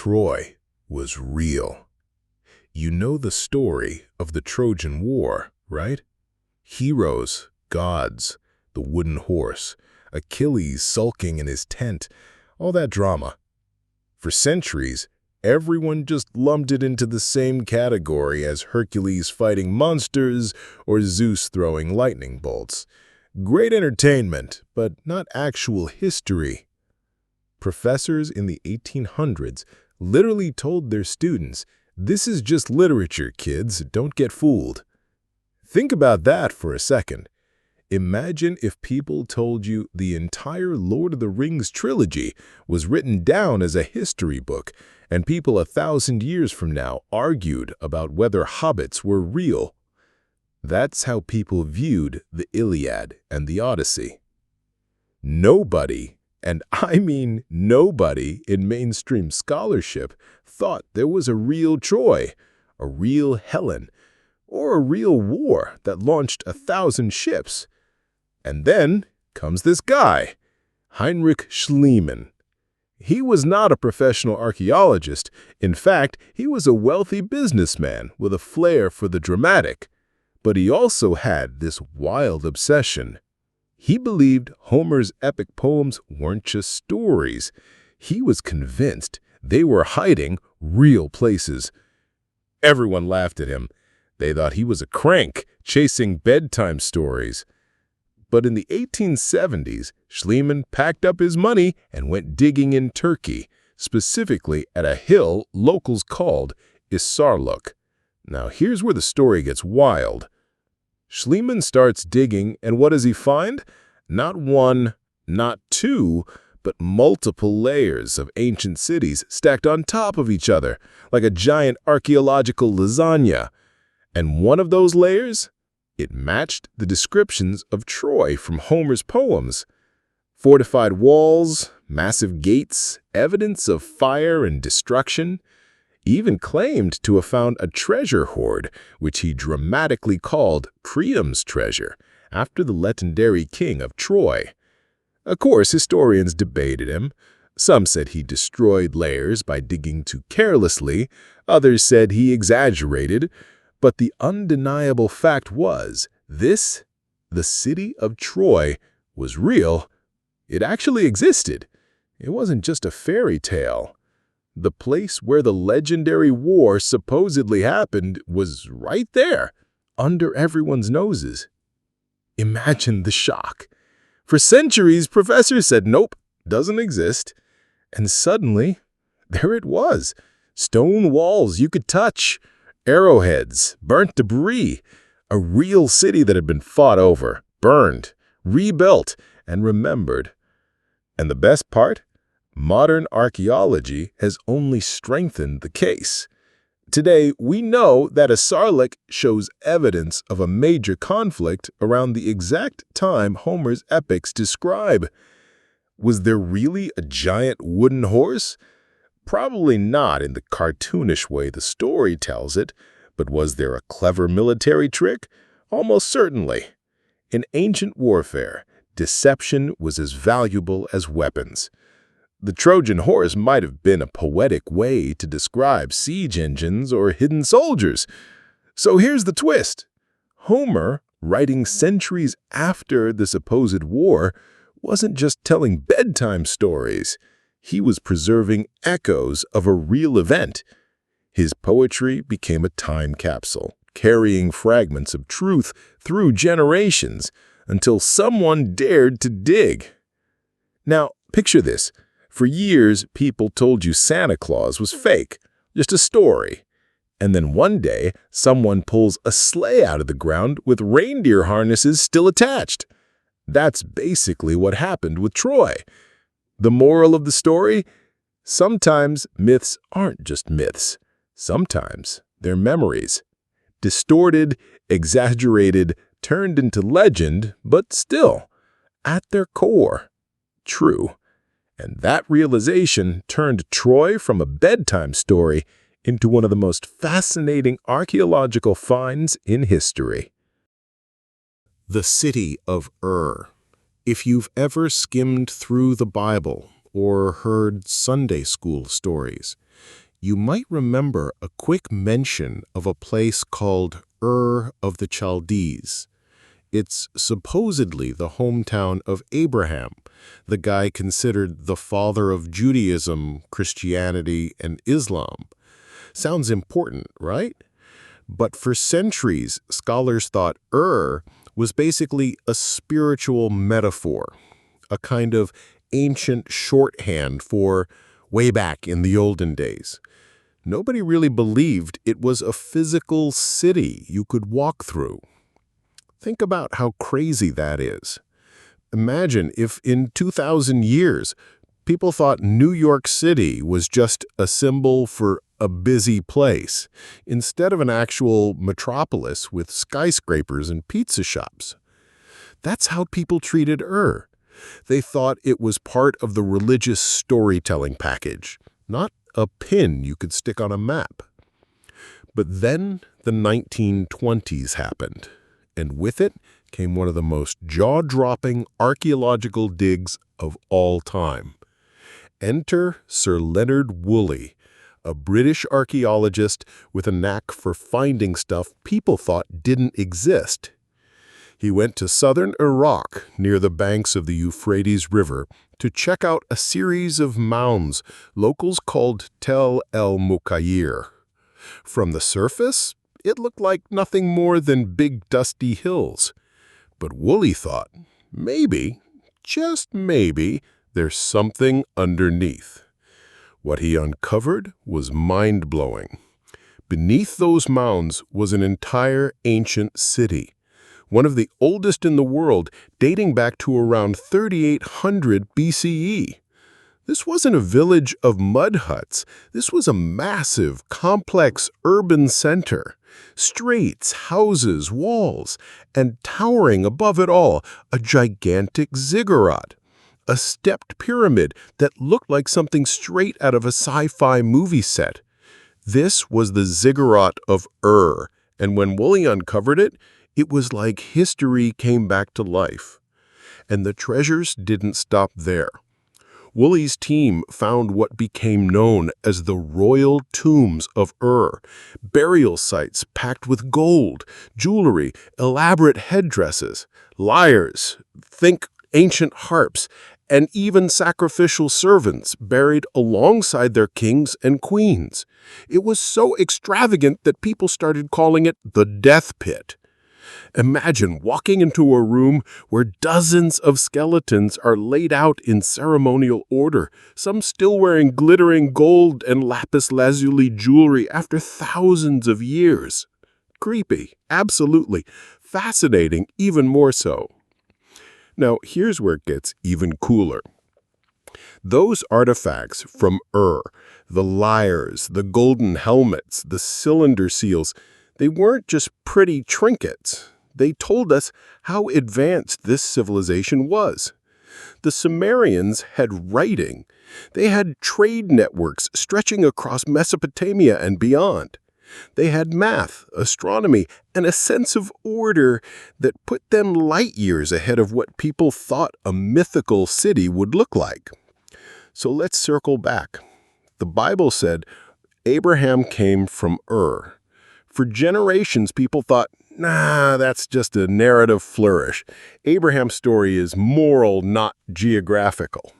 Troy was real. You know the story of the Trojan War, right? Heroes, gods, the wooden horse, Achilles sulking in his tent, all that drama. For centuries, everyone just lumped it into the same category as Hercules fighting monsters or Zeus throwing lightning bolts. Great entertainment, but not actual history. Professors in the 1800s literally told their students, "This is just literature, kids, don't get fooled." Think about that for a second. Imagine if people told you the entire Lord of the Rings trilogy was written down as a history book, and people 1,000 years from now argued about whether hobbits were real. That's how people viewed the Iliad and the Odyssey. Nobody, and I mean nobody in mainstream scholarship, thought there was a real Troy, a real Helen, or a real war that launched 1,000 ships. And then comes this guy, Heinrich Schliemann. He was not a professional archaeologist. In fact, he was a wealthy businessman with a flair for the dramatic. But he also had this wild obsession. He believed Homer's epic poems weren't just stories. He was convinced they were hiding real places. Everyone laughed at him. They thought he was a crank, chasing bedtime stories. But in the 1870s, Schliemann packed up his money and went digging in Turkey, specifically at a hill locals called Isarluk. Now here's where the story gets wild. Schliemann starts digging, and what does he find? Not one, not two, but multiple layers of ancient cities stacked on top of each other, like a giant archaeological lasagna. And one of those layers? It matched the descriptions of Troy from Homer's poems. Fortified walls, massive gates, evidence of fire and destruction. He even claimed to have found a treasure hoard, which he dramatically called Priam's treasure, after the legendary king of Troy. Of course, historians debated him. Some said he destroyed layers by digging too carelessly. Others said he exaggerated. But the undeniable fact was, the city of Troy, was real. It actually existed. It wasn't just a fairy tale. The place where the legendary war supposedly happened was right there, under everyone's noses. Imagine the shock. For centuries, professors said, nope, doesn't exist. And suddenly, there it was. Stone walls you could touch. Arrowheads, burnt debris, a real city that had been fought over, burned, rebuilt, and remembered. And the best part? Modern archaeology has only strengthened the case. Today, we know that Isarluk shows evidence of a major conflict around the exact time Homer's epics describe. Was there really a giant wooden horse? Probably not in the cartoonish way the story tells it, but was there a clever military trick? Almost certainly. In ancient warfare, deception was as valuable as weapons. The Trojan horse might have been a poetic way to describe siege engines or hidden soldiers. So here's the twist. Homer, writing centuries after the supposed war, wasn't just telling bedtime stories. He was preserving echoes of a real event. His poetry became a time capsule, carrying fragments of truth through generations until someone dared to dig. Now, picture this. For years, people told you Santa Claus was fake, just a story. And then one day, someone pulls a sleigh out of the ground with reindeer harnesses still attached. That's basically what happened with Troy. The moral of the story? Sometimes myths aren't just myths. Sometimes they're memories. Distorted, exaggerated, turned into legend, but still, at their core, true. And that realization turned Troy from a bedtime story into one of the most fascinating archaeological finds in history. The city of Ur. If you've ever skimmed through the Bible or heard Sunday school stories, you might remember a quick mention of a place called Ur of the Chaldees. It's supposedly the hometown of Abraham, the guy considered the father of Judaism, Christianity, and Islam. Sounds important, right? But for centuries, scholars thought Ur was basically a spiritual metaphor, a kind of ancient shorthand for way back in the olden days. Nobody really believed it was a physical city you could walk through. Think about how crazy that is. Imagine if in 2,000 years, people thought New York City was just a symbol for a busy place, instead of an actual metropolis with skyscrapers and pizza shops. That's how people treated Ur. They thought it was part of the religious storytelling package, not a pin you could stick on a map. But then the 1920s happened, and with it came one of the most jaw-dropping archaeological digs of all time. Enter Sir Leonard Woolley, a British archaeologist with a knack for finding stuff people thought didn't exist. He went to southern Iraq, near the banks of the Euphrates River, to check out a series of mounds locals called Tel el-Mukayir. From the surface, it looked like nothing more than big dusty hills. But Woolley thought, maybe, just maybe, there's something underneath. What he uncovered was mind-blowing. Beneath those mounds was an entire ancient city, one of the oldest in the world, dating back to around 3800 BCE. This wasn't a village of mud huts. This was a massive, complex urban center. Streets, houses, walls, and towering above it all, a gigantic ziggurat. A stepped pyramid that looked like something straight out of a sci-fi movie set. This was the ziggurat of Ur, and when Woolley uncovered it, it was like history came back to life. And the treasures didn't stop there. Woolley's team found what became known as the royal tombs of Ur, burial sites packed with gold, jewelry, elaborate headdresses, lyres, think ancient harps, and even sacrificial servants buried alongside their kings and queens. It was so extravagant that people started calling it the Death Pit. Imagine walking into a room where dozens of skeletons are laid out in ceremonial order, some still wearing glittering gold and lapis lazuli jewelry after thousands of years. Creepy, absolutely. Fascinating, even more so. Now, here's where it gets even cooler. Those artifacts from Ur, the lyres, the golden helmets, the cylinder seals, they weren't just pretty trinkets. They told us how advanced this civilization was. The Sumerians had writing. They had trade networks stretching across Mesopotamia and beyond. They had math, astronomy, and a sense of order that put them light years ahead of what people thought a mythical city would look like. So let's circle back. The Bible said Abraham came from Ur. For generations, people thought, nah, that's just a narrative flourish. Abraham's story is moral, not geographical.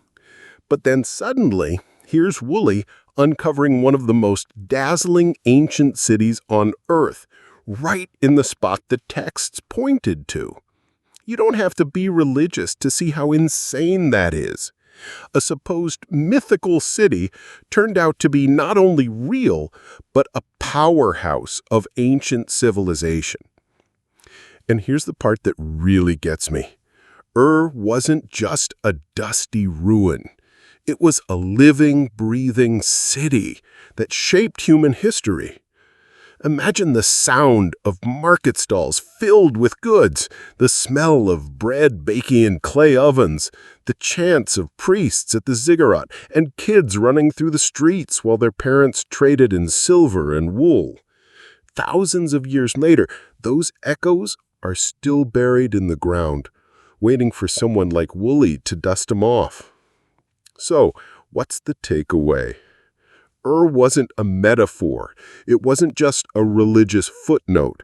But then suddenly, here's Woolley uncovering one of the most dazzling ancient cities on Earth, right in the spot the texts pointed to. You don't have to be religious to see how insane that is. A supposed mythical city turned out to be not only real, but a powerhouse of ancient civilization. And here's the part that really gets me. Ur wasn't just a dusty ruin. It was a living, breathing city that shaped human history. Imagine the sound of market stalls filled with goods, the smell of bread baking in clay ovens, the chants of priests at the ziggurat, and kids running through the streets while their parents traded in silver and wool. Thousands of years later, those echoes are still buried in the ground, waiting for someone like Woolley to dust them off. So, what's the takeaway? Wasn't a metaphor. It wasn't just a religious footnote.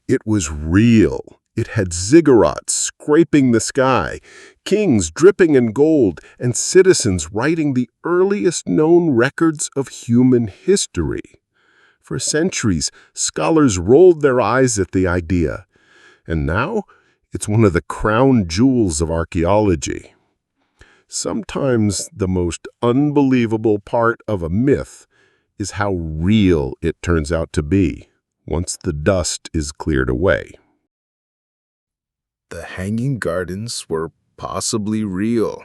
It was real. It had ziggurats scraping the sky, kings dripping in gold, and citizens writing the earliest known records of human history. For centuries, scholars rolled their eyes at the idea, and now it's one of the crown jewels of archaeology. Sometimes the most unbelievable part of a myth is how real it turns out to be once the dust is cleared away. The Hanging Gardens were possibly real.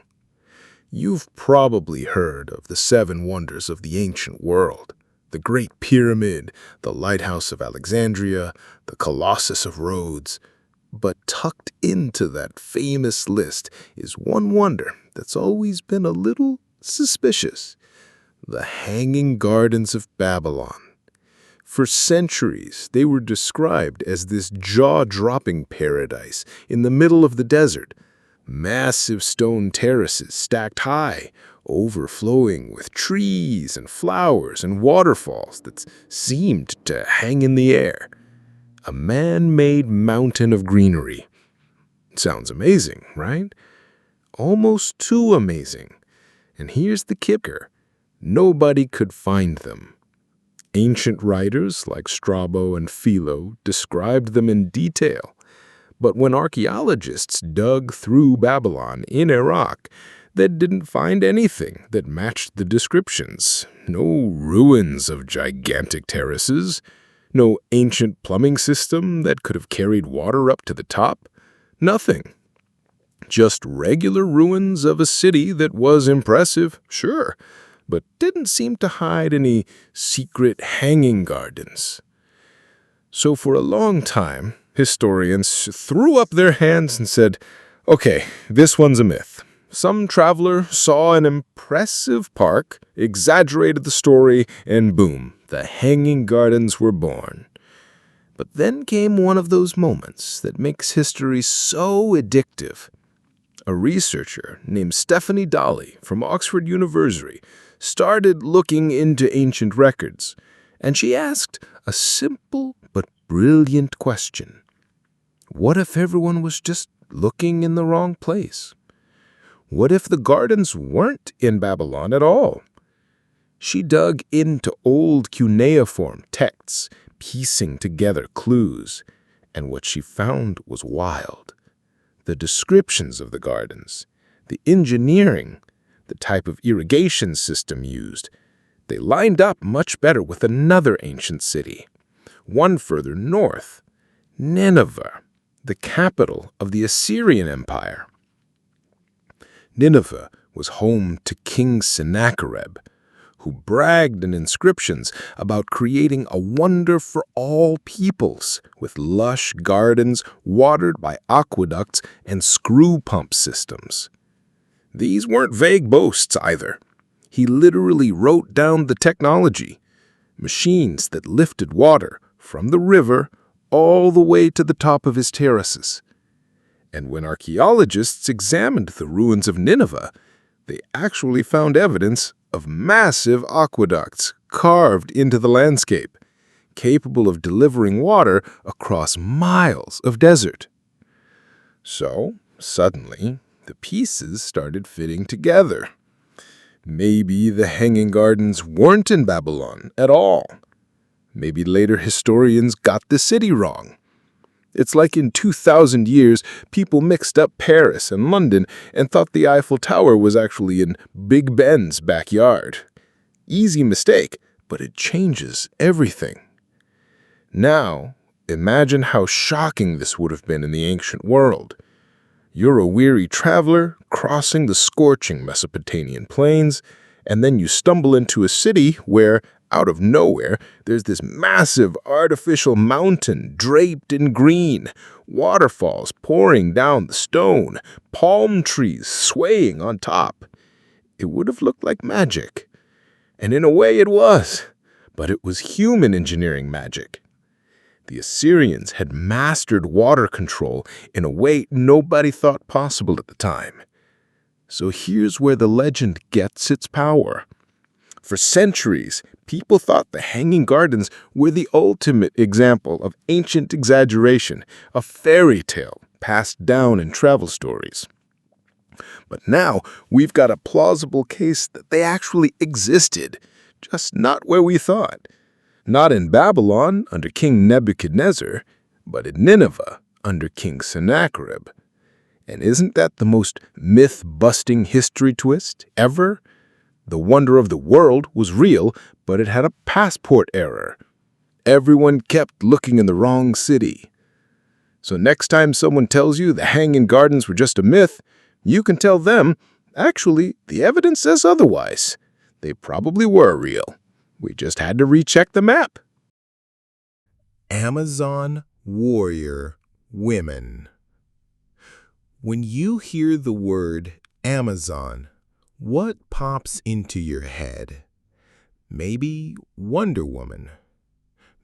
You've probably heard of the 7 wonders of the ancient world: the Great Pyramid, the Lighthouse of Alexandria, the Colossus of Rhodes. But tucked into that famous list is one wonder that's always been a little suspicious: the Hanging Gardens of Babylon. For centuries, they were described as this jaw-dropping paradise in the middle of the desert. Massive stone terraces stacked high, overflowing with trees and flowers and waterfalls that seemed to hang in the air. A man-made mountain of greenery. Sounds amazing, right? Almost too amazing. And here's the kicker: nobody could find them. Ancient writers like Strabo and Philo described them in detail. But when archaeologists dug through Babylon in Iraq, they didn't find anything that matched the descriptions. No ruins of gigantic terraces. No ancient plumbing system that could have carried water up to the top. Nothing. Just regular ruins of a city that was impressive, sure, but didn't seem to hide any secret hanging gardens. So for a long time, historians threw up their hands and said, okay, this one's a myth. Some traveler saw an impressive park, exaggerated the story, and boom, the Hanging Gardens were born. But then came one of those moments that makes history so addictive. A researcher named Stephanie Dalley from Oxford University started looking into ancient records, and she asked a simple but brilliant question. What if everyone was just looking in the wrong place? What if the gardens weren't in Babylon at all? She dug into old cuneiform texts, piecing together clues, and what she found was wild. The descriptions of the gardens, the engineering, the type of irrigation system used, they lined up much better with another ancient city, one further north, Nineveh, the capital of the Assyrian Empire. Nineveh was home to King Sennacherib, who bragged in inscriptions about creating a wonder for all peoples, with lush gardens watered by aqueducts and screw pump systems. These weren't vague boasts either. He literally wrote down the technology: machines that lifted water from the river all the way to the top of his terraces. And when archaeologists examined the ruins of Nineveh, they actually found evidence of massive aqueducts carved into the landscape, capable of delivering water across miles of desert. So, suddenly, the pieces started fitting together. Maybe the Hanging Gardens weren't in Babylon at all. Maybe later historians got the city wrong. It's like in 2,000 years, people mixed up Paris and London and thought the Eiffel Tower was actually in Big Ben's backyard. Easy mistake, but it changes everything. Now, imagine how shocking this would have been in the ancient world. You're a weary traveler crossing the scorching Mesopotamian plains, and then you stumble into a city where, out of nowhere, there's this massive artificial mountain draped in green, waterfalls pouring down the stone, palm trees swaying on top. It would have looked like magic. And in a way it was, but it was human engineering magic. The Assyrians had mastered water control in a way nobody thought possible at the time. So here's where the legend gets its power. For centuries, people thought the Hanging Gardens were the ultimate example of ancient exaggeration, a fairy tale passed down in travel stories. But now we've got a plausible case that they actually existed, just not where we thought. Not in Babylon under King Nebuchadnezzar, but in Nineveh under King Sennacherib. And isn't that the most myth-busting history twist ever? The wonder of the world was real, but it had a passport error. Everyone kept looking in the wrong city. So next time someone tells you the Hanging Gardens were just a myth, you can tell them, actually, the evidence says otherwise. They probably were real. We just had to recheck the map. Amazon warrior women. When you hear the word Amazon, what pops into your head? Maybe Wonder Woman.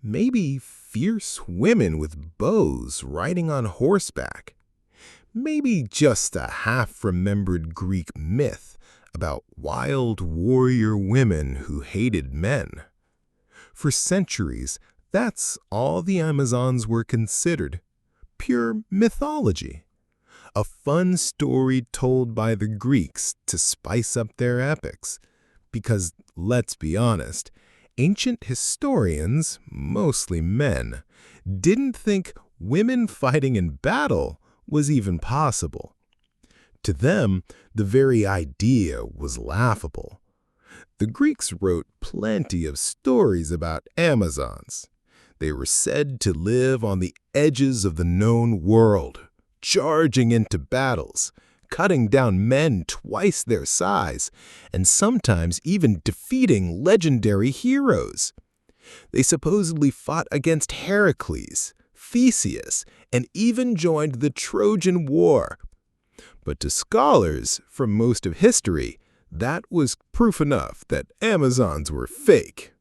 Maybe fierce women with bows riding on horseback. Maybe just a half-remembered Greek myth about wild warrior women who hated men. For centuries, that's all the Amazons were considered. Pure mythology. A fun story told by the Greeks to spice up their epics. Because, let's be honest, ancient historians, mostly men, didn't think women fighting in battle was even possible. To them, the very idea was laughable. The Greeks wrote plenty of stories about Amazons. They were said to live on the edges of the known world, charging into battles, cutting down men twice their size, and sometimes even defeating legendary heroes. They supposedly fought against Heracles, Theseus, and even joined the Trojan War. But to scholars from most of history, that was proof enough that Amazons were fake.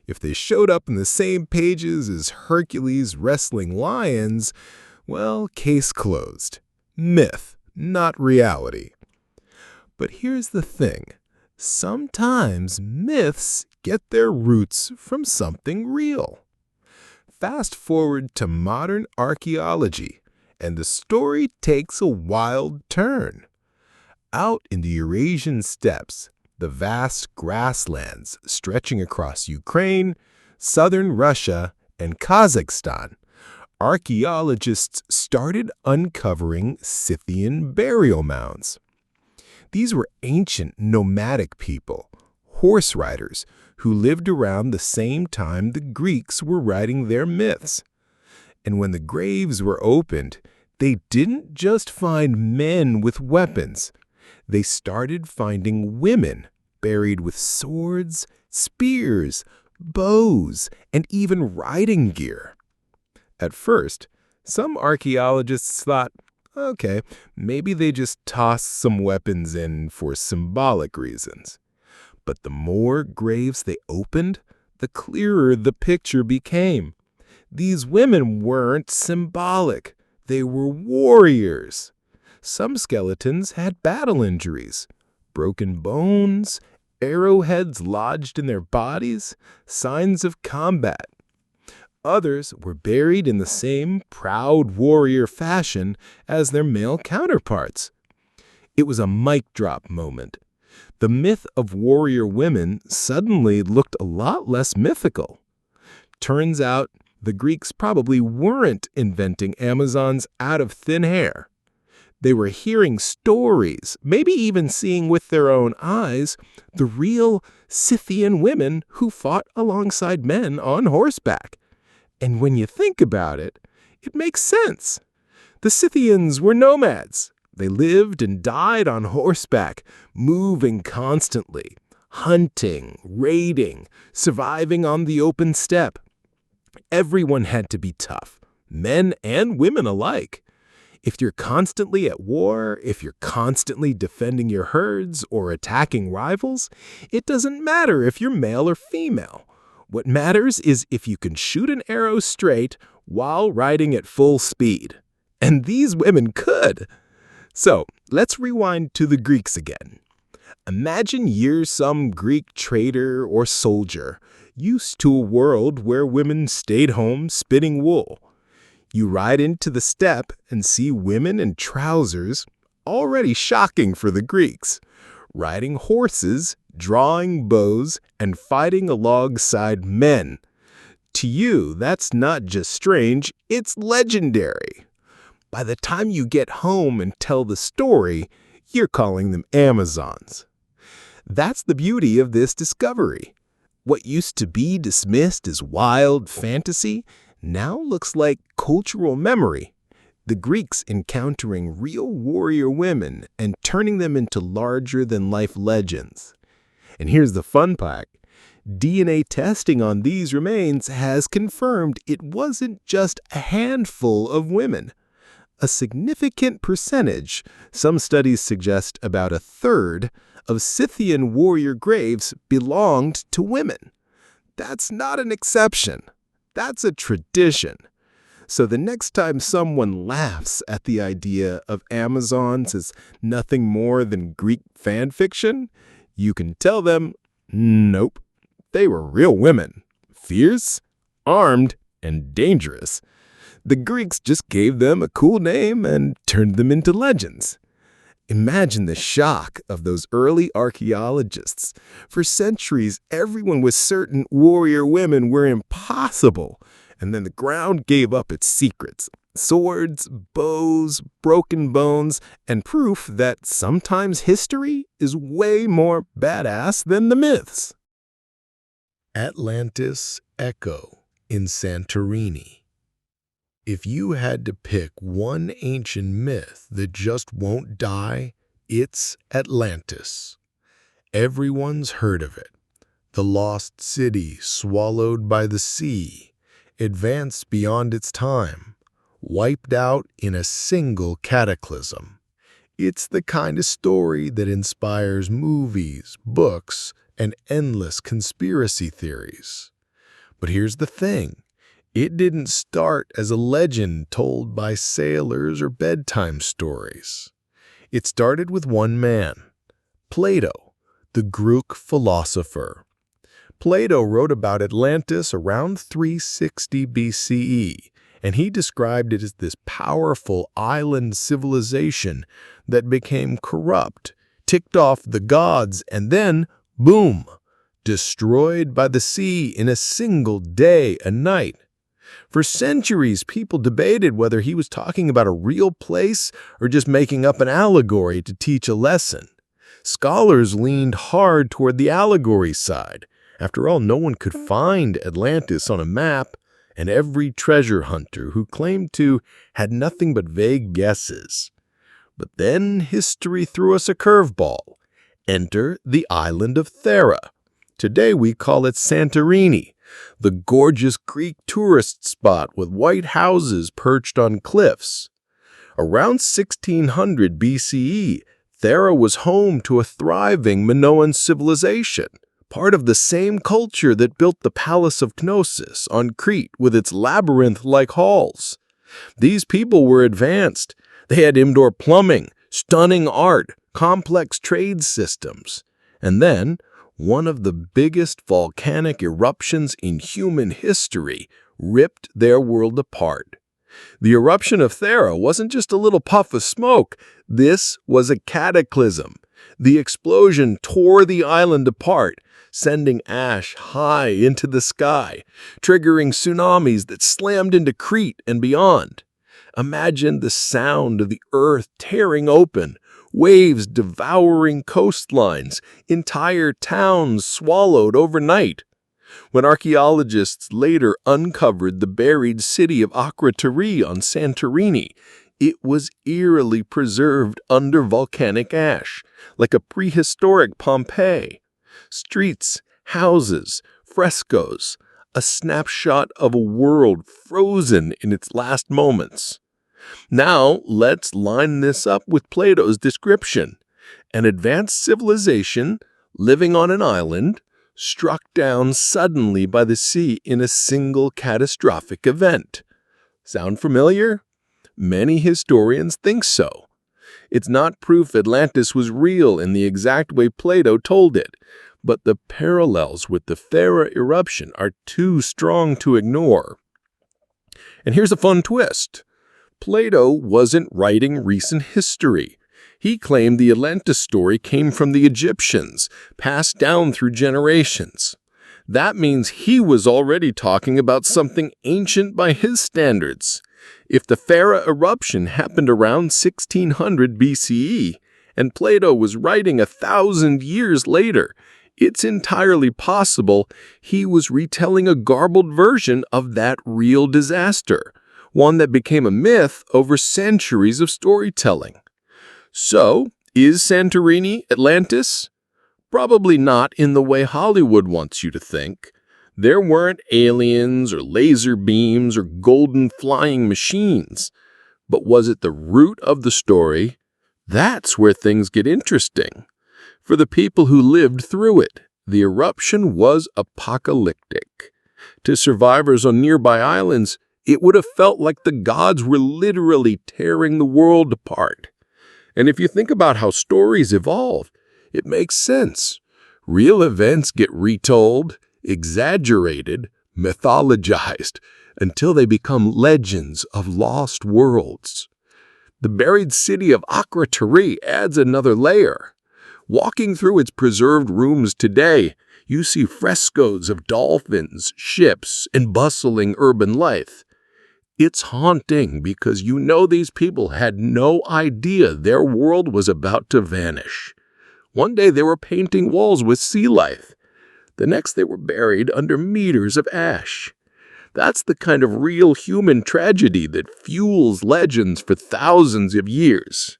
If they showed up in the same pages as Hercules wrestling lions, well, case closed. Myth, not reality. But here's the thing. Sometimes myths get their roots from something real. Fast forward to modern archaeology, and the story takes a wild turn. Out in the Eurasian steppes, the vast grasslands stretching across Ukraine, southern Russia, and Kazakhstan, archaeologists started uncovering Scythian burial mounds. These were ancient nomadic people, horse riders, who lived around the same time the Greeks were writing their myths. And when the graves were opened, they didn't just find men with weapons. They started finding women buried with swords, spears, bows, and even riding gear. At first, some archaeologists thought, okay, maybe they just tossed some weapons in for symbolic reasons. But the more graves they opened, the clearer the picture became. These women weren't symbolic. They were warriors. Some skeletons had battle injuries, broken bones, arrowheads lodged in their bodies, signs of combat. Others were buried in the same proud warrior fashion as their male counterparts. It was a mic drop moment. The myth of warrior women suddenly looked a lot less mythical. Turns out, the Greeks probably weren't inventing Amazons out of thin air. They were hearing stories, maybe even seeing with their own eyes, the real Scythian women who fought alongside men on horseback. And when you think about it, it makes sense. The Scythians were nomads. They lived and died on horseback, moving constantly, hunting, raiding, surviving on the open steppe. Everyone had to be tough, men and women alike. If you're constantly at war, if you're constantly defending your herds or attacking rivals, it doesn't matter if you're male or female. What matters is if you can shoot an arrow straight while riding at full speed. And these women could. So, let's rewind to the Greeks again. Imagine you're some Greek trader or soldier, used to a world where women stayed home spinning wool. You ride into the steppe and see women in trousers, already shocking for the Greeks, riding horses, drawing bows, and fighting alongside men. To you, that's not just strange, it's legendary. By the time you get home and tell the story, you're calling them Amazons. That's the beauty of this discovery. What used to be dismissed as wild fantasy now looks like cultural memory. The Greeks encountering real warrior women and turning them into larger-than-life legends. And here's the fun part. DNA testing on these remains has confirmed it wasn't just a handful of women. A significant percentage, some studies suggest about a third, of Scythian warrior graves belonged to women. That's not an exception. That's a tradition. So the next time someone laughs at the idea of Amazons as nothing more than Greek fan fiction, you can tell them, nope, they were real women, fierce, armed, and dangerous. The Greeks just gave them a cool name and turned them into legends. Imagine the shock of those early archaeologists. For centuries, everyone was certain warrior women were impossible, and then the ground gave up its secrets. Swords, bows, broken bones, and proof that sometimes history is way more badass than the myths. Atlantis Echo in Santorini. If you had to pick one ancient myth that just won't die, it's Atlantis. Everyone's heard of it. The lost city swallowed by the sea, advanced beyond its time, wiped out in a single cataclysm. It's the kind of story that inspires movies, books, and endless conspiracy theories. But here's the thing. It didn't start as a legend told by sailors or bedtime stories. It started with one man, Plato, the Greek philosopher. Plato wrote about Atlantis around 360 BCE, and he described it as this powerful island civilization that became corrupt, ticked off the gods, and then, boom, destroyed by the sea in a single day and night. For centuries, people debated whether he was talking about a real place or just making up an allegory to teach a lesson. Scholars leaned hard toward the allegory side. After all, no one could find Atlantis on a map, and every treasure hunter who claimed to had nothing but vague guesses. But then history threw us a curveball. Enter the island of Thera. Today we call it Santorini, the gorgeous Greek tourist spot with white houses perched on cliffs. Around 1600 BCE, Thera was home to a thriving Minoan civilization, part of the same culture that built the Palace of Knossos on Crete with its labyrinth-like halls. These people were advanced. They had indoor plumbing, stunning art, complex trade systems. And then, one of the biggest volcanic eruptions in human history ripped their world apart. The eruption of Thera wasn't just a little puff of smoke. This was a cataclysm. The explosion tore the island apart, sending ash high into the sky, triggering tsunamis that slammed into Crete and beyond. Imagine the sound of the earth tearing open, waves devouring coastlines, entire towns swallowed overnight. When archaeologists later uncovered the buried city of Akrotiri on Santorini, it was eerily preserved under volcanic ash, like a prehistoric Pompeii. Streets, houses, frescoes, a snapshot of a world frozen in its last moments. Now, let's line this up with Plato's description. An advanced civilization, living on an island, struck down suddenly by the sea in a single catastrophic event. Sound familiar? Many historians think so. It's not proof Atlantis was real in the exact way Plato told it, but the parallels with the Thera eruption are too strong to ignore. And here's a fun twist. Plato wasn't writing recent history. He claimed the Atlantis story came from the Egyptians, passed down through generations. That means he was already talking about something ancient by his standards. If the Thera eruption happened around 1600 BCE, and Plato was writing 1,000 years later, it's entirely possible he was retelling a garbled version of that real disaster, one that became a myth over centuries of storytelling. So, is Santorini Atlantis? Probably not in the way Hollywood wants you to think. There weren't aliens or laser beams or golden flying machines. But was it the root of the story? That's where things get interesting. For the people who lived through it, the eruption was apocalyptic. To survivors on nearby islands, it would have felt like the gods were literally tearing the world apart. And if you think about how stories evolve, it makes sense. Real events get retold, exaggerated, mythologized, until they become legends of lost worlds. The buried city of Akrotiri adds another layer. Walking through its preserved rooms today, you see frescoes of dolphins, ships, and bustling urban life. It's haunting because you know these people had no idea their world was about to vanish. One day they were painting walls with sea life. The next they were buried under meters of ash. That's the kind of real human tragedy that fuels legends for thousands of years.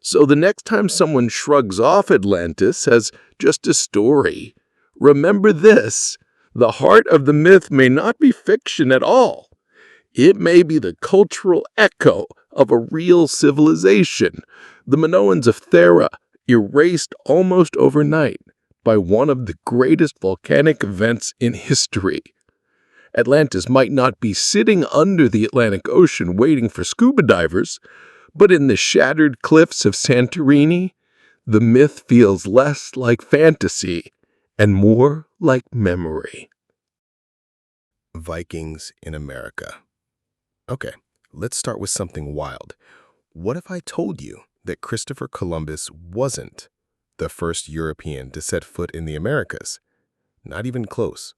So the next time someone shrugs off Atlantis as just a story, remember this: the heart of the myth may not be fiction at all. It may be the cultural echo of a real civilization, the Minoans of Thera, erased almost overnight by one of the greatest volcanic events in history. Atlantis might not be sitting under the Atlantic Ocean waiting for scuba divers, but in the shattered cliffs of Santorini, the myth feels less like fantasy and more like memory. Vikings in America. Okay, let's start with something wild. What if I told you that Christopher Columbus wasn't the first European to set foot in the Americas? Not even close.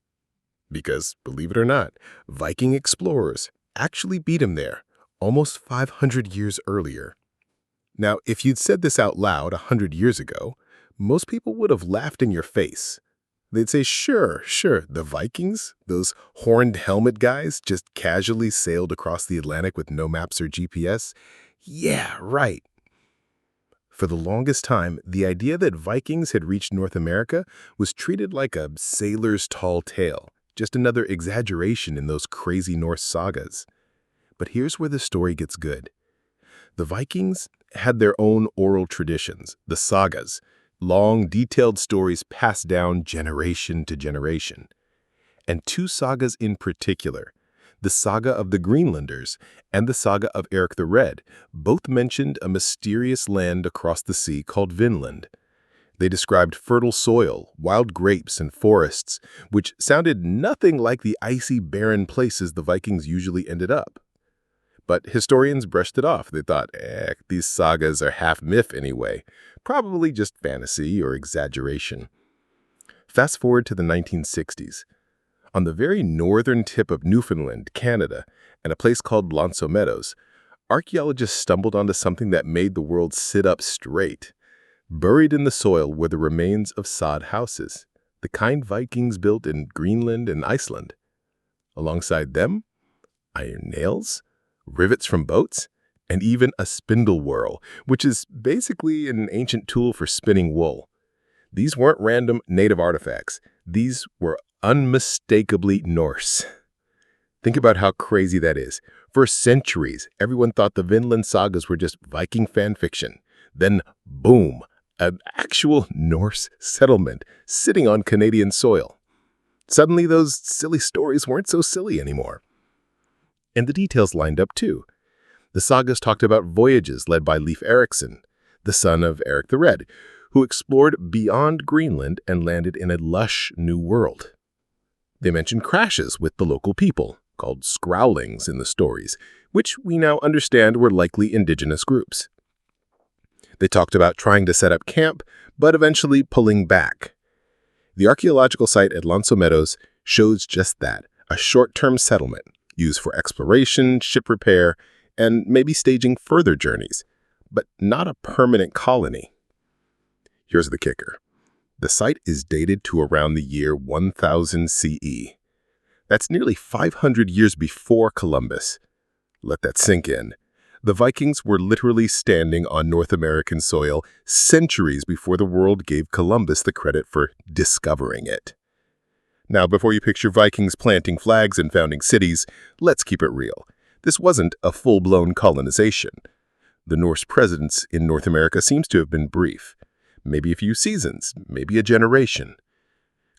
Because, believe it or not, Viking explorers actually beat him there almost 500 years earlier. Now, if you'd said this out loud 100 years ago, most people would have laughed in your face. They'd say, sure, the Vikings, those horned helmet guys, just casually sailed across the Atlantic with no maps or GPS. Yeah, right. For the longest time, the idea that Vikings had reached North America was treated like a sailor's tall tale, just another exaggeration in those crazy Norse sagas. But here's where the story gets good. The Vikings had their own oral traditions, the sagas, long, detailed stories passed down generation to generation. And two sagas in particular, the saga of the Greenlanders and the saga of Eric the Red, both mentioned a mysterious land across the sea called Vinland. They described fertile soil, wild grapes, and forests, which sounded nothing like the icy, barren places the Vikings usually ended up. But historians brushed it off. They thought, these sagas are half myth anyway, probably just fantasy or exaggeration. Fast forward to the 1960s. On the very northern tip of Newfoundland, Canada, and a place called L'Anse aux Meadows, archaeologists stumbled onto something that made the world sit up straight. Buried in the soil were the remains of sod houses, the kind Vikings built in Greenland and Iceland. Alongside them, iron nails, rivets from boats, and even a spindle whorl, which is basically an ancient tool for spinning wool. These weren't random native artifacts. These were unmistakably Norse. Think about how crazy that is. For centuries, everyone thought the Vinland sagas were just Viking fan fiction. Then, boom, an actual Norse settlement sitting on Canadian soil. Suddenly, those silly stories weren't so silly anymore. And the details lined up too. The sagas talked about voyages led by Leif Erikson, the son of Eric the Red, who explored beyond Greenland and landed in a lush new world. They mentioned crashes with the local people, called scrowlings in the stories, which we now understand were likely indigenous groups. They talked about trying to set up camp, but eventually pulling back. The archaeological site at Lanzo Meadows shows just that, a short-term settlement used for exploration, ship repair, and maybe staging further journeys, but not a permanent colony. Here's the kicker. The site is dated to around the year 1000 CE. That's nearly 500 years before Columbus. Let that sink in. The Vikings were literally standing on North American soil centuries before the world gave Columbus the credit for discovering it. Now, before you picture Vikings planting flags and founding cities, let's keep it real. This wasn't a full-blown colonization. The Norse presence in North America seems to have been brief. Maybe a few seasons, maybe a generation.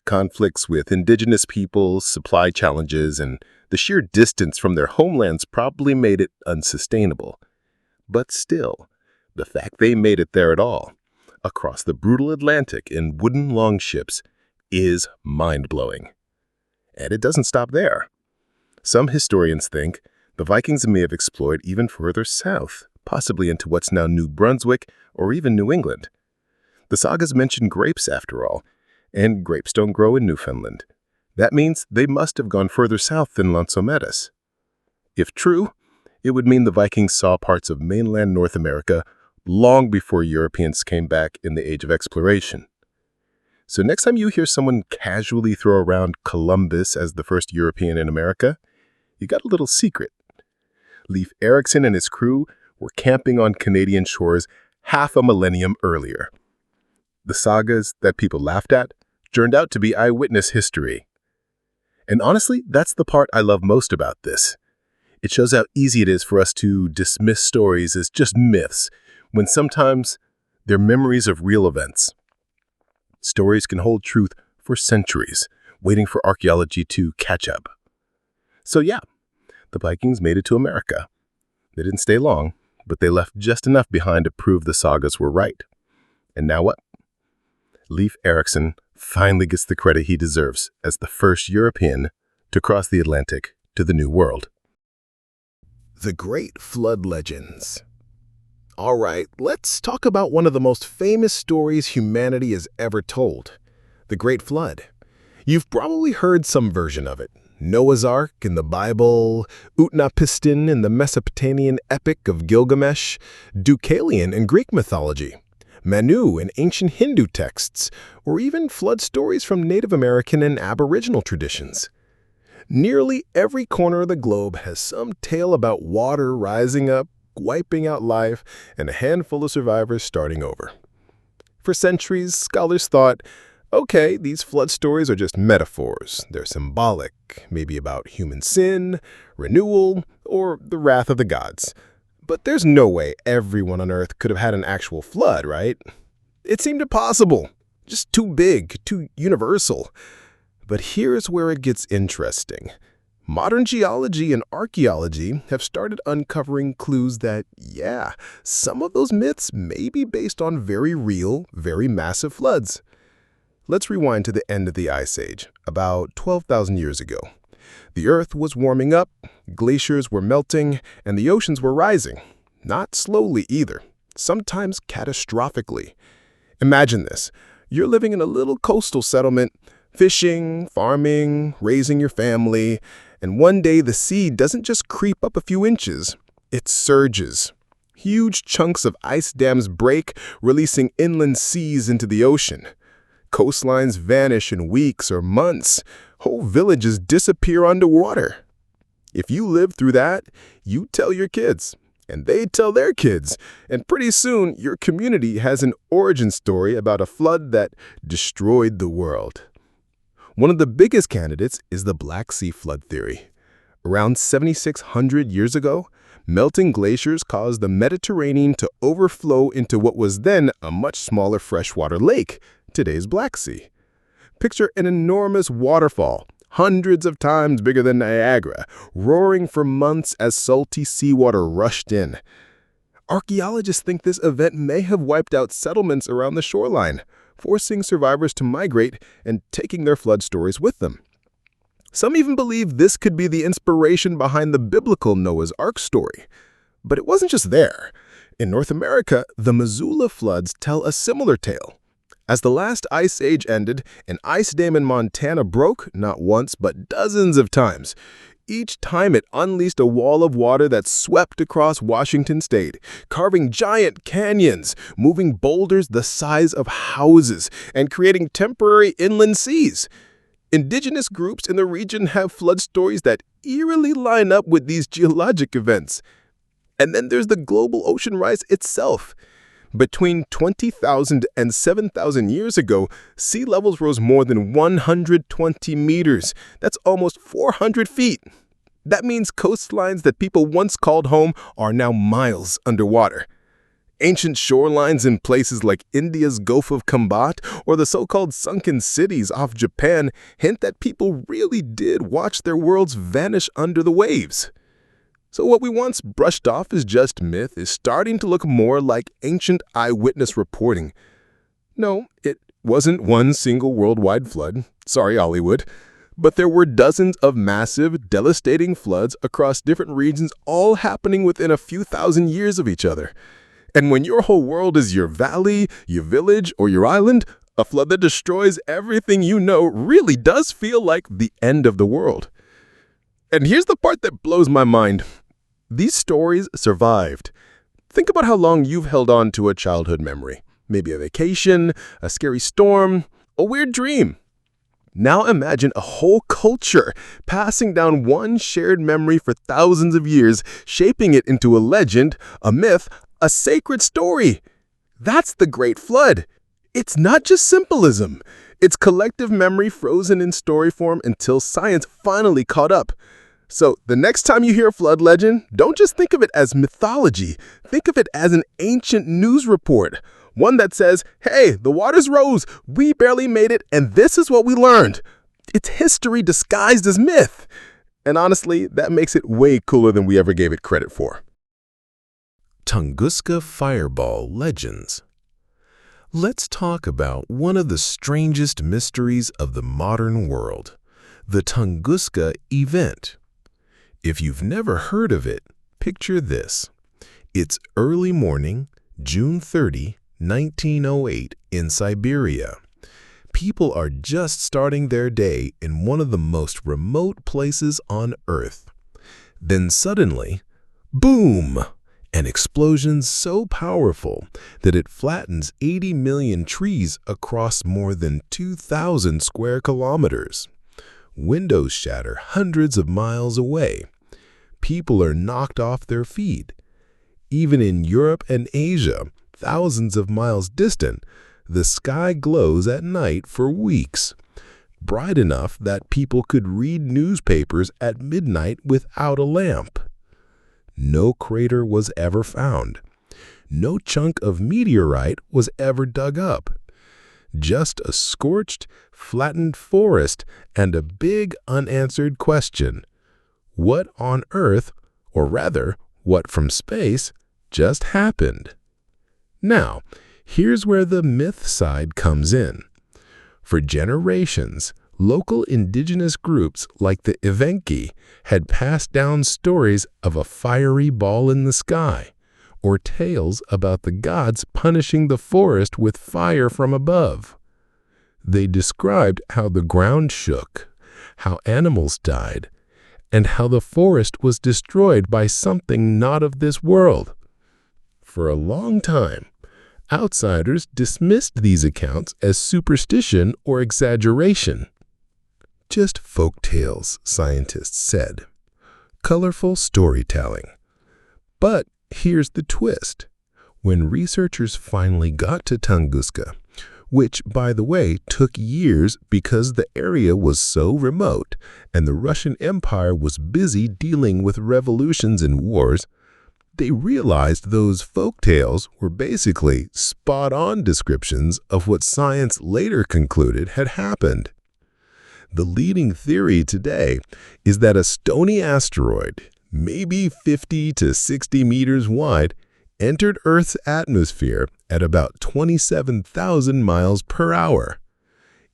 Conflicts with indigenous peoples, supply challenges, and the sheer distance from their homelands probably made it unsustainable. But still, the fact they made it there at all, across the brutal Atlantic in wooden longships, is mind-blowing. And it doesn't stop there. Some historians think the Vikings may have explored even further south, possibly into what's now New Brunswick or even New England. The sagas mention grapes, after all, and grapes don't grow in Newfoundland. That means they must have gone further south than Lanzo Meadows. If true, it would mean the Vikings saw parts of mainland North America long before Europeans came back in the Age of Exploration. So next time you hear someone casually throw around Columbus as the first European in America, you got a little secret. Leif Erikson and his crew were camping on Canadian shores half a millennium earlier. The sagas that people laughed at turned out to be eyewitness history. And honestly, that's the part I love most about this. It shows how easy it is for us to dismiss stories as just myths, when sometimes they're memories of real events. Stories can hold truth for centuries, waiting for archaeology to catch up. So yeah, the Vikings made it to America. They didn't stay long, but they left just enough behind to prove the sagas were right. And now what? Leif Erikson finally gets the credit he deserves as the first European to cross the Atlantic to the New World. The Great Flood Legends. All right, let's talk about one of the most famous stories humanity has ever told, the Great Flood. You've probably heard some version of it. Noah's Ark in the Bible, Utnapishtim in the Mesopotamian epic of Gilgamesh, Deucalion in Greek mythology, Manu in ancient Hindu texts, or even flood stories from Native American and Aboriginal traditions. Nearly every corner of the globe has some tale about water rising up, wiping out life, and a handful of survivors starting over. For centuries, scholars thought, okay, these flood stories are just metaphors. They're symbolic, maybe about human sin, renewal, or the wrath of the gods. But there's no way everyone on Earth could have had an actual flood, right? It seemed impossible, just too big, too universal. But here's where it gets interesting. Modern geology and archaeology have started uncovering clues that, yeah, some of those myths may be based on very real, very massive floods. Let's rewind to the end of the Ice Age, about 12,000 years ago. The Earth was warming up, glaciers were melting, and the oceans were rising. Not slowly either, sometimes catastrophically. Imagine this. You're living in a little coastal settlement, fishing, farming, raising your family, and one day the sea doesn't just creep up a few inches, it surges. Huge chunks of ice dams break, releasing inland seas into the ocean. Coastlines vanish in weeks or months. Whole villages disappear underwater. If you live through that, you tell your kids, and they tell their kids, and pretty soon your community has an origin story about a flood that destroyed the world. One of the biggest candidates is the Black Sea flood theory. Around 7,600 years ago, melting glaciers caused the Mediterranean to overflow into what was then a much smaller freshwater lake, today's Black Sea. Picture an enormous waterfall, hundreds of times bigger than Niagara, roaring for months as salty seawater rushed in. Archaeologists think this event may have wiped out settlements around the shoreline, forcing survivors to migrate and taking their flood stories with them. Some even believe this could be the inspiration behind the biblical Noah's Ark story. But it wasn't just there. In North America, the Missoula floods tell a similar tale. As the last ice age ended, an ice dam in Montana broke not once but dozens of times. Each time it unleashed a wall of water that swept across Washington state, carving giant canyons, moving boulders the size of houses, and creating temporary inland seas. Indigenous groups in the region have flood stories that eerily line up with these geologic events. And then there's the global ocean rise itself. Between 20,000 and 7,000 years ago, sea levels rose more than 120 meters. That's almost 400 feet. That means coastlines that people once called home are now miles underwater. Ancient shorelines in places like India's Gulf of Kambat or the so-called sunken cities off Japan hint that people really did watch their worlds vanish under the waves. So what we once brushed off as just myth is starting to look more like ancient eyewitness reporting. No, it wasn't one single worldwide flood. Sorry, Hollywood. But there were dozens of massive, devastating floods across different regions, all happening within a few thousand years of each other. And when your whole world is your valley, your village, or your island, a flood that destroys everything you know really does feel like the end of the world. And here's the part that blows my mind. These stories survived. Think about how long you've held on to a childhood memory. Maybe a vacation, a scary storm, a weird dream. Now imagine a whole culture passing down one shared memory for thousands of years, shaping it into a legend, a myth, a sacred story. That's the Great Flood. It's not just symbolism. It's collective memory frozen in story form until science finally caught up. So the next time you hear a flood legend, don't just think of it as mythology. Think of it as an ancient news report. One that says, hey, the waters rose, we barely made it, and this is what we learned. It's history disguised as myth. And honestly, that makes it way cooler than we ever gave it credit for. Tunguska Fireball Legends. Let's talk about one of the strangest mysteries of the modern world, the Tunguska event. If you've never heard of it, picture this. It's early morning, June 30, 1908, in Siberia. People are just starting their day in one of the most remote places on Earth. Then suddenly, boom! An explosion so powerful that it flattens 80 million trees across more than 2,000 square kilometers. Windows shatter hundreds of miles away. People are knocked off their feet. Even in Europe and Asia, thousands of miles distant, the sky glows at night for weeks, bright enough that people could read newspapers at midnight without a lamp. No crater was ever found. No chunk of meteorite was ever dug up. Just a scorched, flattened forest and a big unanswered question. What on earth, or rather, what from space, just happened? Now, here's where the myth side comes in. For generations, local indigenous groups like the Evenki had passed down stories of a fiery ball in the sky, or tales about the gods punishing the forest with fire from above. They described how the ground shook, how animals died, and how the forest was destroyed by something not of this world. For a long time, outsiders dismissed these accounts as superstition or exaggeration. Just folk tales, scientists said. Colorful storytelling. But here's the twist. When researchers finally got to Tunguska, which, by the way, took years because the area was so remote and the Russian Empire was busy dealing with revolutions and wars, they realized those folktales were basically spot-on descriptions of what science later concluded had happened. The leading theory today is that a stony asteroid, maybe 50 to 60 meters wide, entered Earth's atmosphere at about 27,000 miles per hour.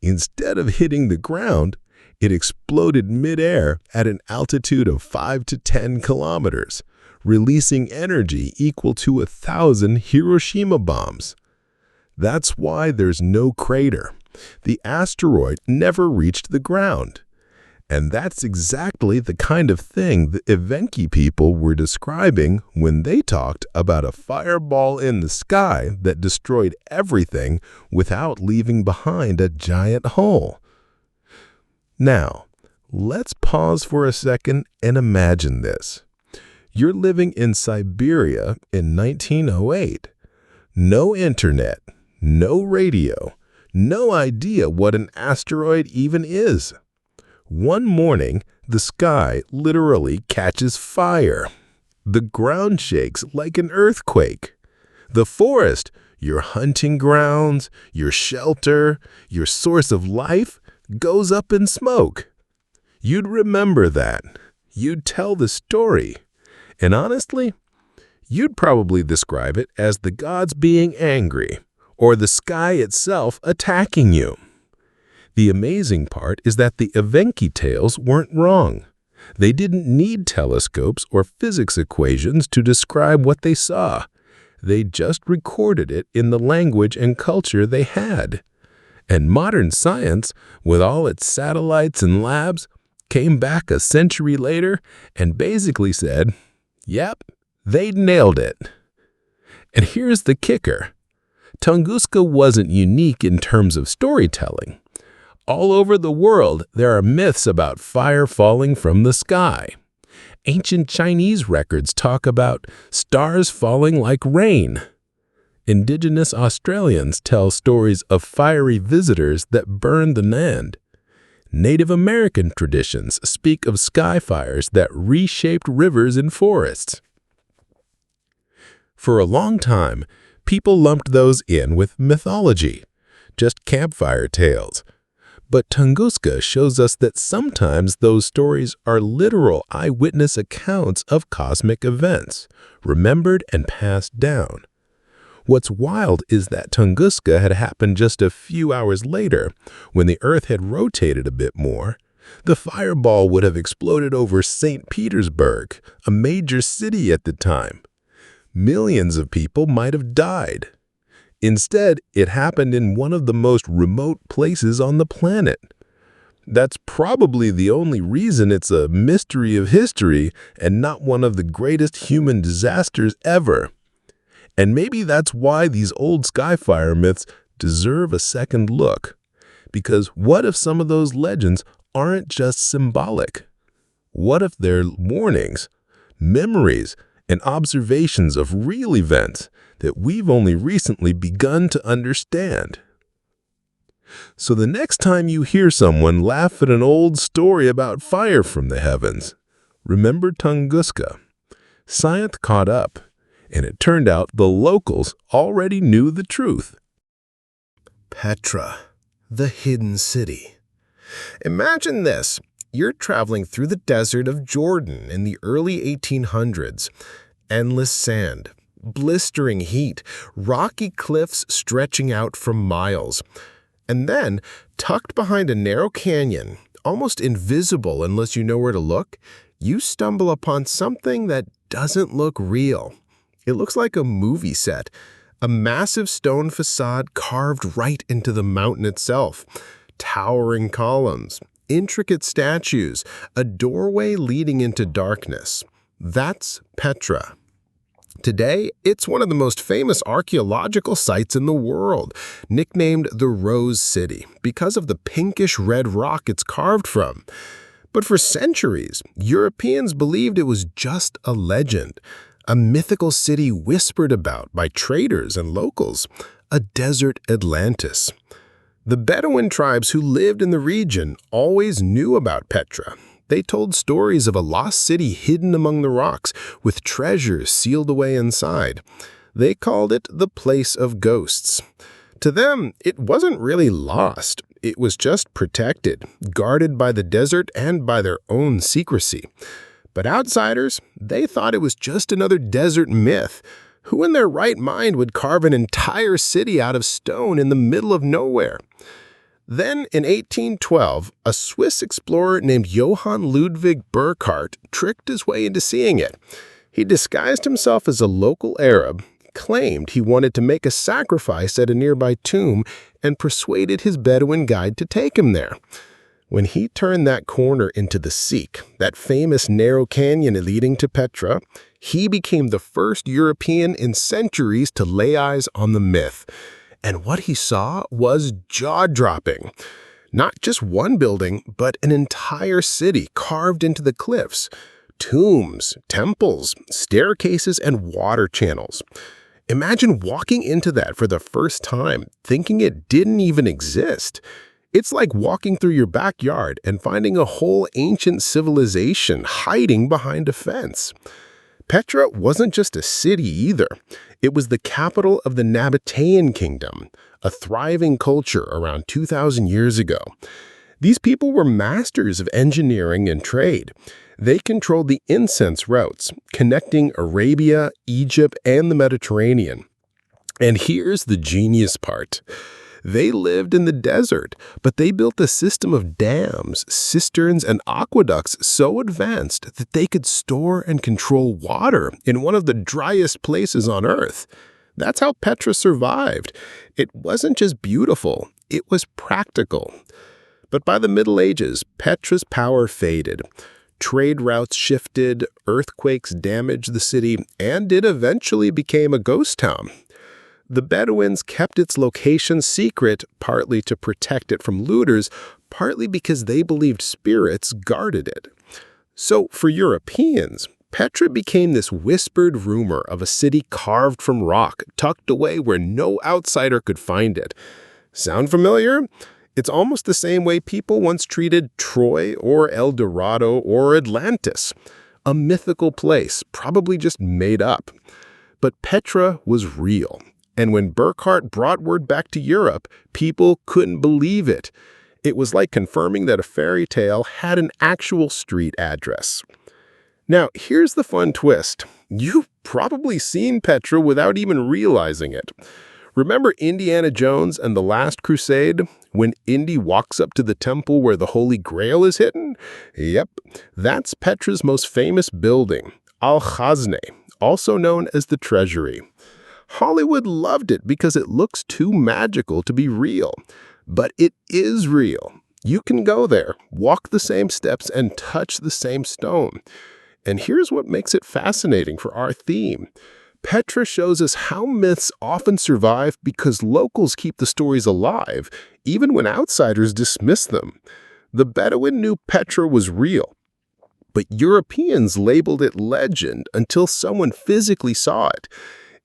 Instead of hitting the ground, it exploded midair at an altitude of 5 to 10 kilometers, releasing energy equal to 1,000 Hiroshima bombs. That's why there's no crater. The asteroid never reached the ground. And that's exactly the kind of thing the Evenki people were describing when they talked about a fireball in the sky that destroyed everything without leaving behind a giant hole. Now, let's pause for a second and imagine this. You're living in Siberia in 1908. No internet, no radio, no idea what an asteroid even is. One morning, the sky literally catches fire. The ground shakes like an earthquake. The forest, your hunting grounds, your shelter, your source of life, goes up in smoke. You'd remember that. You'd tell the story. And honestly, you'd probably describe it as the gods being angry, or the sky itself attacking you. The amazing part is that the Evenki tales weren't wrong. They didn't need telescopes or physics equations to describe what they saw. They just recorded it in the language and culture they had. And modern science, with all its satellites and labs, came back a century later and basically said, yep, they nailed it. And here's the kicker. Tunguska wasn't unique in terms of storytelling. All over the world, there are myths about fire falling from the sky. Ancient Chinese records talk about stars falling like rain. Indigenous Australians tell stories of fiery visitors that burned the land. Native American traditions speak of sky fires that reshaped rivers and forests. For a long time, people lumped those in with mythology, just campfire tales. But Tunguska shows us that sometimes those stories are literal eyewitness accounts of cosmic events, remembered and passed down. What's wild is that Tunguska had happened just a few hours later, when the Earth had rotated a bit more. The fireball would have exploded over St. Petersburg, a major city at the time. Millions of people might have died. Instead, it happened in one of the most remote places on the planet. That's probably the only reason it's a mystery of history and not one of the greatest human disasters ever. And maybe that's why these old skyfire myths deserve a second look. Because what if some of those legends aren't just symbolic? What if they're warnings, memories, and observations of real events that we've only recently begun to understand? So the next time you hear someone laugh at an old story about fire from the heavens, remember Tunguska. Science caught up, and it turned out the locals already knew the truth. Petra, the hidden city. Imagine this. You're traveling through the desert of Jordan in the early 1800s. Endless sand, blistering heat, rocky cliffs stretching out for miles. And then, tucked behind a narrow canyon, almost invisible unless you know where to look, you stumble upon something that doesn't look real. It looks like a movie set, a massive stone facade carved right into the mountain itself, towering columns, intricate statues, a doorway leading into darkness. That's Petra. Today, it's one of the most famous archaeological sites in the world, nicknamed the Rose City because of the pinkish-red rock it's carved from. But for centuries, Europeans believed it was just a legend, a mythical city whispered about by traders and locals, a desert Atlantis. The Bedouin tribes who lived in the region always knew about Petra. They told stories of a lost city hidden among the rocks, with treasures sealed away inside. They called it the Place of Ghosts. To them, it wasn't really lost. It was just protected, guarded by the desert and by their own secrecy. But outsiders, they thought it was just another desert myth, Who in their right mind would carve an entire city out of stone in the middle of nowhere? Then, in 1812, a Swiss explorer named Johann Ludwig Burckhardt tricked his way into seeing it. He disguised himself as a local Arab, claimed he wanted to make a sacrifice at a nearby tomb, and persuaded his Bedouin guide to take him there. When he turned that corner into the Sikh, that famous narrow canyon leading to Petra, he became the first European in centuries to lay eyes on the myth. And what he saw was jaw-dropping. Not just one building, but an entire city carved into the cliffs. Tombs, temples, staircases, and water channels. Imagine walking into that for the first time, thinking it didn't even exist. It's like walking through your backyard and finding a whole ancient civilization hiding behind a fence. Petra wasn't just a city either. It was the capital of the Nabatean kingdom, a thriving culture around 2,000 years ago. These people were masters of engineering and trade. They controlled the incense routes, connecting Arabia, Egypt, and the Mediterranean. And here's the genius part. They lived in the desert, but they built a system of dams, cisterns, and aqueducts so advanced that they could store and control water in one of the driest places on Earth. That's how Petra survived. It wasn't just beautiful, it was practical. But by the Middle Ages, Petra's power faded. Trade routes shifted, earthquakes damaged the city, and it eventually became a ghost town. The Bedouins kept its location secret, partly to protect it from looters, partly because they believed spirits guarded it. So for Europeans, Petra became this whispered rumor of a city carved from rock, tucked away where no outsider could find it. Sound familiar? It's almost the same way people once treated Troy or El Dorado or Atlantis. A mythical place, probably just made up. But Petra was real. And when Burckhardt brought word back to Europe, people couldn't believe it. It was like confirming that a fairy tale had an actual street address. Now, here's the fun twist. You've probably seen Petra without even realizing it. Remember Indiana Jones and the Last Crusade? When Indy walks up to the temple where the Holy Grail is hidden? Yep, that's Petra's most famous building, Al-Khazne, also known as the Treasury. Hollywood loved it because it looks too magical to be real. But it is real. You can go there, walk the same steps, and touch the same stone. And here's what makes it fascinating for our theme. Petra shows us how myths often survive because locals keep the stories alive, even when outsiders dismiss them. The Bedouin knew Petra was real, but Europeans labeled it legend until someone physically saw it.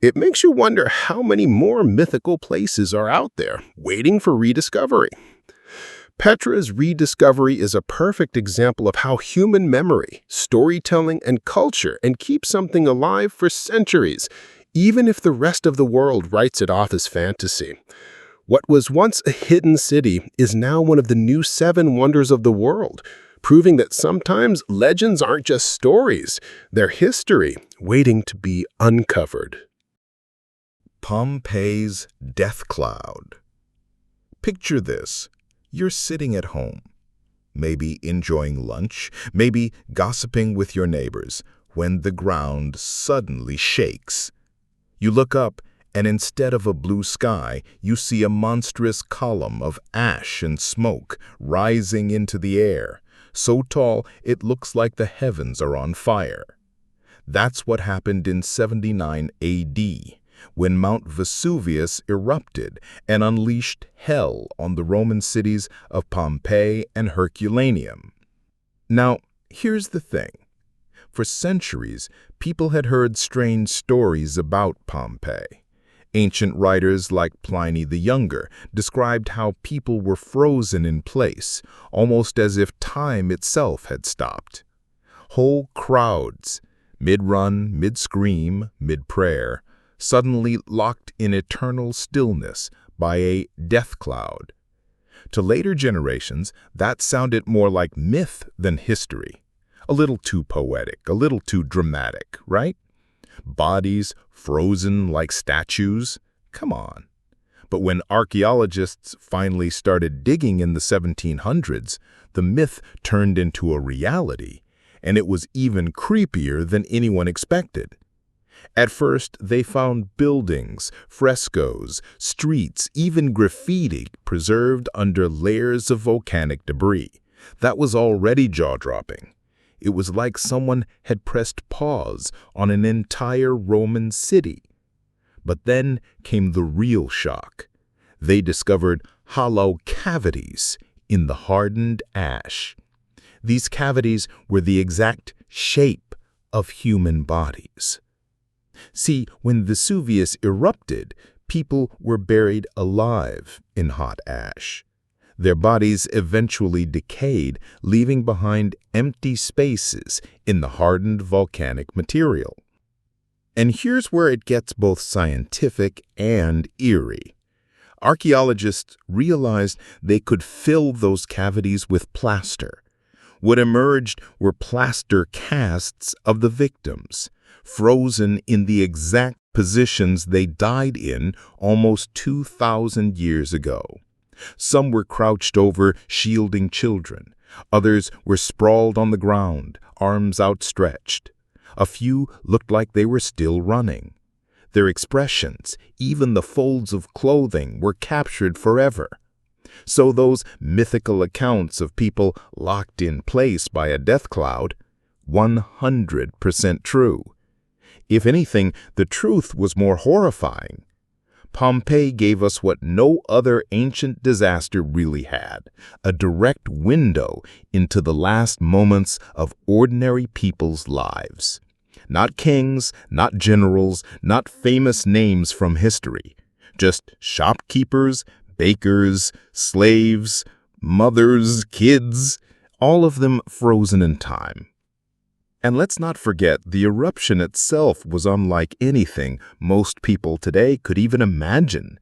It makes you wonder how many more mythical places are out there, waiting for rediscovery. Petra's rediscovery is a perfect example of how human memory, storytelling, and culture can keep something alive for centuries, even if the rest of the world writes it off as fantasy. What was once a hidden city is now one of the new 7 wonders of the world, proving that sometimes legends aren't just stories, they're history waiting to be uncovered. Pompeii's death cloud. Picture this. You're sitting at home, maybe enjoying lunch, maybe gossiping with your neighbors, when the ground suddenly shakes. You look up, and instead of a blue sky, you see a monstrous column of ash and smoke rising into the air, so tall it looks like the heavens are on fire. That's what happened in 79 AD. When Mount Vesuvius erupted and unleashed hell on the Roman cities of Pompeii and Herculaneum. Now, here's the thing. For centuries, people had heard strange stories about Pompeii. Ancient writers like Pliny the Younger described how people were frozen in place, almost as if time itself had stopped. Whole crowds, mid-run, mid-scream, mid-prayer, suddenly locked in eternal stillness by a death cloud. To later generations, that sounded more like myth than history. A little too poetic, a little too dramatic, right? bodies frozen like statues. Come on. But when archaeologists finally started digging in the 1700s, the myth turned into a reality, and it was even creepier than anyone expected. At first, they found buildings, frescoes, streets, even graffiti preserved under layers of volcanic debris. That was already jaw-dropping. It was like someone had pressed pause on an entire Roman city. But then came the real shock. They discovered hollow cavities in the hardened ash. These cavities were the exact shape of human bodies. See, when Vesuvius erupted, people were buried alive in hot ash. Their bodies eventually decayed, leaving behind empty spaces in the hardened volcanic material. And here's where it gets both scientific and eerie. Archaeologists realized they could fill those cavities with plaster. What emerged were plaster casts of the victims, frozen in the exact positions they died in almost 2,000 years ago. Some were crouched over, shielding children. Others were sprawled on the ground, arms outstretched. A few looked like they were still running. Their expressions, even the folds of clothing, were captured forever. So those mythical accounts of people locked in place by a death cloud, 100% true. If anything, the truth was more horrifying. Pompeii gave us what no other ancient disaster really had, a direct window into the last moments of ordinary people's lives. Not kings, not generals, not famous names from history, just shopkeepers, bakers, slaves, mothers, kids, all of them frozen in time. And let's not forget, the eruption itself was unlike anything most people today could even imagine.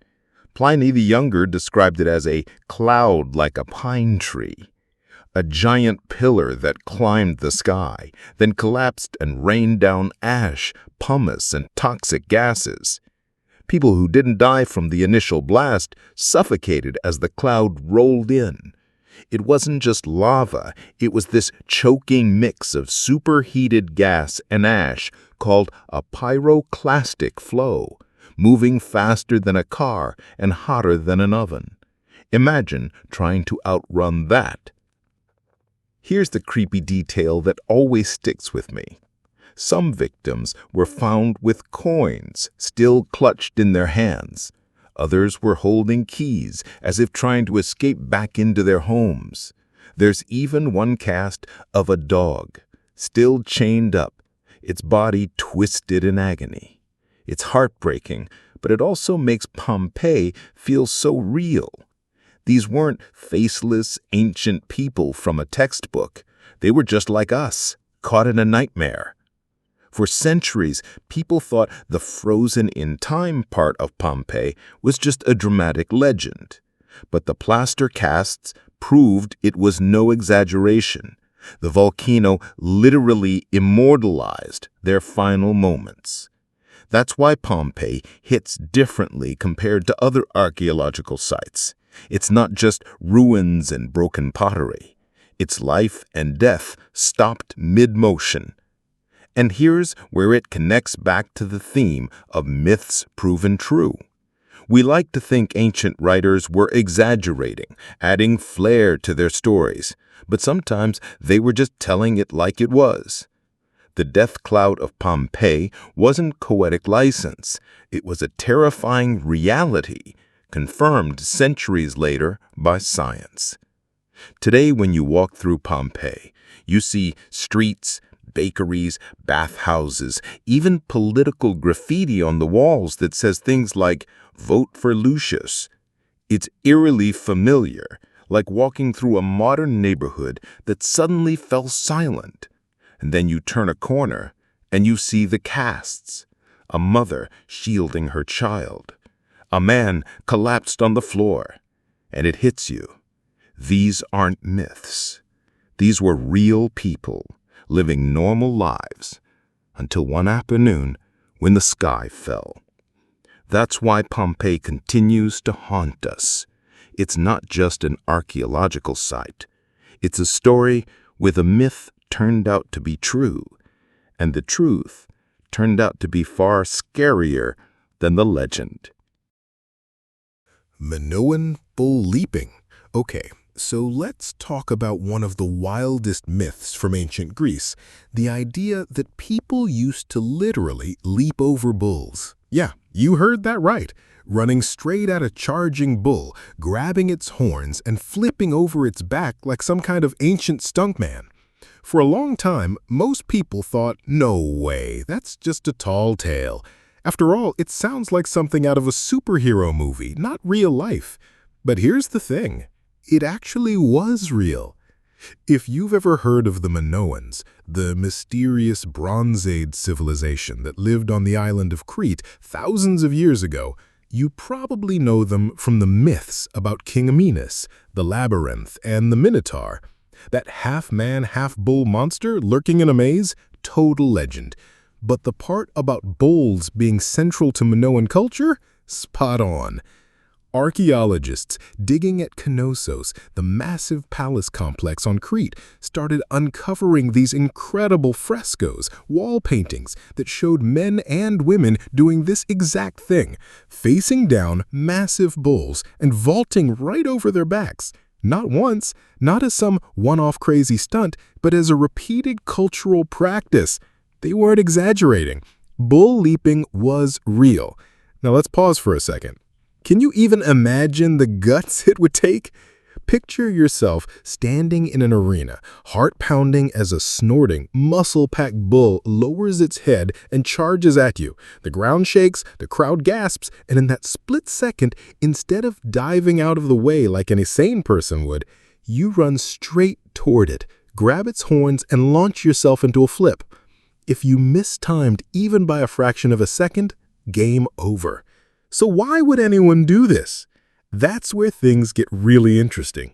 Pliny the Younger described it as a cloud like a pine tree, a giant pillar that climbed the sky, then collapsed and rained down ash, pumice, and toxic gases. People who didn't die from the initial blast suffocated as the cloud rolled in. It wasn't just lava, it was this choking mix of superheated gas and ash called a pyroclastic flow, moving faster than a car and hotter than an oven. Imagine trying to outrun that. Here's the creepy detail that always sticks with me. Some victims were found with coins still clutched in their hands. Others were holding keys as if trying to escape back into their homes. There's even one cast of a dog, still chained up, its body twisted in agony. It's heartbreaking, but it also makes Pompeii feel so real. These weren't faceless, ancient people from a textbook. They were just like us, caught in a nightmare. For centuries, people thought the frozen-in-time part of Pompeii was just a dramatic legend. But the plaster casts proved it was no exaggeration. The volcano literally immortalized their final moments. That's why Pompeii hits differently compared to other archaeological sites. It's not just ruins and broken pottery. It's life and death stopped mid-motion. And here's where it connects back to the theme of myths proven true. We like to think ancient writers were exaggerating, adding flair to their stories, but sometimes they were just telling it like it was. The death cloud of Pompeii wasn't poetic license. It was a terrifying reality, confirmed centuries later by science. Today, when you walk through Pompeii, you see streets, bakeries, bathhouses, even political graffiti on the walls that says things like, "Vote for Lucius." It's eerily familiar, like walking through a modern neighborhood that suddenly fell silent. And then you turn a corner, and you see the casts. A mother shielding her child. A man collapsed on the floor. And it hits you. These aren't myths. These were real people, living normal lives, until one afternoon, when the sky fell. That's why Pompeii continues to haunt us. It's not just an archaeological site. It's a story with a myth turned out to be true, and the truth turned out to be far scarier than the legend. Minoan bull leaping. Okay, so let's talk about one of the wildest myths from ancient Greece, the idea that people used to literally leap over bulls. Yeah, you heard that right. Running straight at a charging bull, grabbing its horns, and flipping over its back like some kind of ancient stuntman. For a long time, most people thought, no way, that's just a tall tale. After all, it sounds like something out of a superhero movie, not real life. But here's the thing. It actually was real. If you've ever heard of the Minoans, the mysterious Bronze Age civilization that lived on the island of Crete thousands of years ago, you probably know them from the myths about King Minos, the labyrinth, and the Minotaur. That half-man, half-bull monster lurking in a maze? Total legend. But the part about bulls being central to Minoan culture? Spot on. Archaeologists digging at Knossos, the massive palace complex on Crete, started uncovering these incredible frescoes, wall paintings that showed men and women doing this exact thing, facing down massive bulls and vaulting right over their backs. Not once, not as some one-off crazy stunt, but as a repeated cultural practice. They weren't exaggerating. Bull leaping was real. Now let's pause for a second. Can you even imagine the guts it would take? Picture yourself standing in an arena, heart pounding as a snorting, muscle-packed bull lowers its head and charges at you. The ground shakes, the crowd gasps, and in that split second, instead of diving out of the way like any sane person would, you run straight toward it, grab its horns, and launch yourself into a flip. If you mistimed even by a fraction of a second, game over. So why would anyone do this? That's where things get really interesting.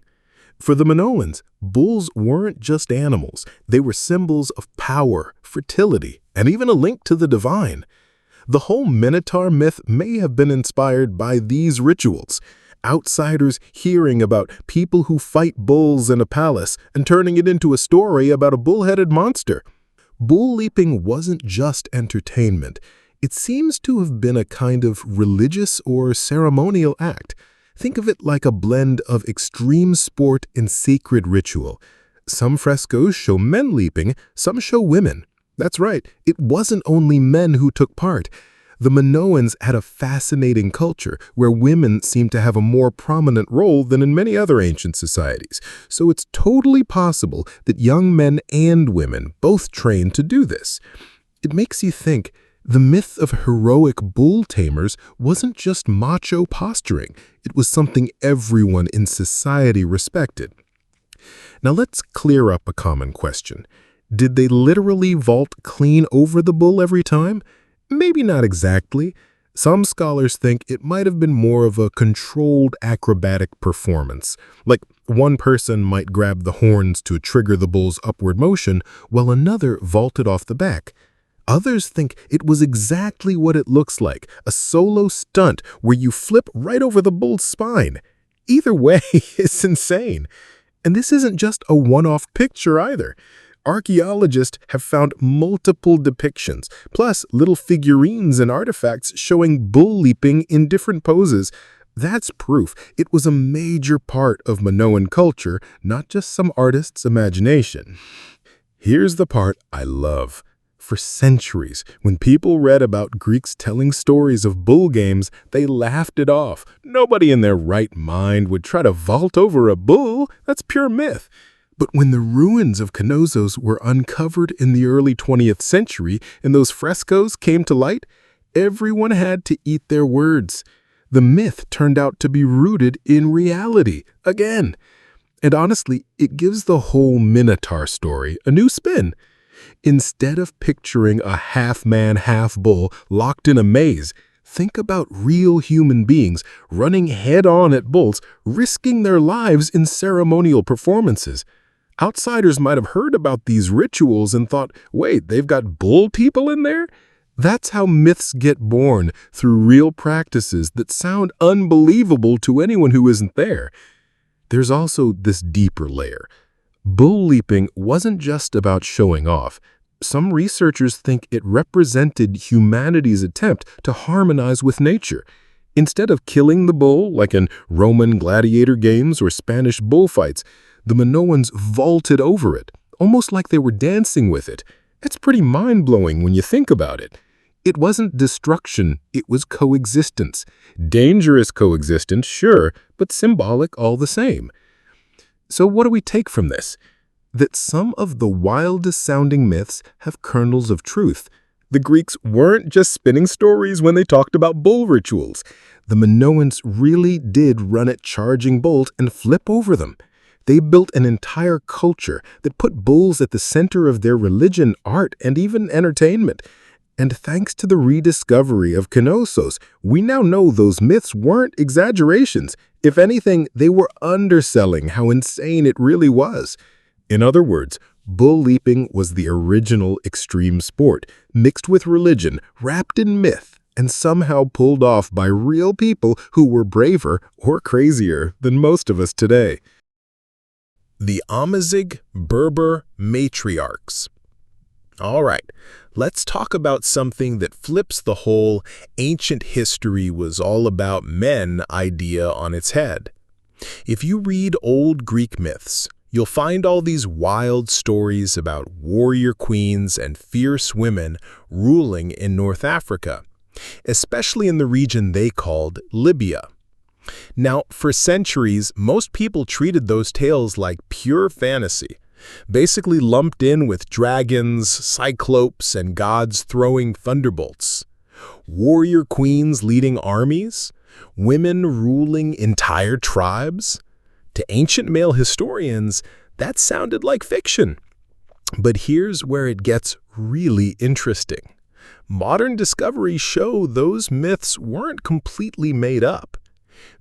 For the Minoans, bulls weren't just animals. They were symbols of power, fertility, and even a link to the divine. The whole Minotaur myth may have been inspired by these rituals. Outsiders hearing about people who fight bulls in a palace and turning it into a story about a bull-headed monster. Bull leaping wasn't just entertainment. It seems to have been a kind of religious or ceremonial act. Think of it like a blend of extreme sport and sacred ritual. Some frescoes show men leaping, some show women. That's right, it wasn't only men who took part. The Minoans had a fascinating culture where women seemed to have a more prominent role than in many other ancient societies. So it's totally possible that young men and women both trained to do this. It makes you think, the myth of heroic bull tamers wasn't just macho posturing. It was something everyone in society respected. Now let's clear up a common question. Did they literally vault clean over the bull every time? Maybe not exactly. Some scholars think it might have been more of a controlled acrobatic performance. Like one person might grab the horns to trigger the bull's upward motion, while another vaulted off the back. Others think it was exactly what it looks like, a solo stunt where you flip right over the bull's spine. Either way, it's insane. And this isn't just a one-off picture either. Archaeologists have found multiple depictions, plus little figurines and artifacts showing bull leaping in different poses. That's proof it was a major part of Minoan culture, not just some artist's imagination. Here's the part I love. For centuries, when people read about Greeks telling stories of bull games, they laughed it off. Nobody in their right mind would try to vault over a bull. That's pure myth. But when the ruins of Knossos were uncovered in the early 20th century and those frescoes came to light, everyone had to eat their words. The myth turned out to be rooted in reality again. And honestly, it gives the whole Minotaur story a new spin. Instead of picturing a half-man, half-bull locked in a maze, think about real human beings running head-on at bulls, risking their lives in ceremonial performances. Outsiders might have heard about these rituals and thought, wait, they've got bull people in there? That's how myths get born, through real practices that sound unbelievable to anyone who isn't there. There's also this deeper layer. Bull leaping wasn't just about showing off. Some researchers think it represented humanity's attempt to harmonize with nature. Instead of killing the bull, like in Roman gladiator games or Spanish bullfights, the Minoans vaulted over it, almost like they were dancing with it. It's pretty mind-blowing when you think about it. It wasn't destruction, it was coexistence. Dangerous coexistence, sure, but symbolic all the same. So what do we take from this? That some of the wildest-sounding myths have kernels of truth. The Greeks weren't just spinning stories when they talked about bull rituals. The Minoans really did run at charging bulls and flip over them. They built an entire culture that put bulls at the center of their religion, art, and even entertainment. And thanks to the rediscovery of Knossos, we now know those myths weren't exaggerations. If anything, they were underselling how insane it really was. In other words, bull leaping was the original extreme sport, mixed with religion, wrapped in myth, and somehow pulled off by real people who were braver or crazier than most of us today. The Amazigh Berber matriarchs. All right, let's talk about something that flips the whole ancient history was all about men idea on its head. If you read old Greek myths, you'll find all these wild stories about warrior queens and fierce women ruling in North Africa, especially in the region they called Libya. Now, for centuries, most people treated those tales like pure fantasy, basically lumped in with dragons, cyclopes, and gods throwing thunderbolts. Warrior queens leading armies, women ruling entire tribes. To ancient male historians, that sounded like fiction. But here's where it gets really interesting. Modern discoveries show those myths weren't completely made up.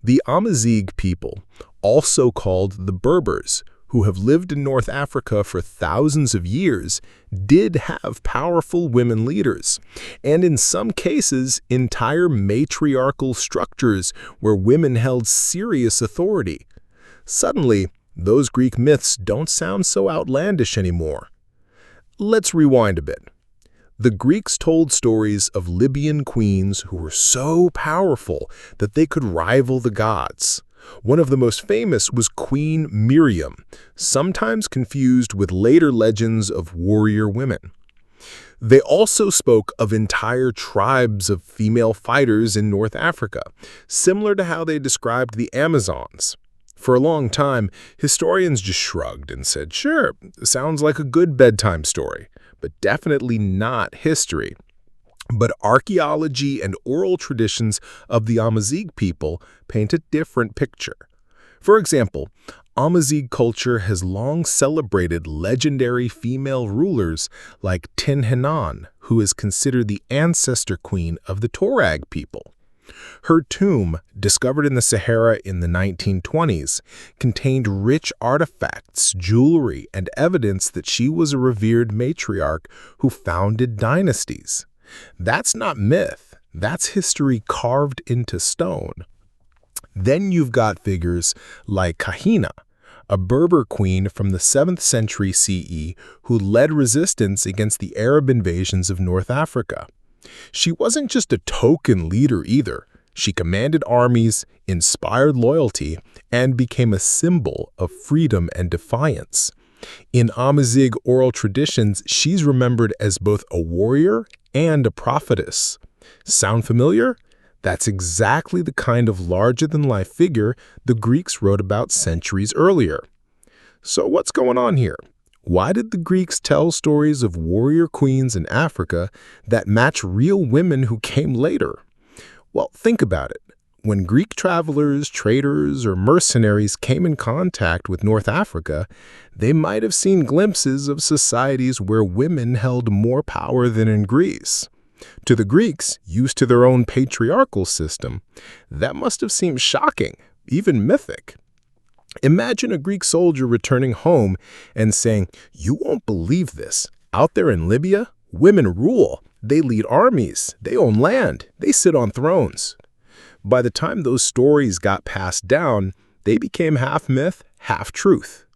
The Amazigh people, also called the Berbers, who have lived in North Africa for thousands of years, did have powerful women leaders, and in some cases, entire matriarchal structures where women held serious authority. Suddenly, those Greek myths don't sound so outlandish anymore. Let's rewind a bit. The Greeks told stories of Libyan queens who were so powerful that they could rival the gods. One of the most famous was Queen Miriam, sometimes confused with later legends of warrior women. They also spoke of entire tribes of female fighters in North Africa, similar to how they described the Amazons. For a long time, historians just shrugged and said, sure, sounds like a good bedtime story, but definitely not history. But archaeology and oral traditions of the Amazigh people paint a different picture. For example, Amazigh culture has long celebrated legendary female rulers like Tinhinan, who is considered the ancestor queen of the Tuareg people. Her tomb, discovered in the Sahara in the 1920s, contained rich artifacts, jewelry, and evidence that she was a revered matriarch who founded dynasties. That's not myth, that's history carved into stone. Then you've got figures like Kahina, a Berber queen from the 7th century CE who led resistance against the Arab invasions of North Africa. She wasn't just a token leader either. She commanded armies, inspired loyalty, and became a symbol of freedom and defiance. In Amazigh oral traditions, she's remembered as both a warrior and a prophetess. Sound familiar? That's exactly the kind of larger-than-life figure the Greeks wrote about centuries earlier. So what's going on here? Why did the Greeks tell stories of warrior queens in Africa that match real women who came later? Well, think about it. When Greek travelers, traders, or mercenaries came in contact with North Africa, they might have seen glimpses of societies where women held more power than in Greece. To the Greeks, used to their own patriarchal system, that must have seemed shocking, even mythic. Imagine a Greek soldier returning home and saying, "You won't believe this. Out there in Libya, Women rule. They lead armies. They own land. They sit on thrones. By the time those stories got passed down, they became half myth, half truth.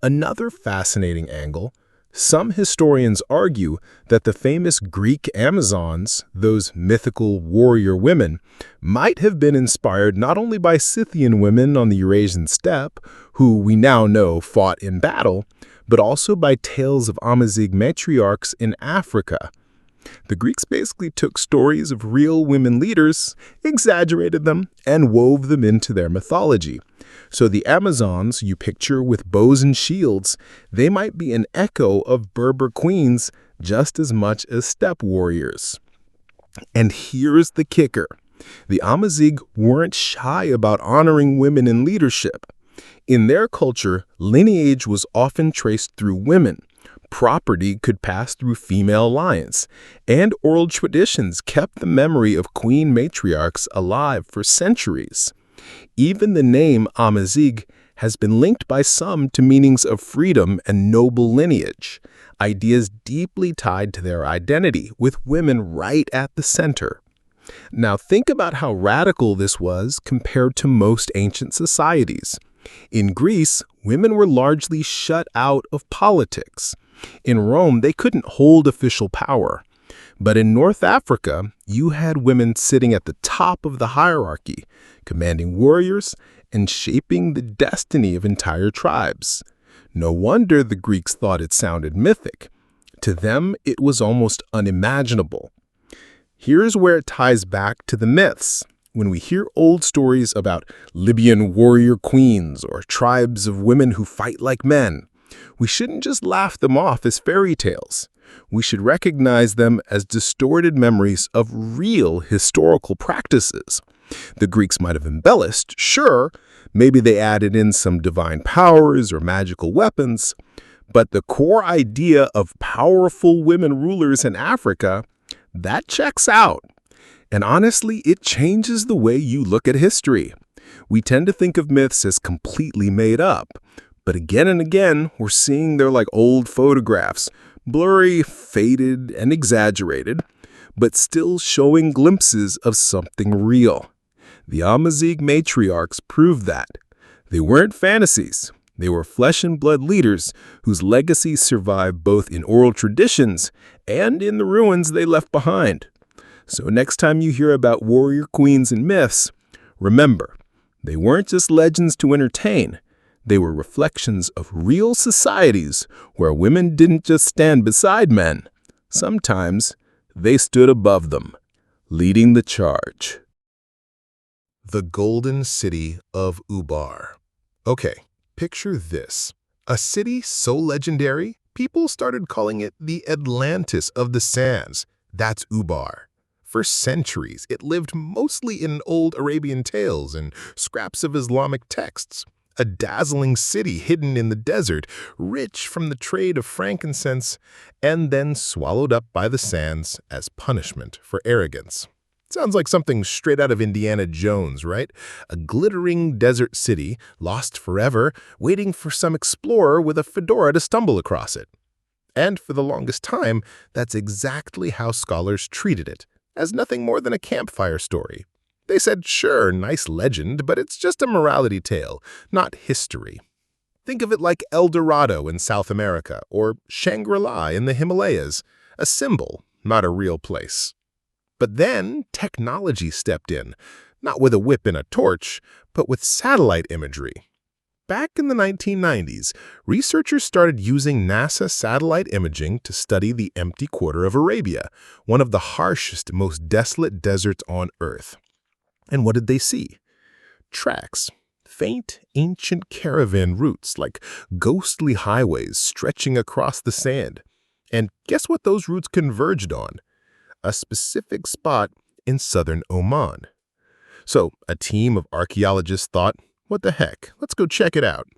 Another fascinating angle, some historians argue that the famous Greek Amazons, those mythical warrior women, might have been inspired not only by Scythian women on the Eurasian steppe, who we now know fought in battle, but also by tales of Amazigh matriarchs in Africa. The Greeks basically took stories of real women leaders, exaggerated them, and wove them into their mythology. So the Amazons you picture with bows and shields, they might be an echo of Berber queens just as much as steppe warriors. And here's the kicker. The Amazigh weren't shy about honoring women in leadership. In their culture, lineage was often traced through women. Property could pass through female lines, and oral traditions kept the memory of queen matriarchs alive for centuries. Even the name Amazigh has been linked by some to meanings of freedom and noble lineage, ideas deeply tied to their identity, with women right at the center. Now think about how radical this was compared to most ancient societies. In Greece, women were largely shut out of politics. In Rome, they couldn't hold official power. But in North Africa, you had women sitting at the top of the hierarchy, commanding warriors and shaping the destiny of entire tribes. No wonder the Greeks thought it sounded mythic. To them, it was almost unimaginable. Here's where it ties back to the myths. When we hear old stories about Libyan warrior queens or tribes of women who fight like men, we shouldn't just laugh them off as fairy tales. We should recognize them as distorted memories of real historical practices. The Greeks might have embellished, sure, maybe they added in some divine powers or magical weapons, but the core idea of powerful women rulers in Africa, that checks out. And honestly, it changes the way you look at history. We tend to think of myths as completely made up, but again and again, we're seeing they're like old photographs, blurry, faded, and exaggerated, but still showing glimpses of something real. The Amazigh matriarchs proved that. They weren't fantasies. They were flesh and blood leaders whose legacies survive both in oral traditions and in the ruins they left behind. So next time you hear about warrior queens and myths, remember, they weren't just legends to entertain. They were reflections of real societies where women didn't just stand beside men. Sometimes they stood above them, leading the charge. The Golden City of Ubar. Okay, picture this. A city so legendary, people started calling it the Atlantis of the Sands. That's Ubar. For centuries, it lived mostly in old Arabian tales and scraps of Islamic texts. A dazzling city hidden in the desert, rich from the trade of frankincense, and then swallowed up by the sands as punishment for arrogance. Sounds like something straight out of Indiana Jones, right? A glittering desert city, lost forever, waiting for some explorer with a fedora to stumble across it. And for the longest time, that's exactly how scholars treated it, as nothing more than a campfire story. They said, sure, nice legend, but it's just a morality tale, not history. Think of it like El Dorado in South America or Shangri-La in the Himalayas, a symbol, not a real place. But then technology stepped in, not with a whip and a torch, but with satellite imagery. Back in the 1990s, researchers started using NASA satellite imaging to study the empty quarter of Arabia, one of the harshest, most desolate deserts on Earth. And what did they see? Tracks. Faint, ancient caravan routes like ghostly highways stretching across the sand. And guess what those routes converged on? A specific spot in southern Oman. So a team of archaeologists thought, what the heck, let's go check it out.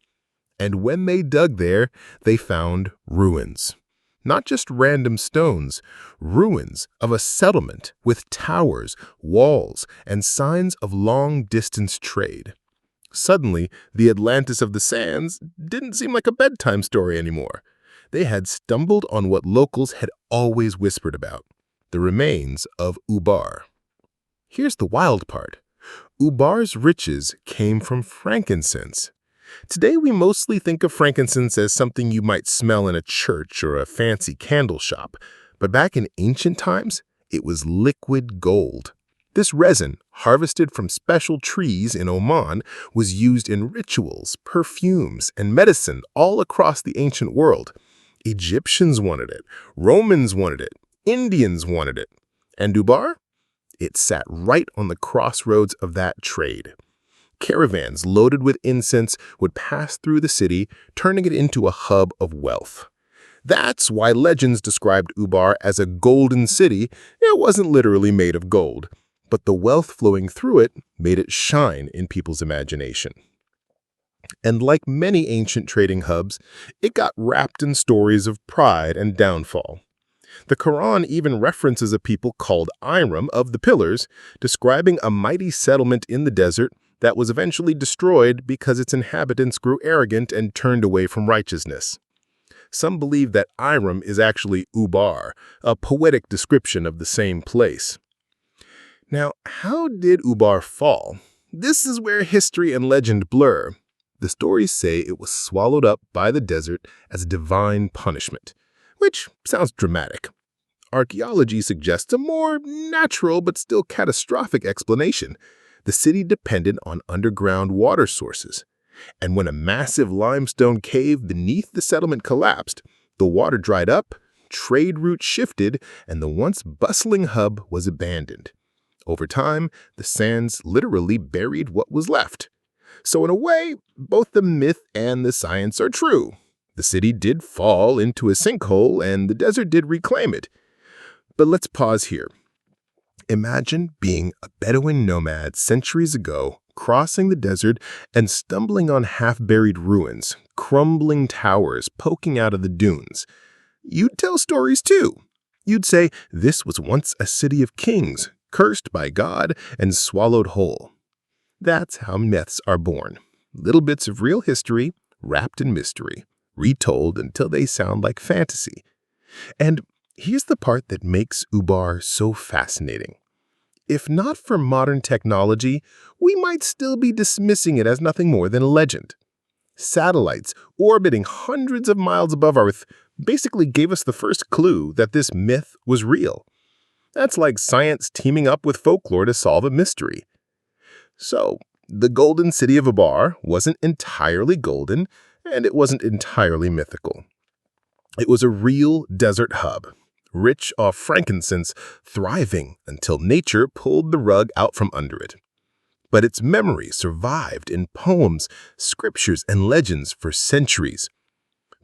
And when they dug there, they found ruins. Not just random stones, ruins of a settlement with towers, walls, and signs of long-distance trade. Suddenly, the Atlantis of the Sands didn't seem like a bedtime story anymore. They had stumbled on what locals had always whispered about, the remains of Ubar. Here's the wild part. Ubar's riches came from frankincense. Today, we mostly think of frankincense as something you might smell in a church or a fancy candle shop. But back in ancient times, it was liquid gold. This resin, harvested from special trees in Oman, was used in rituals, perfumes, and medicine all across the ancient world. Egyptians wanted it, Romans wanted it, Indians wanted it. And Ubar? It sat right on the crossroads of that trade. Caravans loaded with incense would pass through the city, turning it into a hub of wealth. That's why legends described Ubar as a golden city. It wasn't literally made of gold, but the wealth flowing through it made it shine in people's imagination. And like many ancient trading hubs, it got wrapped in stories of pride and downfall. The Quran even references a people called Iram of the Pillars, describing a mighty settlement in the desert that was eventually destroyed because its inhabitants grew arrogant and turned away from righteousness. Some believe that Iram is actually Ubar, a poetic description of the same place. Now, how did Ubar fall? This is where history and legend blur. The stories say it was swallowed up by the desert as divine punishment, which sounds dramatic. Archaeology suggests a more natural but still catastrophic explanation. The city depended on underground water sources, and when a massive limestone cave beneath the settlement collapsed, the water dried up, trade routes shifted, and the once bustling hub was abandoned. Over time, the sands literally buried what was left. So in a way, both the myth and the science are true. The city did fall into a sinkhole, and the desert did reclaim it. But let's pause here. Imagine being a Bedouin nomad centuries ago, crossing the desert and stumbling on half-buried ruins, crumbling towers poking out of the dunes. You'd tell stories too. You'd say this was once a city of kings, cursed by God and swallowed whole. That's how myths are born. Little bits of real history wrapped in mystery, retold until they sound like fantasy. And here's the part that makes Ubar so fascinating. If not for modern technology, we might still be dismissing it as nothing more than a legend. Satellites orbiting hundreds of miles above Earth basically gave us the first clue that this myth was real. That's like science teaming up with folklore to solve a mystery. So, the golden city of Ubar wasn't entirely golden, and it wasn't entirely mythical. It was a real desert hub, rich off frankincense, thriving until nature pulled the rug out from under it. But its memory survived in poems, scriptures, and legends for centuries.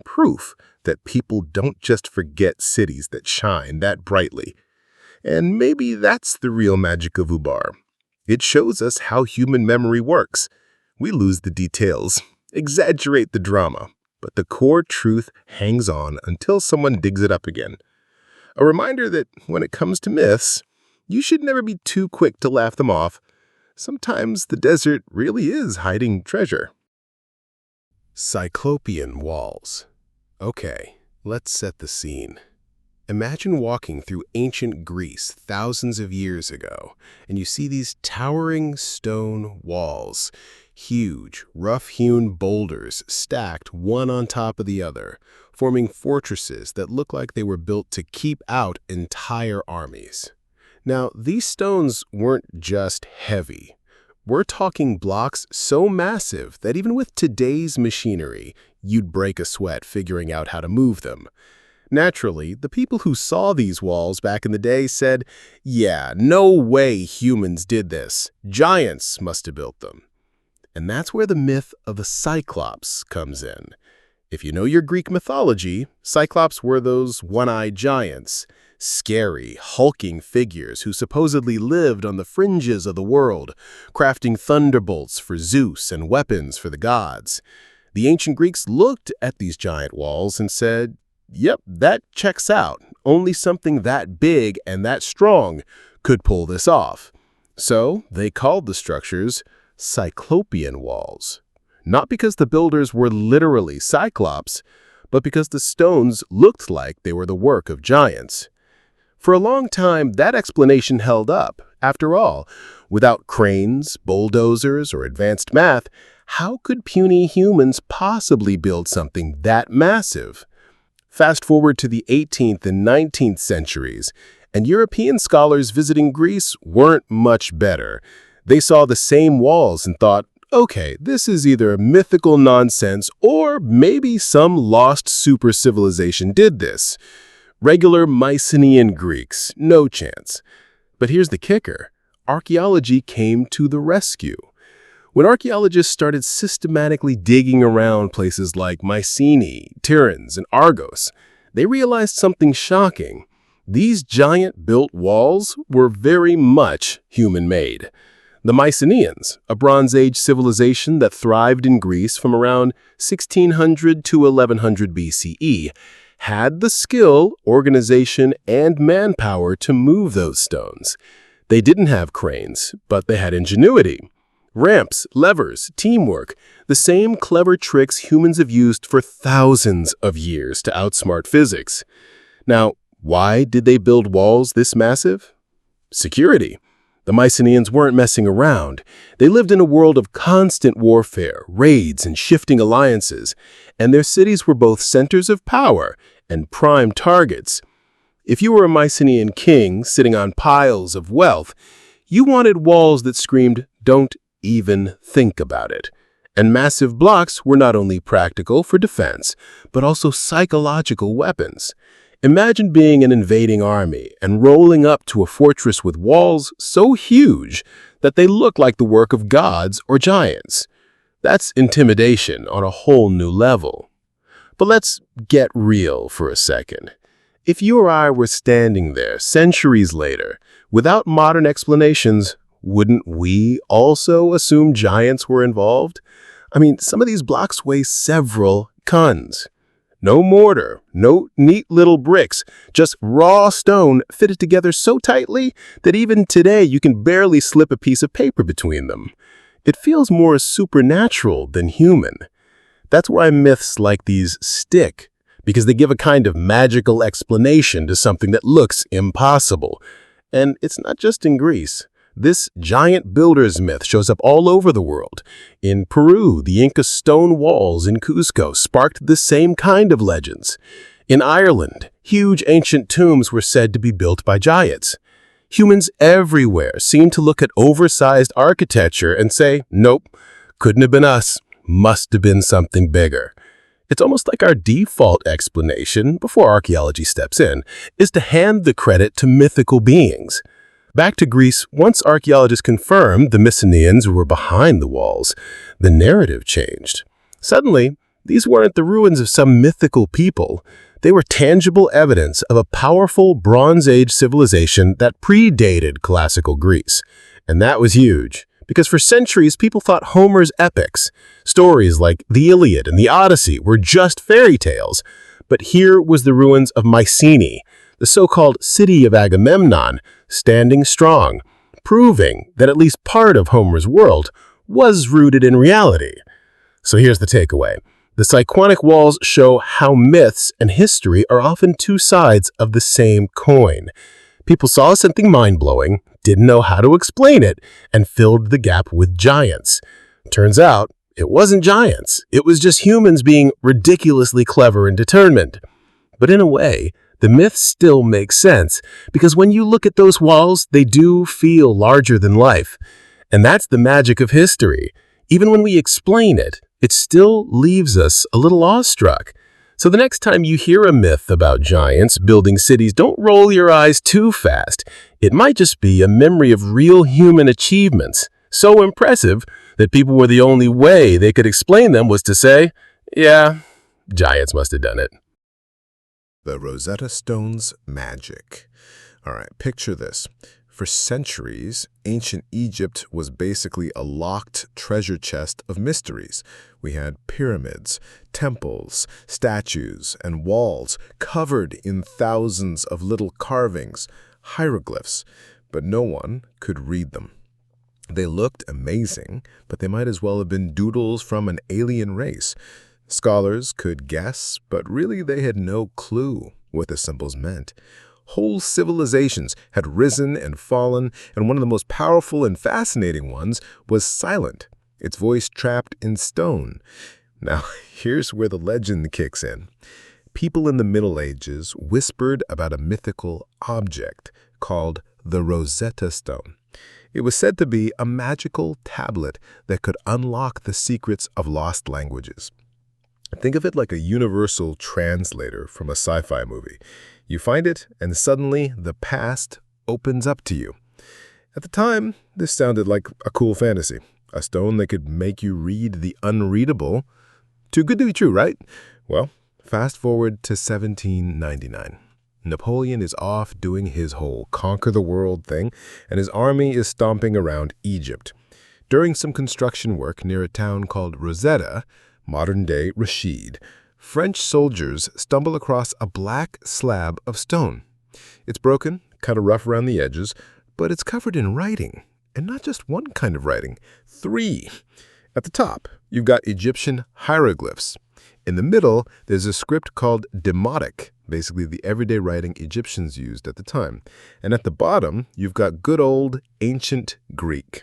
Proof that people don't just forget cities that shine that brightly. And maybe that's the real magic of Ubar. It shows us how human memory works. We lose the details, exaggerate the drama, but the core truth hangs on until someone digs it up again. A reminder that when it comes to myths, you should never be too quick to laugh them off. Sometimes the desert really is hiding treasure. Cyclopean walls. Okay, let's set the scene. Imagine walking through ancient Greece thousands of years ago, and you see these towering stone walls, huge, rough-hewn boulders stacked one on top of the other, forming fortresses that look like they were built to keep out entire armies. Now, these stones weren't just heavy. We're talking blocks so massive that even with today's machinery, you'd break a sweat figuring out how to move them. Naturally, the people who saw these walls back in the day said, yeah, no way humans did this. Giants must have built them. And that's where the myth of the Cyclops comes in. If you know your Greek mythology, Cyclops were those one-eyed giants, scary, hulking figures who supposedly lived on the fringes of the world, crafting thunderbolts for Zeus and weapons for the gods. The ancient Greeks looked at these giant walls and said, yep, that checks out. Only something that big and that strong could pull this off. So they called the structures Cyclopean walls. Not because the builders were literally Cyclops, but because the stones looked like they were the work of giants. For a long time, that explanation held up. After all, without cranes, bulldozers, or advanced math, how could puny humans possibly build something that massive? Fast forward to the 18th and 19th centuries, and European scholars visiting Greece weren't much better. They saw the same walls and thought, okay, this is either mythical nonsense or maybe some lost super civilization did this. Regular Mycenaean Greeks, no chance. But here's the kicker. Archaeology came to the rescue. When archaeologists started systematically digging around places like Mycenae, Tiryns, and Argos, they realized something shocking. These giant-built walls were very much human-made. The Mycenaeans, a Bronze Age civilization that thrived in Greece from around 1600 to 1100 BCE, had the skill, organization, and manpower to move those stones. They didn't have cranes, but they had ingenuity. Ramps, levers, teamwork, the same clever tricks humans have used for thousands of years to outsmart physics. Now, why did they build walls this massive? Security. The Mycenaeans weren't messing around. They lived in a world of constant warfare, raids, and shifting alliances, and their cities were both centers of power and prime targets. If you were a Mycenaean king sitting on piles of wealth, you wanted walls that screamed, "Don't even think about it." And massive blocks were not only practical for defense, but also psychological weapons. Imagine being an invading army and rolling up to a fortress with walls so huge that they look like the work of gods or giants. That's intimidation on a whole new level. But let's get real for a second. If you or I were standing there centuries later, without modern explanations, wouldn't we also assume giants were involved? I mean, some of these blocks weigh several tons. No mortar, no neat little bricks, just raw stone fitted together so tightly that even today you can barely slip a piece of paper between them. It feels more supernatural than human. That's why myths like these stick, because they give a kind of magical explanation to something that looks impossible. And it's not just in Greece. This giant builder's myth shows up all over the world. In Peru, the Inca stone walls in Cusco sparked the same kind of legends. In Ireland, huge ancient tombs were said to be built by giants. Humans everywhere seem to look at oversized architecture and say, nope, couldn't have been us, must have been something bigger. It's almost like our default explanation, before archaeology steps in, is to hand the credit to mythical beings. Back to Greece, once archaeologists confirmed the Mycenaeans were behind the walls, the narrative changed. Suddenly, these weren't the ruins of some mythical people. They were tangible evidence of a powerful Bronze Age civilization that predated classical Greece. And that was huge, because for centuries people thought Homer's epics, stories like the Iliad and the Odyssey, were just fairy tales. But here was the ruins of Mycenae, the so-called city of Agamemnon, standing strong, proving that at least part of Homer's world was rooted in reality. So here's the takeaway. The Cyclonic walls show how myths and history are often two sides of the same coin. People saw something mind-blowing, didn't know how to explain it, and filled the gap with giants. Turns out, it wasn't giants. It was just humans being ridiculously clever and determined. But in a way, the myth still makes sense, because when you look at those walls, they do feel larger than life. And that's the magic of history. Even when we explain it, it still leaves us a little awestruck. So the next time you hear a myth about giants building cities, don't roll your eyes too fast. It might just be a memory of real human achievements, so impressive that people were the only way they could explain them was to say, yeah, giants must have done it. The Rosetta Stone's magic. All right, picture this. For centuries, ancient Egypt was basically a locked treasure chest of mysteries. We had pyramids, temples, statues, and walls covered in thousands of little carvings, hieroglyphs, but no one could read them. They looked amazing, but they might as well have been doodles from an alien race. Scholars could guess, but really they had no clue what the symbols meant. Whole civilizations had risen and fallen, and one of the most powerful and fascinating ones was silent, its voice trapped in stone. Now, here's where the legend kicks in. People in the Middle Ages whispered about a mythical object called the Rosetta Stone. It was said to be a magical tablet that could unlock the secrets of lost languages. Think of it like a universal translator from a sci-fi movie. You find it, and suddenly the past opens up to you. At the time, this sounded like a cool fantasy. A stone that could make you read the unreadable. Too good to be true, right? Well, fast forward to 1799. Napoleon is off doing his whole conquer the world thing, and his army is stomping around Egypt. During some construction work near a town called Rosetta, modern-day Rashid, French soldiers stumble across a black slab of stone. It's broken, kind of rough around the edges, but it's covered in writing. And not just one kind of writing, 3. At the top, you've got Egyptian hieroglyphs. In the middle, there's a script called Demotic, basically the everyday writing Egyptians used at the time. And at the bottom, you've got good old ancient Greek.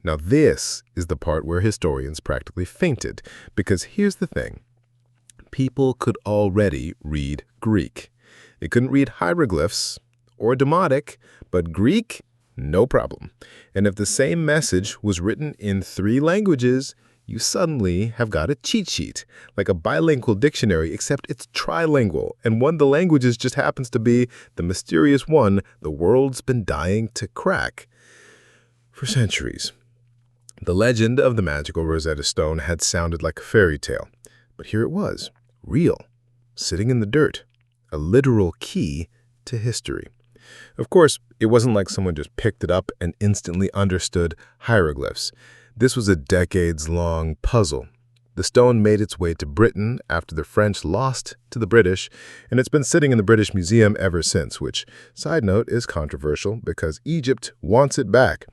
Now this is the part where historians practically fainted, because here's the thing. People could already read Greek. They couldn't read hieroglyphs or Demotic, but Greek, no problem. And if the same message was written in 3 languages, you suddenly have got a cheat sheet, like a bilingual dictionary, except it's trilingual, and one of the languages just happens to be the mysterious one the world's been dying to crack for centuries. The legend of the magical Rosetta Stone had sounded like a fairy tale, but here it was, real, sitting in the dirt, a literal key to history. Of course, it wasn't like someone just picked it up and instantly understood hieroglyphs. This was a decades-long puzzle. The stone made its way to Britain after the French lost to the British, and it's been sitting in the British Museum ever since, which, side note, is controversial because Egypt wants it back.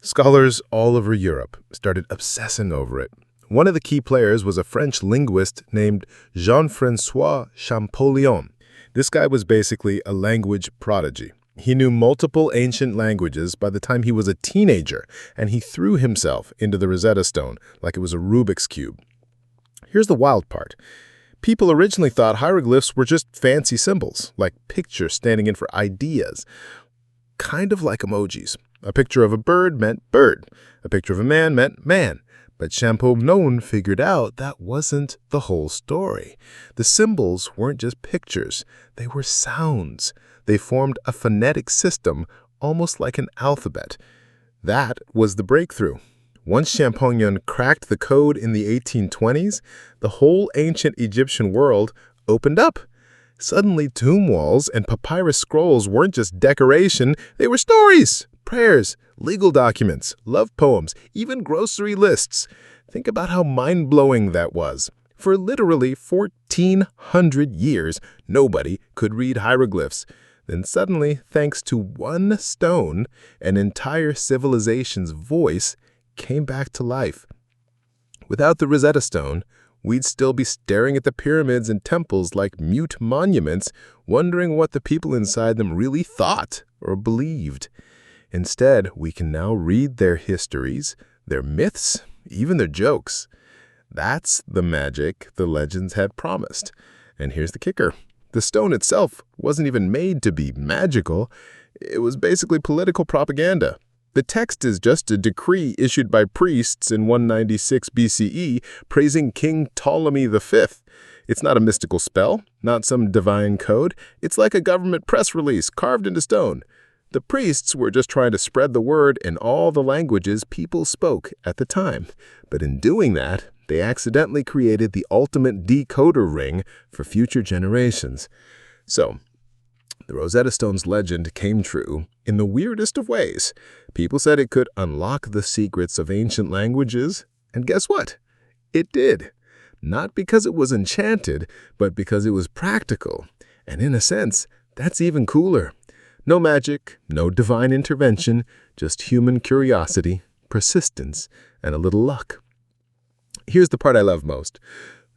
Scholars all over Europe started obsessing over it. One of the key players was a French linguist named Jean-François Champollion. This guy was basically a language prodigy. He knew multiple ancient languages by the time he was a teenager, and he threw himself into the Rosetta Stone like it was a Rubik's Cube. Here's the wild part. People originally thought hieroglyphs were just fancy symbols, like pictures standing in for ideas, kind of like emojis. A picture of a bird meant bird. A picture of a man meant man. But Champollion figured out that wasn't the whole story. The symbols weren't just pictures. They were sounds. They formed a phonetic system, almost like an alphabet. That was the breakthrough. Once Champollion cracked the code in the 1820s, the whole ancient Egyptian world opened up. Suddenly, tomb walls and papyrus scrolls weren't just decoration, they were stories, prayers, legal documents, love poems, even grocery lists. Think about how mind-blowing that was. For literally 1,400 years, nobody could read hieroglyphs. Then suddenly, thanks to one stone, an entire civilization's voice came back to life. Without the Rosetta Stone, we'd still be staring at the pyramids and temples like mute monuments, wondering what the people inside them really thought or believed. Instead, we can now read their histories, their myths, even their jokes. That's the magic the legends had promised. And here's the kicker. The stone itself wasn't even made to be magical. It was basically political propaganda. The text is just a decree issued by priests in 196 BCE praising King Ptolemy V. It's not a mystical spell, not some divine code. It's like a government press release carved into stone. The priests were just trying to spread the word in all the languages people spoke at the time. But in doing that, they accidentally created the ultimate decoder ring for future generations. So, the Rosetta Stone's legend came true in the weirdest of ways. People said it could unlock the secrets of ancient languages, and guess what? It did. Not because it was enchanted, but because it was practical. And in a sense, that's even cooler. No magic, no divine intervention, just human curiosity, persistence, and a little luck. Here's the part I love most.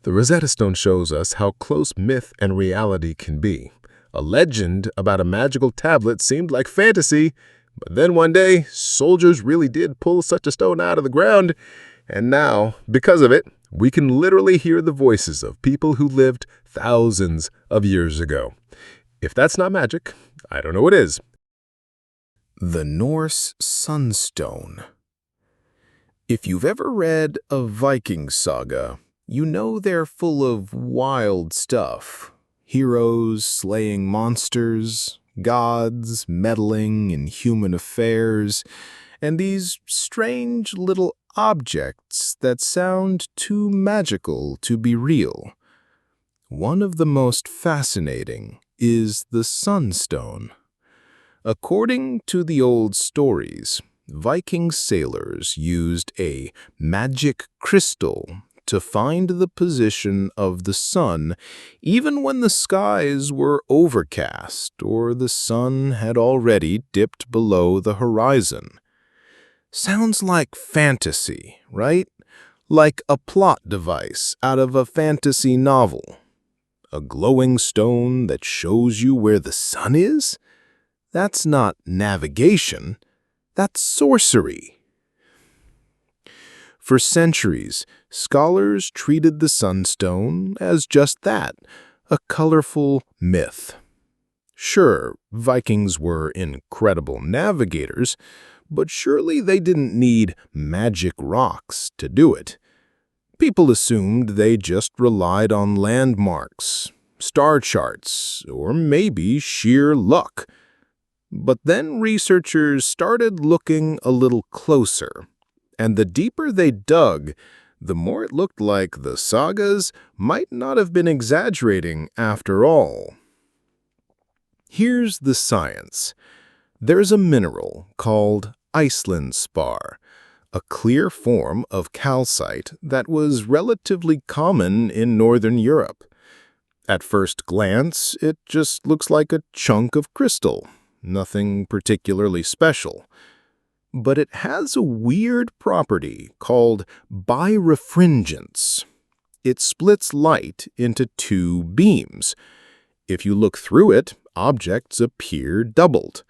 The Rosetta Stone shows us how close myth and reality can be. A legend about a magical tablet seemed like fantasy, but then one day, soldiers really did pull such a stone out of the ground, and now, because of it, we can literally hear the voices of people who lived thousands of years ago. If that's not magic, I don't know what is. The Norse Sunstone. If you've ever read a Viking saga, you know they're full of wild stuff. Heroes slaying monsters, gods meddling in human affairs, and these strange little objects that sound too magical to be real. One of the most fascinating is the Sunstone. According to the old stories, Viking sailors used a magic crystal to find the position of the sun even when the skies were overcast or the sun had already dipped below the horizon. Sounds like fantasy, right? Like a plot device out of a fantasy novel. A glowing stone that shows you where the sun is? That's not navigation, that's sorcery. For centuries, scholars treated the sunstone as just that, a colorful myth. Sure, Vikings were incredible navigators, but surely they didn't need magic rocks to do it. People assumed they just relied on landmarks, star charts, or maybe sheer luck. But then researchers started looking a little closer. And the deeper they dug, the more it looked like the sagas might not have been exaggerating after all. Here's the science. There's a mineral called Iceland spar, a clear form of calcite that was relatively common in Northern Europe. At first glance, it just looks like a chunk of crystal, nothing particularly special. But it has a weird property called birefringence. It splits light into two beams. If you look through it, objects appear doubled.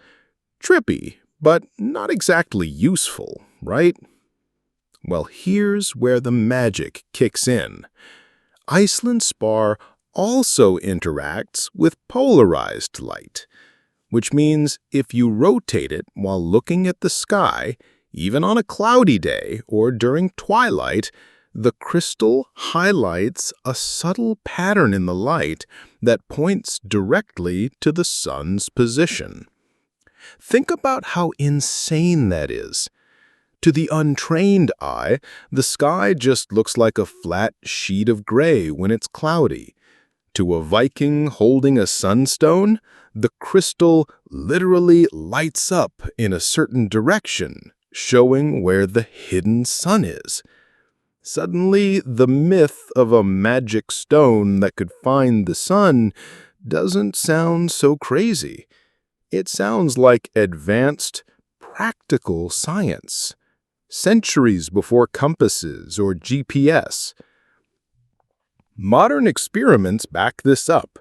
Trippy, but not exactly useful, right? Well, here's where the magic kicks in. Iceland spar also interacts with polarized light, which means if you rotate it while looking at the sky, even on a cloudy day or during twilight, the crystal highlights a subtle pattern in the light that points directly to the sun's position. Think about how insane that is. To the untrained eye, the sky just looks like a flat sheet of gray when it's cloudy. To a Viking holding a sunstone, the crystal literally lights up in a certain direction, showing where the hidden sun is. Suddenly, the myth of a magic stone that could find the sun doesn't sound so crazy. It sounds like advanced, practical science, centuries before compasses or GPS. Modern experiments back this up.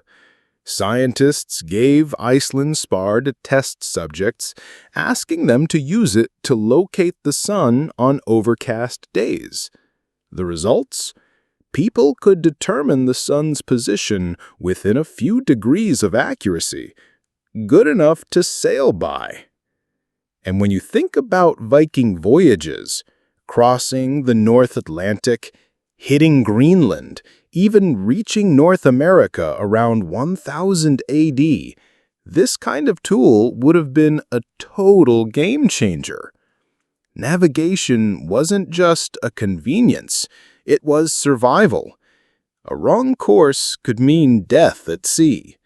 Scientists gave Iceland spar to test subjects, asking them to use it to locate the sun on overcast days. The results? People could determine the sun's position within a few degrees of accuracy, good enough to sail by. And when you think about Viking voyages, crossing the North Atlantic, hitting Greenland, even reaching North America around 1000 AD, this kind of tool would have been a total game changer. Navigation wasn't just a convenience, it was survival. A wrong course could mean death at sea.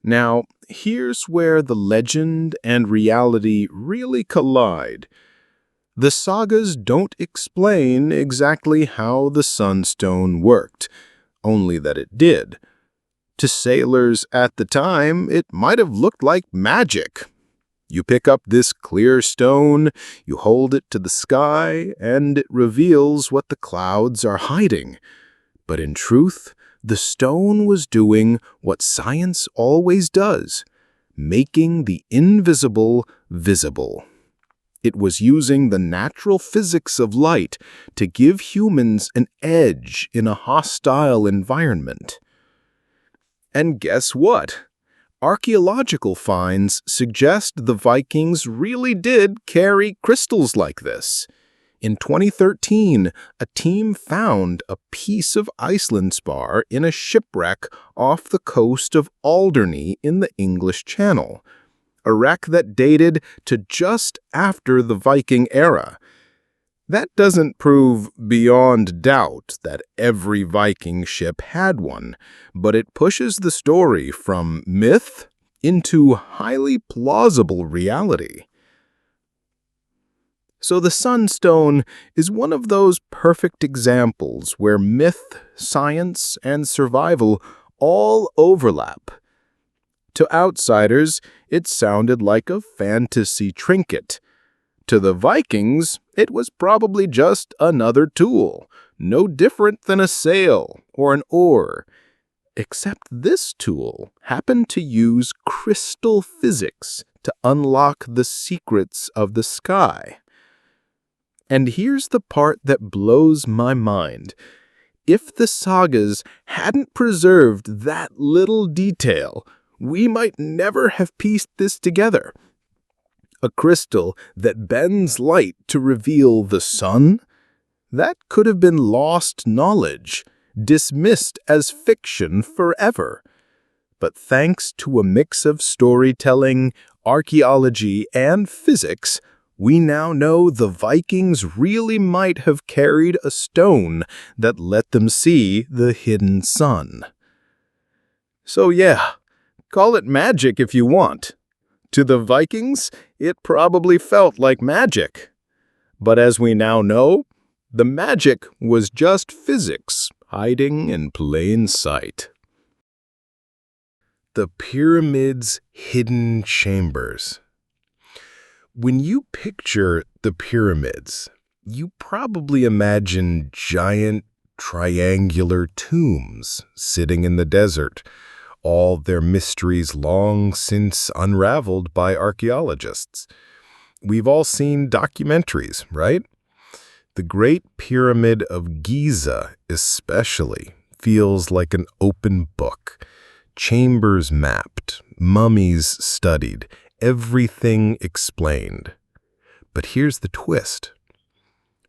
Now, here's where the legend and reality really collide. The sagas don't explain exactly how the sunstone worked, only that it did. To sailors at the time, it might have looked like magic. You pick up this clear stone, you hold it to the sky, and it reveals what the clouds are hiding. But in truth, the stone was doing what science always does, making the invisible visible. It was using the natural physics of light to give humans an edge in a hostile environment. And guess what? Archaeological finds suggest the Vikings really did carry crystals like this. In 2013, a team found a piece of Iceland spar in a shipwreck off the coast of Alderney in the English Channel, a wreck that dated to just after the Viking era. That doesn't prove beyond doubt that every Viking ship had one, but it pushes the story from myth into highly plausible reality. So the Sunstone is one of those perfect examples where myth, science, and survival all overlap. To outsiders, it sounded like a fantasy trinket. To the Vikings, it was probably just another tool, no different than a sail or an oar. Except this tool happened to use crystal physics to unlock the secrets of the sky. And here's the part that blows my mind. If the sagas hadn't preserved that little detail, we might never have pieced this together. A crystal that bends light to reveal the sun? That could have been lost knowledge, dismissed as fiction forever. But thanks to a mix of storytelling, archaeology, and physics, we now know the Vikings really might have carried a stone that let them see the hidden sun. So yeah, call it magic if you want. To the Vikings, it probably felt like magic. But as we now know, the magic was just physics hiding in plain sight. The pyramid's hidden chambers. When you picture the pyramids, you probably imagine giant triangular tombs sitting in the desert, all their mysteries long since unraveled by archaeologists. We've all seen documentaries, right? The Great Pyramid of Giza especially feels like an open book. Chambers mapped, mummies studied, everything explained. But here's the twist.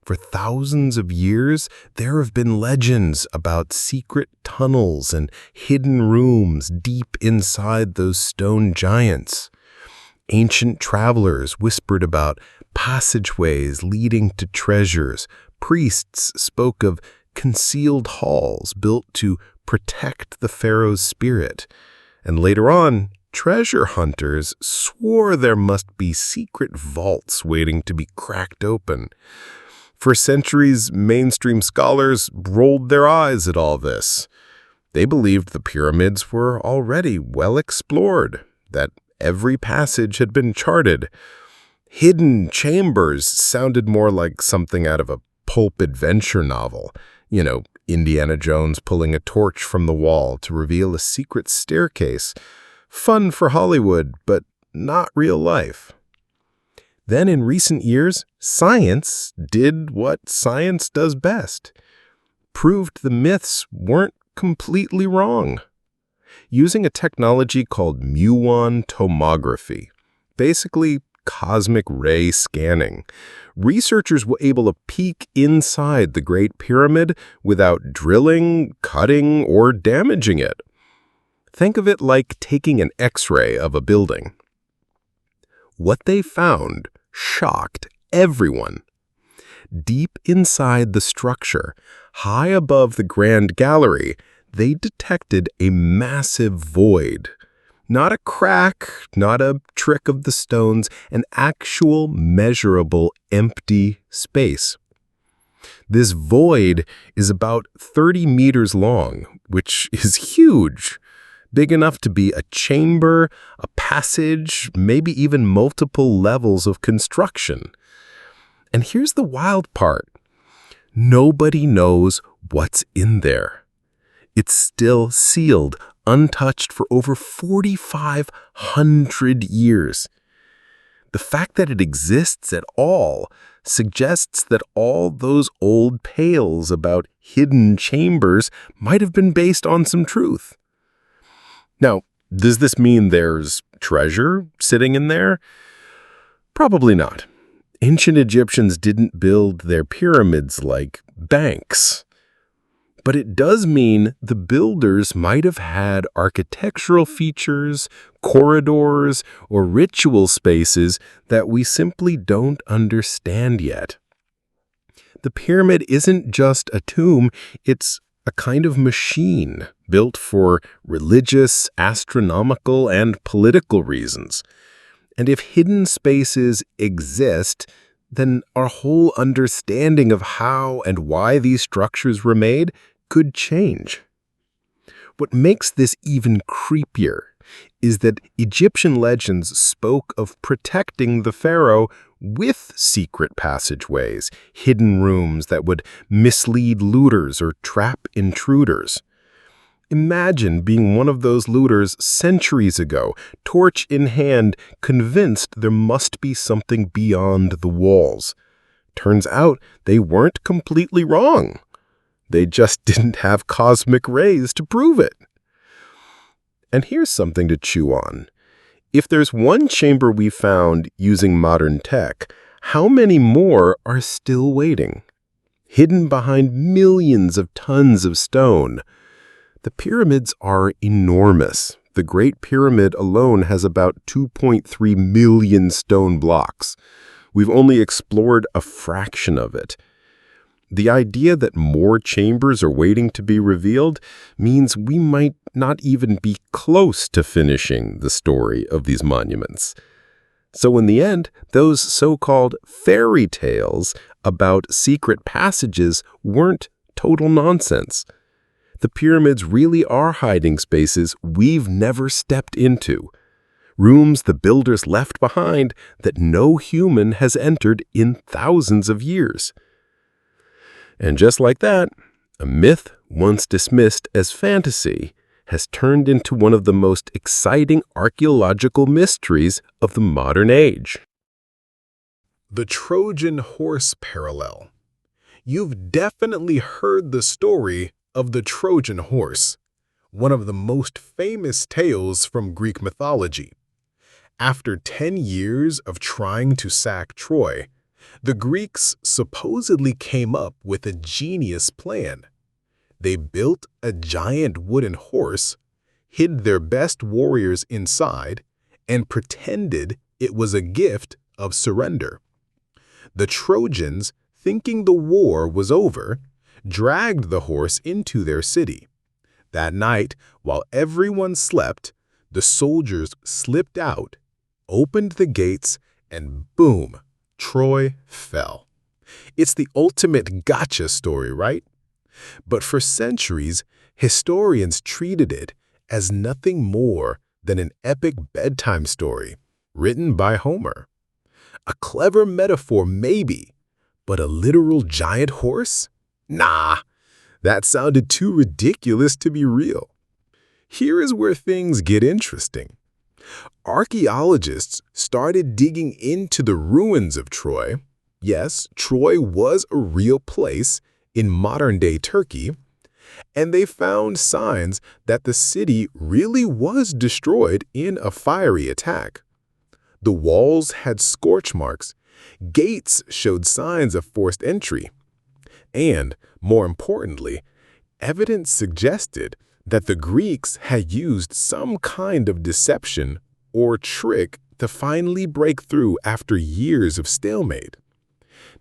For thousands of years, there have been legends about secret tunnels and hidden rooms deep inside those stone giants. Ancient travelers whispered about passageways leading to treasures. Priests spoke of concealed halls built to protect the pharaoh's spirit. And later on, treasure hunters swore there must be secret vaults waiting to be cracked open. For centuries, mainstream scholars rolled their eyes at all this. They believed the pyramids were already well explored, that every passage had been charted. Hidden chambers sounded more like something out of a pulp adventure novel. You know, Indiana Jones pulling a torch from the wall to reveal a secret staircase. Fun for Hollywood, but not real life. Then in recent years, science did what science does best. Proved the myths weren't completely wrong. Using a technology called muon tomography, basically cosmic ray scanning, researchers were able to peek inside the Great Pyramid without drilling, cutting, or damaging it. Think of it like taking an X-ray of a building. What they found shocked everyone. Deep inside the structure, high above the Grand Gallery, they detected a massive void. Not a crack, not a trick of the stones, an actual measurable empty space. This void is about 30 meters long, which is huge. Big enough to be a chamber, a passage, maybe even multiple levels of construction. And here's the wild part. Nobody knows what's in there. It's still sealed, untouched for over 4,500 years. The fact that it exists at all suggests that all those old tales about hidden chambers might have been based on some truth. Now, does this mean there's treasure sitting in there? Probably not. Ancient Egyptians didn't build their pyramids like banks. But it does mean the builders might have had architectural features, corridors, or ritual spaces that we simply don't understand yet. The pyramid isn't just a tomb, it's a kind of machine built for religious, astronomical, and political reasons. And if hidden spaces exist, then our whole understanding of how and why these structures were made could change. What makes this even creepier is that Egyptian legends spoke of protecting the pharaoh with secret passageways, hidden rooms that would mislead looters or trap intruders. Imagine being one of those looters centuries ago, torch in hand, convinced there must be something beyond the walls. Turns out they weren't completely wrong. They just didn't have cosmic rays to prove it. And here's something to chew on. If there's one chamber we found using modern tech, how many more are still waiting? Hidden behind millions of tons of stone. The pyramids are enormous. The Great Pyramid alone has about 2.3 million stone blocks. We've only explored a fraction of it. The idea that more chambers are waiting to be revealed means we might not even be close to finishing the story of these monuments. So in the end, those so-called fairy tales about secret passages weren't total nonsense. The pyramids really are hiding spaces we've never stepped into. Rooms the builders left behind that no human has entered in thousands of years. And just like that, a myth once dismissed as fantasy has turned into one of the most exciting archaeological mysteries of the modern age. The Trojan horse parallel. You've definitely heard the story of the Trojan horse, one of the most famous tales from Greek mythology. After 10 years of trying to sack Troy, the Greeks supposedly came up with a genius plan. They built a giant wooden horse, hid their best warriors inside, and pretended it was a gift of surrender. The Trojans, thinking the war was over, dragged the horse into their city. That night, while everyone slept, the soldiers slipped out, opened the gates, and boom, Troy fell. It's the ultimate gotcha story, right? But for centuries, historians treated it as nothing more than an epic bedtime story written by Homer. A clever metaphor, maybe, but a literal giant horse? Nah, that sounded too ridiculous to be real. Here is where things get interesting. Archaeologists started digging into the ruins of Troy. Yes, Troy was a real place in modern-day Turkey, and they found signs that the city really was destroyed in a fiery attack. The walls had scorch marks, gates showed signs of forced entry, and, more importantly, evidence suggested that the Greeks had used some kind of deception or trick to finally break through after years of stalemate.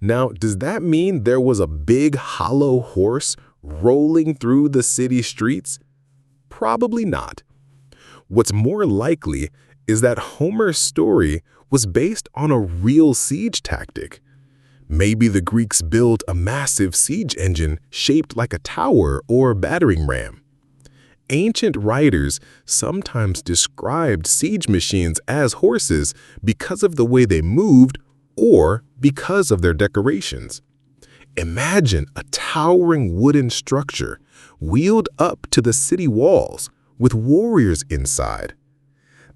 Now, does that mean there was a big hollow horse rolling through the city streets? Probably not. What's more likely is that Homer's story was based on a real siege tactic. Maybe the Greeks built a massive siege engine shaped like a tower or battering ram. Ancient writers sometimes described siege machines as horses because of the way they moved or because of their decorations. Imagine a towering wooden structure wheeled up to the city walls with warriors inside.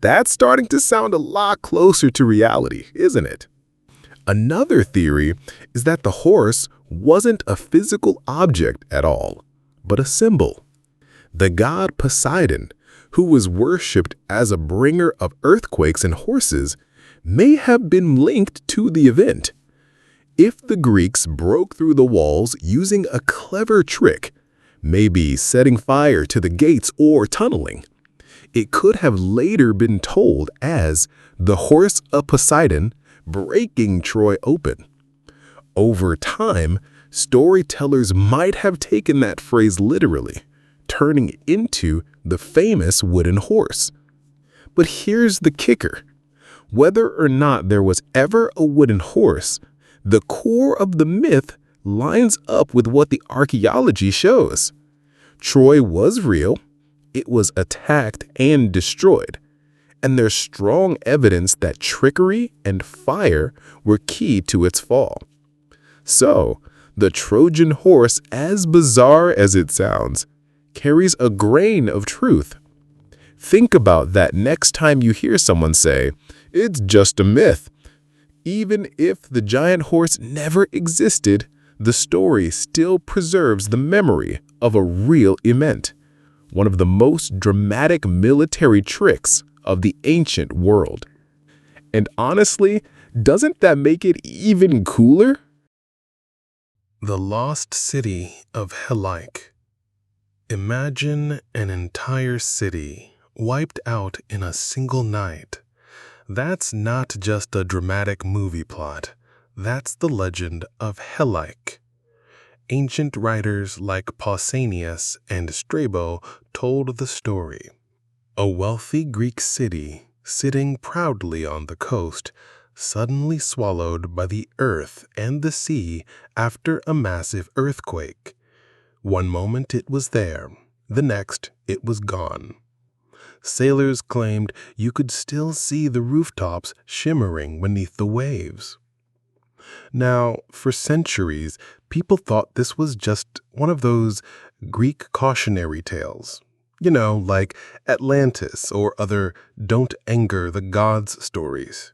That's starting to sound a lot closer to reality, isn't it? Another theory is that the horse wasn't a physical object at all, but a symbol. The god Poseidon, who was worshipped as a bringer of earthquakes and horses, may have been linked to the event. If the Greeks broke through the walls using a clever trick, maybe setting fire to the gates or tunneling, it could have later been told as the horse of Poseidon breaking Troy open. Over time, storytellers might have taken that phrase literally, turning it into the famous wooden horse. But here's the kicker. Whether or not there was ever a wooden horse, the core of the myth lines up with what the archaeology shows. Troy was real, it was attacked and destroyed, and there's strong evidence that trickery and fire were key to its fall. So, the Trojan horse, as bizarre as it sounds, carries a grain of truth. Think about that next time you hear someone say, "It's just a myth." Even if the giant horse never existed, the story still preserves the memory of a real event, one of the most dramatic military tricks of the ancient world. And honestly, doesn't that make it even cooler? The lost city of Helike. Imagine an entire city wiped out in a single night. That's not just a dramatic movie plot. That's the legend of Helike. Ancient writers like Pausanias and Strabo told the story. A wealthy Greek city, sitting proudly on the coast, suddenly swallowed by the earth and the sea after a massive earthquake. One moment it was there, the next it was gone. Sailors claimed you could still see the rooftops shimmering beneath the waves. Now, for centuries, people thought this was just one of those Greek cautionary tales. Like Atlantis or other don't anger the gods stories.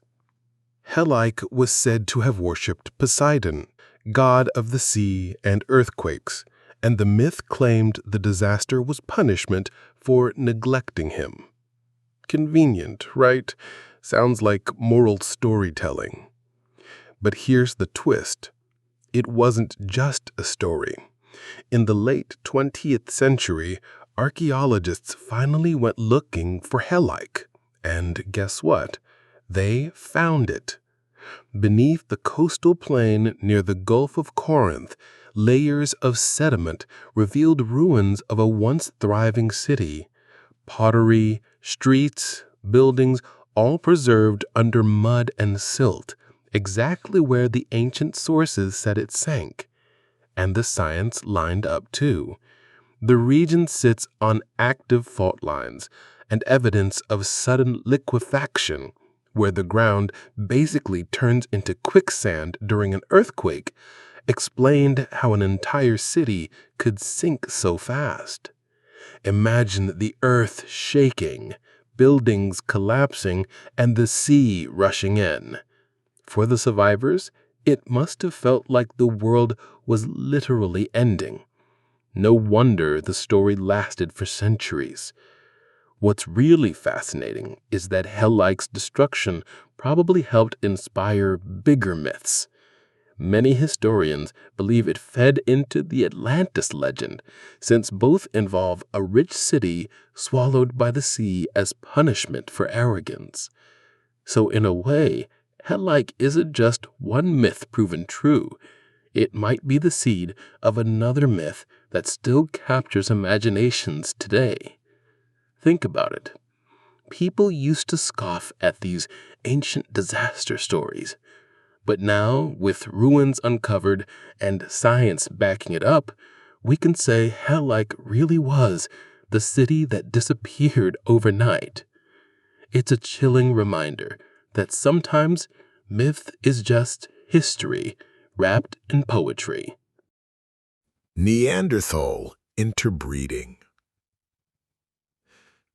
Helike was said to have worshipped Poseidon, god of the sea and earthquakes, and the myth claimed the disaster was punishment for neglecting him. Convenient, right? Sounds like moral storytelling. But here's the twist. It wasn't just a story. In the late 20th century, archaeologists finally went looking for Helike. And guess what? They found it. Beneath the coastal plain near the Gulf of Corinth, layers of sediment revealed ruins of a once thriving city. Pottery, streets, buildings, all preserved under mud and silt, exactly where the ancient sources said it sank. And the science lined up too. The region sits on active fault lines and evidence of sudden liquefaction, where the ground basically turns into quicksand during an earthquake, explained how an entire city could sink so fast. Imagine the earth shaking, buildings collapsing, and the sea rushing in. For the survivors, it must have felt like the world was literally ending. No wonder the story lasted for centuries. What's really fascinating is that Helike's destruction probably helped inspire bigger myths. Many historians believe it fed into the Atlantis legend, since both involve a rich city swallowed by the sea as punishment for arrogance. So in a way, Helike isn't just one myth proven true. It might be the seed of another myth that still captures imaginations today. Think about it. People used to scoff at these ancient disaster stories. But now, with ruins uncovered and science backing it up, we can say Helike really was the city that disappeared overnight. It's a chilling reminder that sometimes myth is just history wrapped in poetry. Neanderthal interbreeding.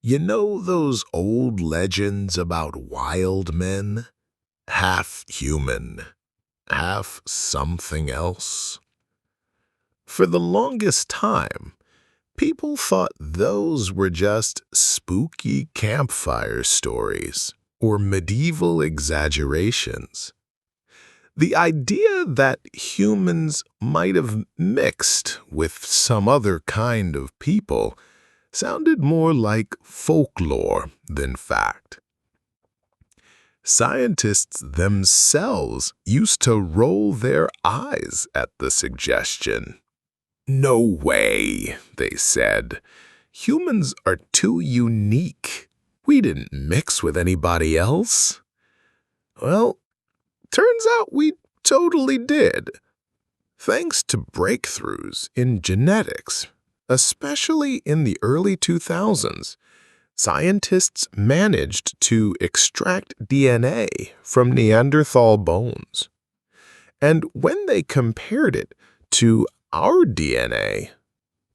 You know those old legends about wild men? Half human, half something else? For the longest time, people thought those were just spooky campfire stories or medieval exaggerations. The idea that humans might have mixed with some other kind of people sounded more like folklore than fact. Scientists themselves used to roll their eyes at the suggestion. "No way," they said. "Humans are too unique. We didn't mix with anybody else." Well, turns out we totally did. Thanks to breakthroughs in genetics, especially in the early 2000s, scientists managed to extract DNA from Neanderthal bones. And when they compared it to our DNA,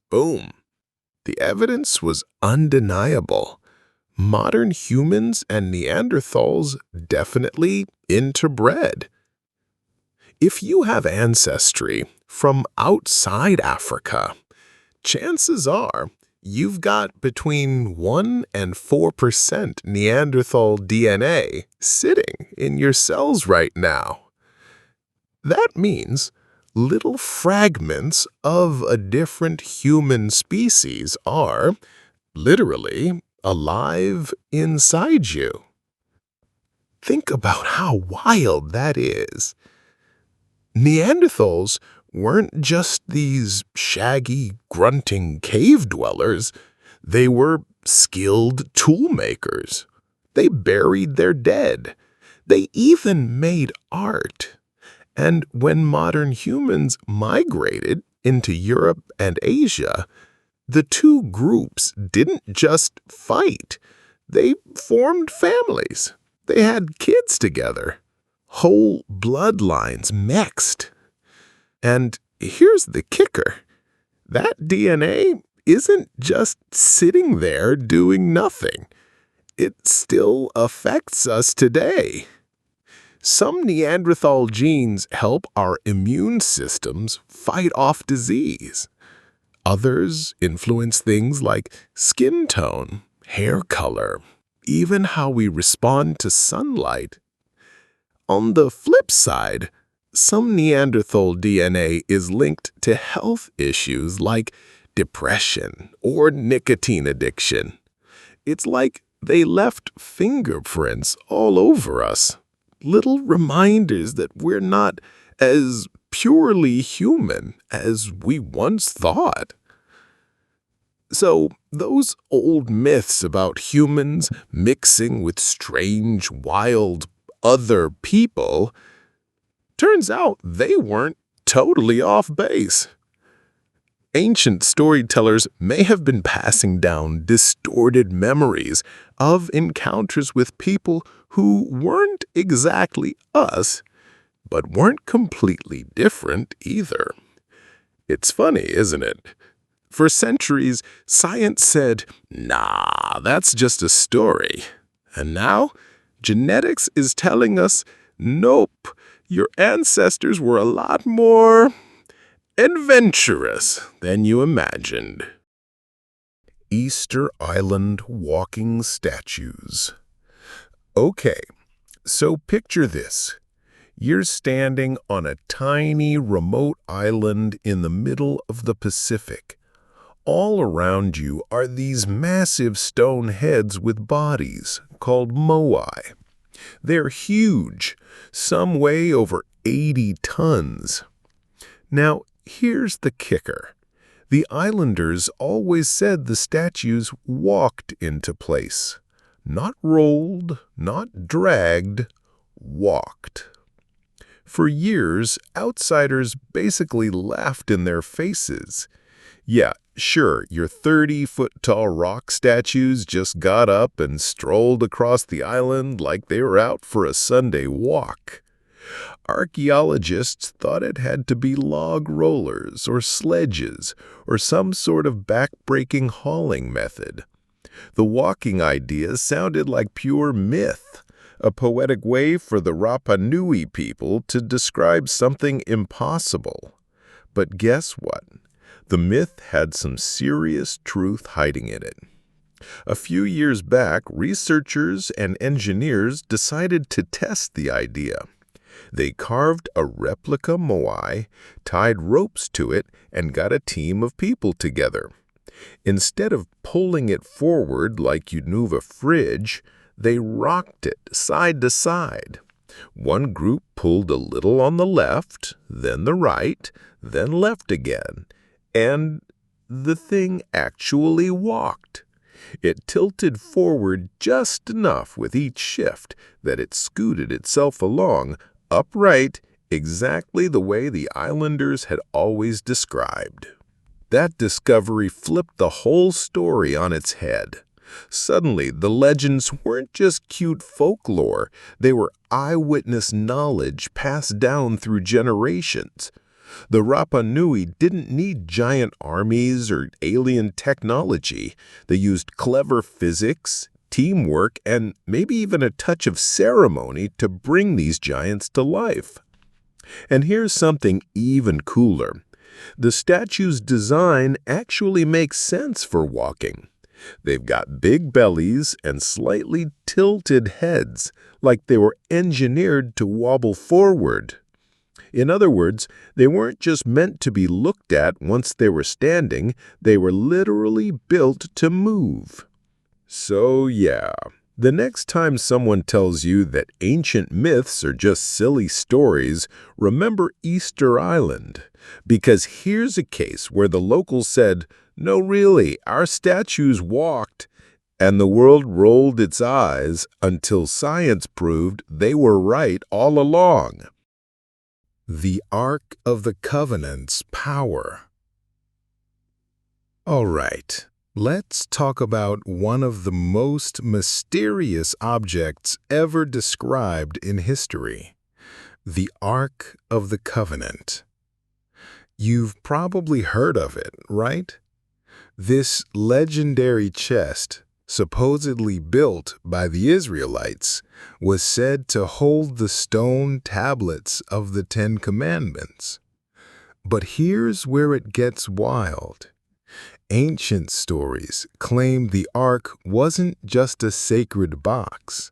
boom, the evidence was undeniable. Modern humans and Neanderthals definitely interbred. If you have ancestry from outside Africa, chances are you've got between 1 and 4% Neanderthal DNA sitting in your cells right now. That means little fragments of a different human species are, literally, alive inside you. Think about how wild that is. Neanderthals weren't just these shaggy, grunting cave dwellers. They were skilled tool makers. They buried their dead. They even made art. And when modern humans migrated into Europe and Asia, the two groups didn't just fight. They formed families. They had kids together. Whole bloodlines mixed. And here's the kicker. That DNA isn't just sitting there doing nothing. It still affects us today. Some Neanderthal genes help our immune systems fight off disease. Others influence things like skin tone, hair color, even how we respond to sunlight. On the flip side, some Neanderthal DNA is linked to health issues like depression or nicotine addiction. It's like they left fingerprints all over us, little reminders that we're not as purely human as we once thought. So, those old myths about humans mixing with strange, wild, other people, turns out they weren't totally off base. Ancient storytellers may have been passing down distorted memories of encounters with people who weren't exactly us, but weren't completely different either. It's funny, isn't it? For centuries, science said, "Nah, that's just a story." And now, genetics is telling us, "Nope, your ancestors were a lot more adventurous than you imagined." Easter Island walking statues. Okay, so picture this. You're standing on a tiny remote island in the middle of the Pacific. All around you are these massive stone heads with bodies called moai. They're huge. Some weigh over 80 tons. Now, here's the kicker. The islanders always said the statues walked into place. Not rolled, not dragged, walked. For years, outsiders basically laughed in their faces. Yeah, sure, your 30-foot-tall rock statues just got up and strolled across the island like they were out for a Sunday walk. Archaeologists thought it had to be log rollers or sledges or some sort of back-breaking hauling method. The walking idea sounded like pure myth, a poetic way for the Rapa Nui people to describe something impossible. But guess what? The myth had some serious truth hiding in it. A few years back, researchers and engineers decided to test the idea. They carved a replica moai, tied ropes to it, and got a team of people together. Instead of pulling it forward like you'd move a fridge, they rocked it side to side. One group pulled a little on the left, then the right, then left again, and the thing actually walked. It tilted forward just enough with each shift that it scooted itself along, upright, exactly the way the islanders had always described. That discovery flipped the whole story on its head. Suddenly, the legends weren't just cute folklore, they were eyewitness knowledge passed down through generations. The Rapa Nui didn't need giant armies or alien technology. They used clever physics, teamwork, and maybe even a touch of ceremony to bring these giants to life. And here's something even cooler. The statue's design actually makes sense for walking. They've got big bellies and slightly tilted heads, like they were engineered to wobble forward. In other words, they weren't just meant to be looked at once they were standing, they were literally built to move. So yeah, the next time someone tells you that ancient myths are just silly stories, remember Easter Island. Because here's a case where the locals said, "No, really, our statues walked," and the world rolled its eyes until science proved they were right all along. The Ark of the Covenant's power. All right, let's talk about one of the most mysterious objects ever described in history, the Ark of the Covenant. You've probably heard of it, right? This legendary chest, supposedly built by the Israelites, was said to hold the stone tablets of the Ten Commandments. But here's where it gets wild. Ancient stories claim the Ark wasn't just a sacred box.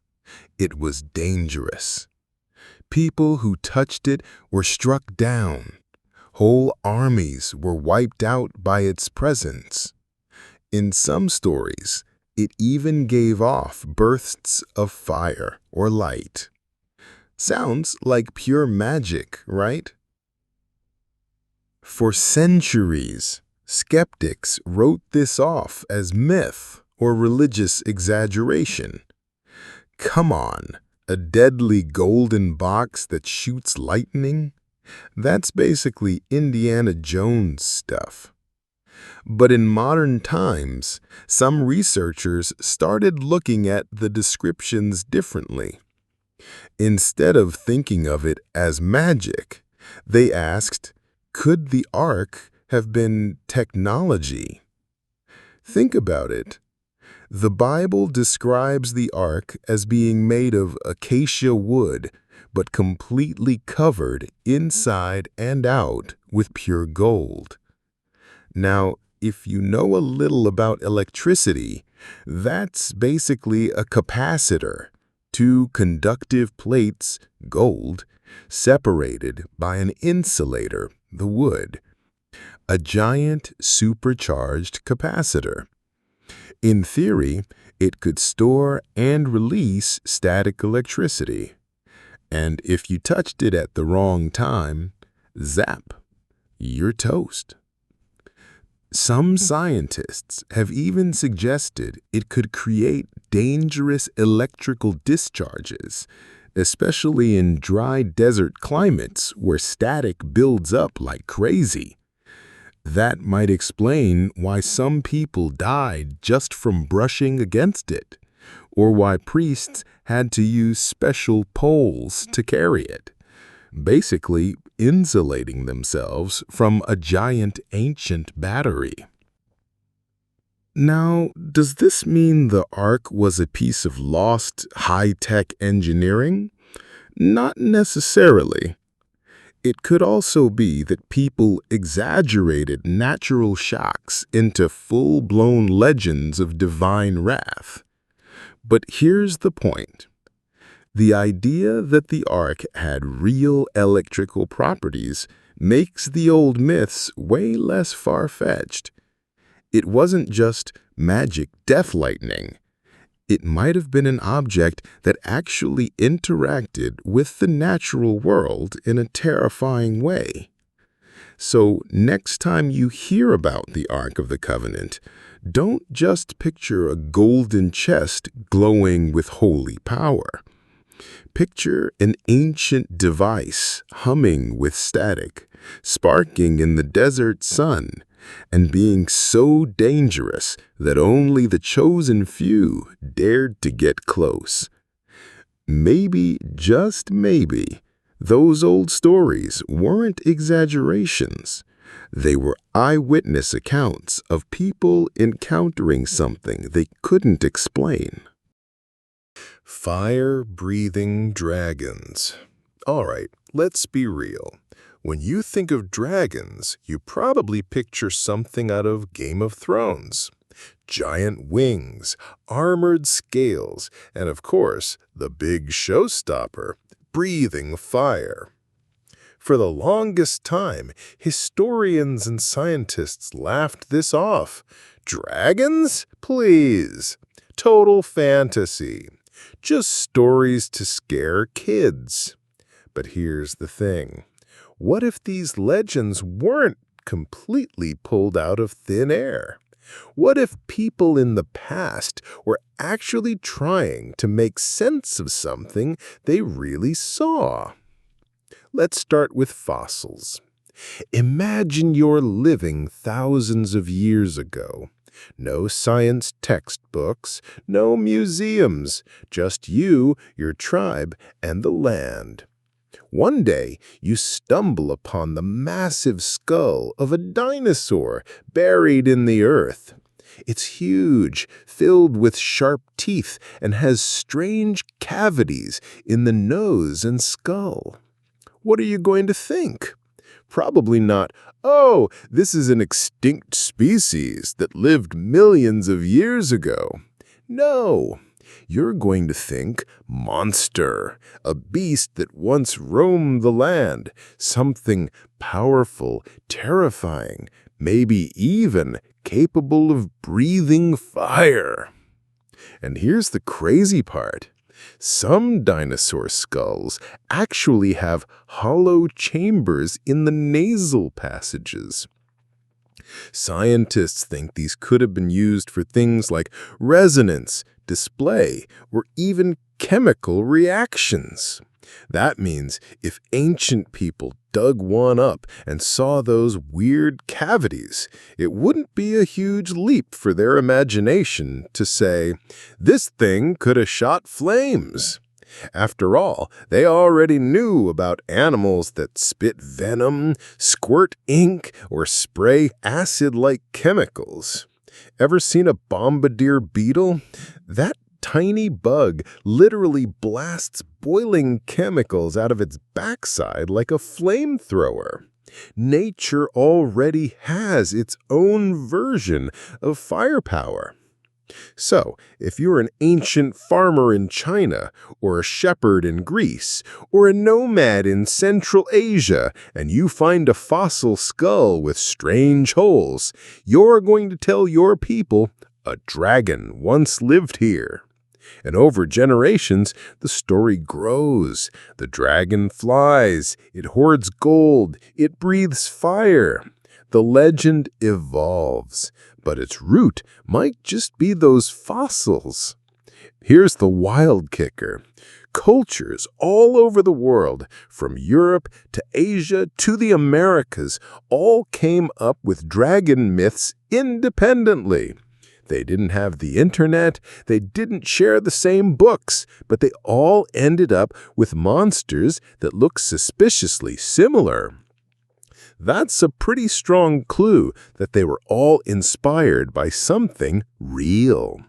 It was dangerous. People who touched it were struck down. Whole armies were wiped out by its presence. In some stories, it even gave off bursts of fire or light. Sounds like pure magic, right? For centuries, skeptics wrote this off as myth or religious exaggeration. Come on, a deadly golden box that shoots lightning? That's basically Indiana Jones stuff. But in modern times, some researchers started looking at the descriptions differently. Instead of thinking of it as magic, they asked, could the Ark have been technology? Think about it. The Bible describes the Ark as being made of acacia wood, but completely covered inside and out with pure gold. Now, if you know a little about electricity, that's basically a capacitor, two conductive plates, gold, separated by an insulator, the wood. A giant supercharged capacitor. In theory, it could store and release static electricity. And if you touched it at the wrong time, zap, you're toast. Some scientists have even suggested it could create dangerous electrical discharges, especially in dry desert climates where static builds up like crazy. That might explain why some people died just from brushing against it, or why priests had to use special poles to carry it. basically insulating themselves from a giant ancient battery. Now, does this mean the Ark was a piece of lost, high-tech engineering? Not necessarily. It could also be that people exaggerated natural shocks into full-blown legends of divine wrath. But here's the point. The idea that the Ark had real electrical properties makes the old myths way less far-fetched. It wasn't just magic death lightning. It might have been an object that actually interacted with the natural world in a terrifying way. So next time you hear about the Ark of the Covenant, don't just picture a golden chest glowing with holy power. Picture an ancient device humming with static, sparking in the desert sun, and being so dangerous that only the chosen few dared to get close. Maybe, just maybe, those old stories weren't exaggerations. They were eyewitness accounts of people encountering something they couldn't explain. Fire-breathing dragons. All right, let's be real. When you think of dragons, you probably picture something out of Game of Thrones. Giant wings, armored scales, and of course, the big showstopper, breathing fire. For the longest time, historians and scientists laughed this off. Dragons? Please. Total fantasy. Just stories to scare kids. But here's the thing. What if these legends weren't completely pulled out of thin air? What if people in the past were actually trying to make sense of something they really saw? Let's start with fossils. Imagine you're living thousands of years ago. No science textbooks, no museums, just you, your tribe, and the land. One day, you stumble upon the massive skull of a dinosaur buried in the earth. It's huge, filled with sharp teeth, and has strange cavities in the nose and skull. What are you going to think? Probably not, oh, this is an extinct species that lived millions of years ago. No. You're going to think monster, a beast that once roamed the land, something powerful, terrifying, maybe even capable of breathing fire. And here's the crazy part. Some dinosaur skulls actually have hollow chambers in the nasal passages. Scientists think these could have been used for things like resonance, display, or even chemical reactions. That means if ancient people dug one up and saw those weird cavities, it wouldn't be a huge leap for their imagination to say, this thing could have shot flames. After all, they already knew about animals that spit venom, squirt ink, or spray acid-like chemicals. Ever seen a bombardier beetle? That tiny bug literally blasts boiling chemicals out of its backside like a flamethrower. Nature already has its own version of firepower. So, if you're an ancient farmer in China, or a shepherd in Greece, or a nomad in Central Asia, and you find a fossil skull with strange holes, you're going to tell your people, a dragon once lived here. And over generations, the story grows. The dragon flies, it hoards gold, it breathes fire. The legend evolves, but its root might just be those fossils. Here's the wild kicker. Cultures all over the world, from Europe to Asia to the Americas, all came up with dragon myths independently. They didn't have the internet, they didn't share the same books, but they all ended up with monsters that look suspiciously similar. That's a pretty strong clue that they were all inspired by something real.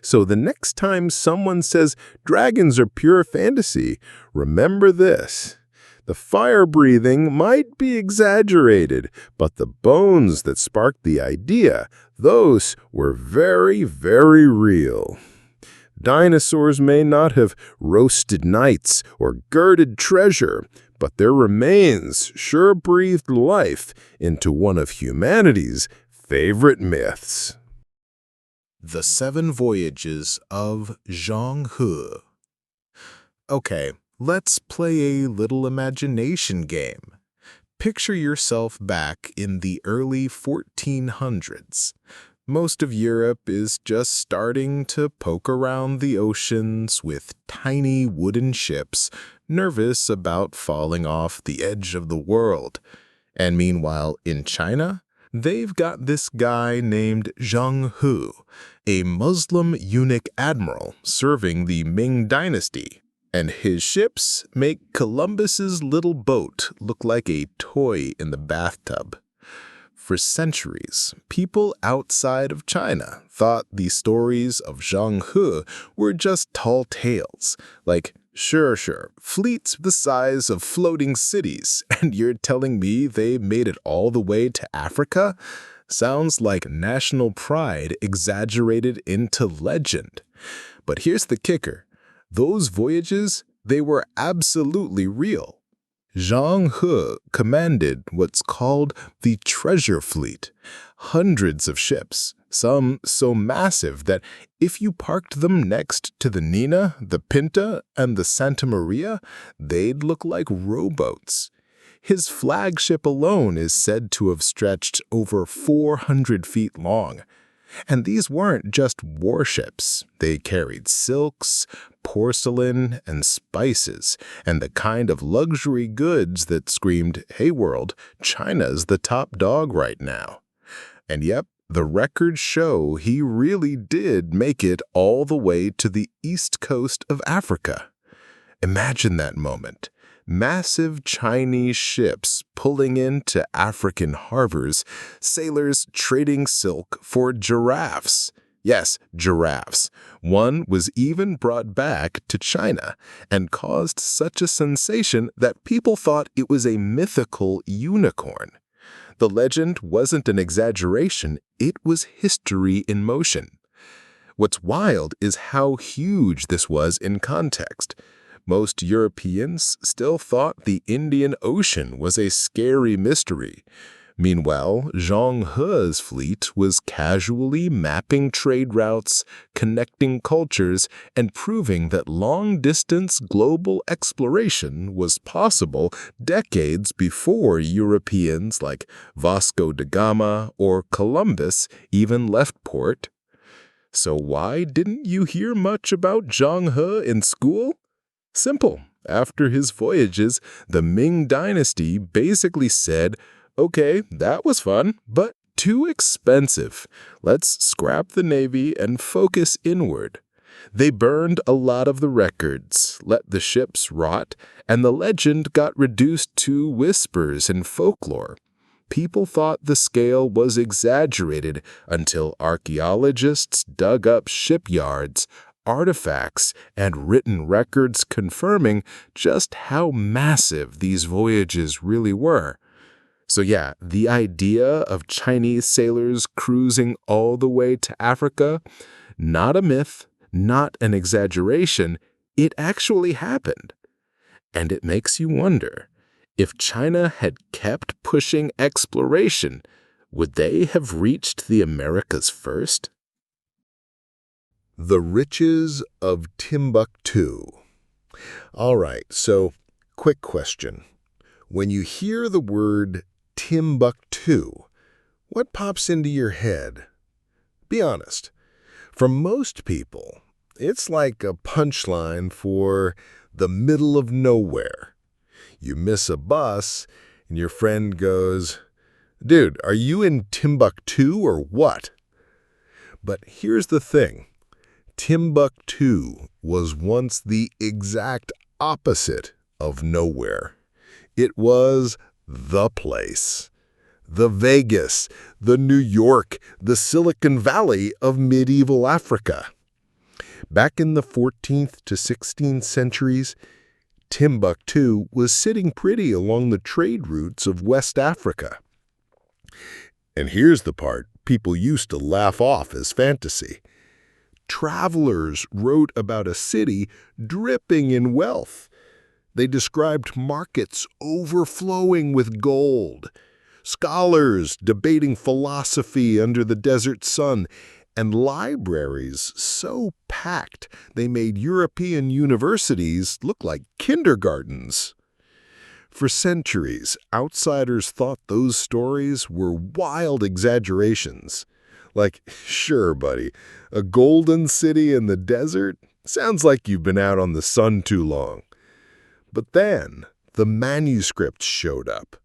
So the next time someone says dragons are pure fantasy, remember this. The fire breathing might be exaggerated, but the bones that sparked the idea, those were very, very real. Dinosaurs may not have roasted knights or girded treasure, but their remains sure breathed life into one of humanity's favorite myths. The 7 Voyages of Zhang He. Okay, let's play a little imagination game. Picture yourself back in the early 1400s. Most of Europe is just starting to poke around the oceans with tiny wooden ships, nervous about falling off the edge of the world. And meanwhile, in China, they've got this guy named Zhang He, a Muslim eunuch admiral serving the Ming dynasty. And his ships make Columbus's little boat look like a toy in the bathtub. For centuries, people outside of China thought the stories of Zhang He were just tall tales, like, sure, fleets the size of floating cities, and you're telling me they made it all the way to Africa? Sounds like national pride exaggerated into legend. But here's the kicker. Those voyages, they were absolutely real. Zhang He commanded what's called the Treasure Fleet, hundreds of ships, some so massive that if you parked them next to the Nina, the Pinta, and the Santa Maria, they'd look like rowboats. His flagship alone is said to have stretched over 400 feet long. And these weren't just warships. They carried silks, porcelain, and spices, and the kind of luxury goods that screamed, "Hey world, China's the top dog right now." And yep, the records show he really did make it all the way to the east coast of Africa. Imagine that moment. Massive Chinese ships pulling into African harbors, sailors trading silk for giraffes. Yes, giraffes. One was even brought back to China and caused such a sensation that people thought it was a mythical unicorn. The legend wasn't an exaggeration, it was history in motion. What's wild is how huge this was in context. Most Europeans still thought the Indian Ocean was a scary mystery. Meanwhile, Zhang He's fleet was casually mapping trade routes, connecting cultures, and proving that long-distance global exploration was possible decades before Europeans like Vasco da Gama or Columbus even left port. So why didn't you hear much about Zhang He in school? Simple. After his voyages, the Ming dynasty basically said, okay, that was fun, but too expensive. Let's scrap the navy and focus inward. They burned a lot of the records, let the ships rot, and the legend got reduced to whispers and folklore. People thought the scale was exaggerated until archaeologists dug up shipyards, artifacts, and written records confirming just how massive these voyages really were. So yeah, the idea of Chinese sailors cruising all the way to Africa, not a myth, not an exaggeration, it actually happened. And it makes you wonder, if China had kept pushing exploration, would they have reached the Americas first? The riches of Timbuktu. All right, so quick question. When you hear the word Timbuktu, what pops into your head? Be honest. For most people, it's like a punchline for the middle of nowhere. You miss a bus, and your friend goes, "Dude, are you in Timbuktu or what?" But here's the thing. Timbuktu was once the exact opposite of nowhere. It was the place. The Vegas, the New York, the Silicon Valley of medieval Africa. Back in the 14th to 16th centuries, Timbuktu was sitting pretty along the trade routes of West Africa. And here's the part people used to laugh off as fantasy. Travelers wrote about a city dripping in wealth. They described markets overflowing with gold, scholars debating philosophy under the desert sun, and libraries so packed they made European universities look like kindergartens. For centuries, outsiders thought those stories were wild exaggerations. Like, sure, buddy, a golden city in the desert? Sounds like you've been out on the sun too long. But then, the manuscripts showed up.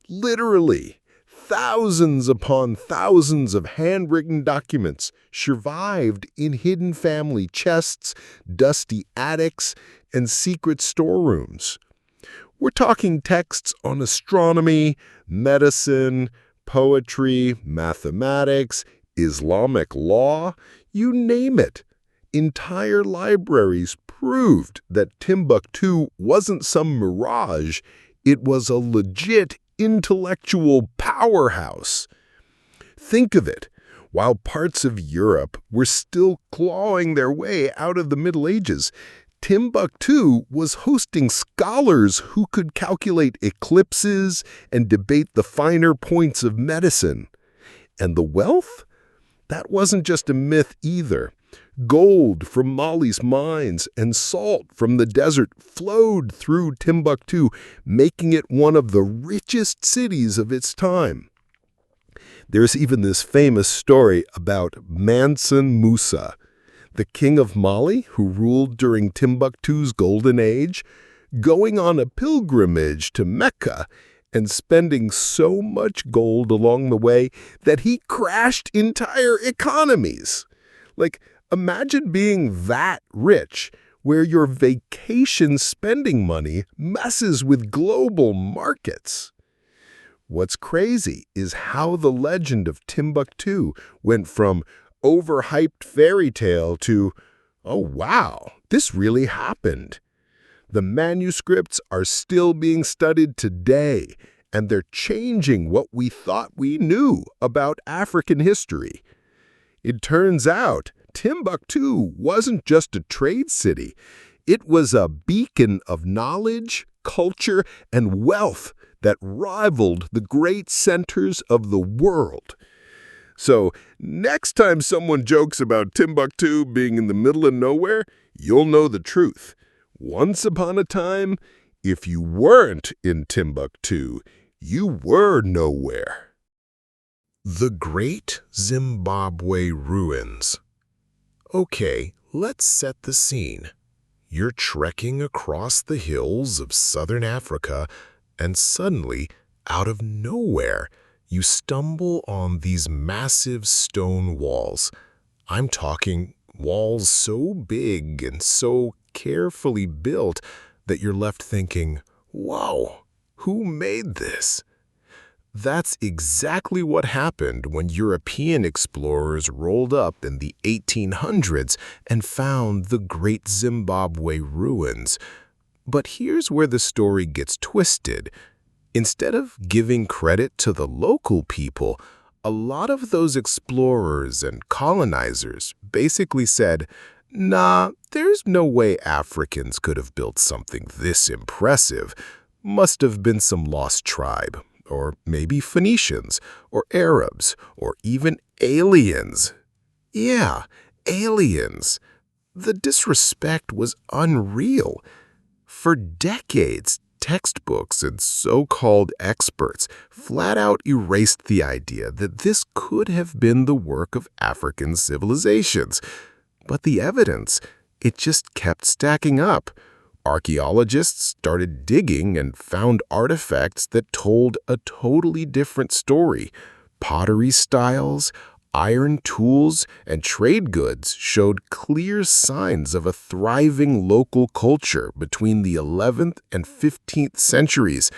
Literally, thousands upon thousands of handwritten documents survived in hidden family chests, dusty attics, and secret storerooms. We're talking texts on astronomy, medicine, poetry, mathematics, Islamic law, you name it. Entire libraries proved that Timbuktu wasn't some mirage, it was a legit intellectual powerhouse. Think of it. While parts of Europe were still clawing their way out of the Middle Ages, Timbuktu was hosting scholars who could calculate eclipses and debate the finer points of medicine. And the wealth? That wasn't just a myth either. Gold from Mali's mines and salt from the desert flowed through Timbuktu, making it one of the richest cities of its time. There's even this famous story about Mansa Musa, the king of Mali who ruled during Timbuktu's golden age, going on a pilgrimage to Mecca and spending so much gold along the way that he crashed entire economies. Like, imagine being that rich, where your vacation spending money messes with global markets. What's crazy is how the legend of Timbuktu went from overhyped fairy tale to, oh wow, this really happened. The manuscripts are still being studied today, and they're changing what we thought we knew about African history. It turns out Timbuktu wasn't just a trade city. It was a beacon of knowledge, culture, and wealth that rivaled the great centers of the world. So, next time someone jokes about Timbuktu being in the middle of nowhere, you'll know the truth. Once upon a time, if you weren't in Timbuktu, you were nowhere. The Great Zimbabwe Ruins. Okay, let's set the scene. You're trekking across the hills of southern Africa, and suddenly, out of nowhere, you stumble on these massive stone walls. I'm talking walls so big and so carefully built that you're left thinking, whoa, who made this? That's exactly what happened when European explorers rolled up in the 1800s and found the Great Zimbabwe Ruins. But here's where the story gets twisted. Instead of giving credit to the local people, a lot of those explorers and colonizers basically said, nah, there's no way Africans could have built something this impressive. Must have been some lost tribe, or maybe Phoenicians, or Arabs, or even aliens. Yeah, aliens. The disrespect was unreal. For decades, textbooks and so-called experts flat out erased the idea that this could have been the work of African civilizations. But the evidence, it just kept stacking up. Archaeologists started digging and found artifacts that told a totally different story. Pottery styles, Iron tools and trade goods showed clear signs of a thriving local culture between the 11th and 15th centuries.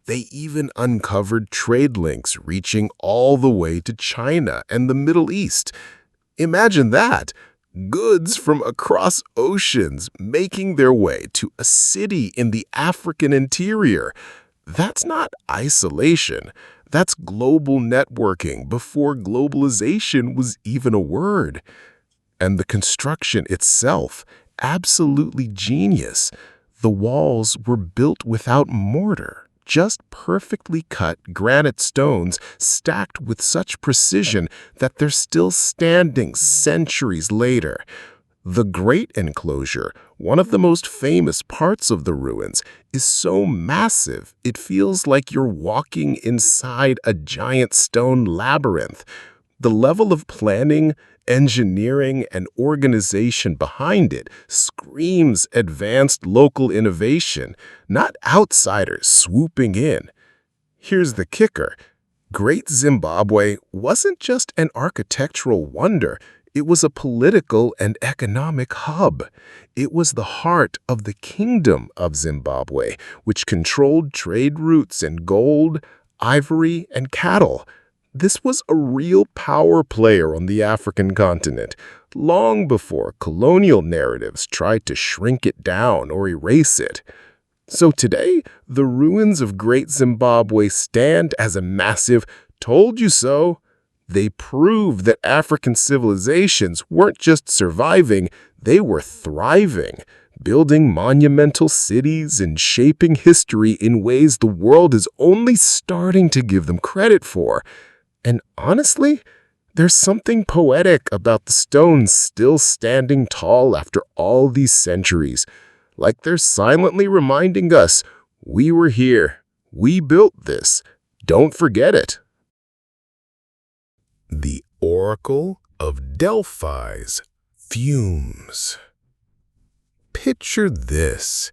They even uncovered trade links reaching all the way to China and the Middle East. Imagine that! Goods from across oceans making their way to a city in the African interior. That's not isolation. That's global networking before globalization was even a word. And the construction itself, absolutely genius. The walls were built without mortar, just perfectly cut granite stones stacked with such precision that they're still standing centuries later. The Great Enclosure, one of the most famous parts of the ruins, is so massive it feels like you're walking inside a giant stone labyrinth. The level of planning, engineering, and organization behind it screams advanced local innovation, not outsiders swooping in. Here's the kicker. Great Zimbabwe wasn't just an architectural wonder. It was a political and economic hub. It was the heart of the Kingdom of Zimbabwe, which controlled trade routes in gold, ivory, and cattle. This was a real power player on the African continent, long before colonial narratives tried to shrink it down or erase it. So today, the ruins of Great Zimbabwe stand as a massive "told you so." They prove that African civilizations weren't just surviving, they were thriving, building monumental cities and shaping history in ways the world is only starting to give them credit for. And honestly, there's something poetic about the stones still standing tall after all these centuries, like they're silently reminding us, we were here, we built this, don't forget it. The Oracle of Delphi's fumes. Picture this.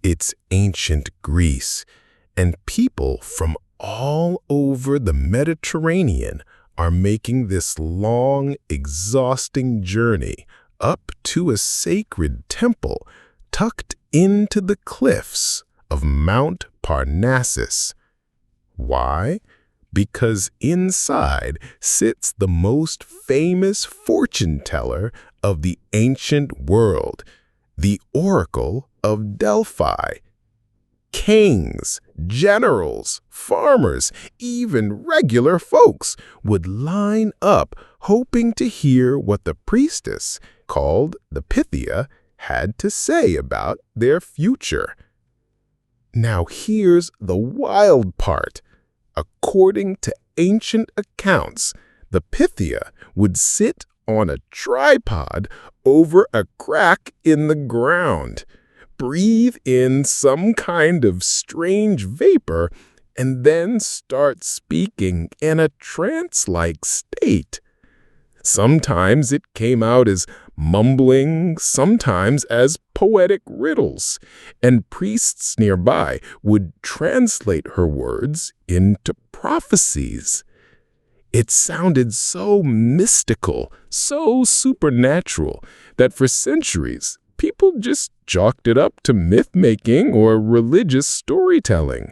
It's ancient Greece, and people from all over the Mediterranean are making this long, exhausting journey up to a sacred temple tucked into the cliffs of Mount Parnassus. Why? Because inside sits the most famous fortune teller of the ancient world, the Oracle of Delphi. Kings, generals, farmers, even regular folks would line up hoping to hear what the priestess, called the Pythia, had to say about their future. Now here's the wild part. According to ancient accounts, the Pythia would sit on a tripod over a crack in the ground, breathe in some kind of strange vapor, and then start speaking in a trance-like state. Sometimes it came out as mumbling, sometimes as poetic riddles, and priests nearby would translate her words into prophecies. It sounded so mystical, so supernatural, that for centuries, people just chalked it up to myth-making or religious storytelling.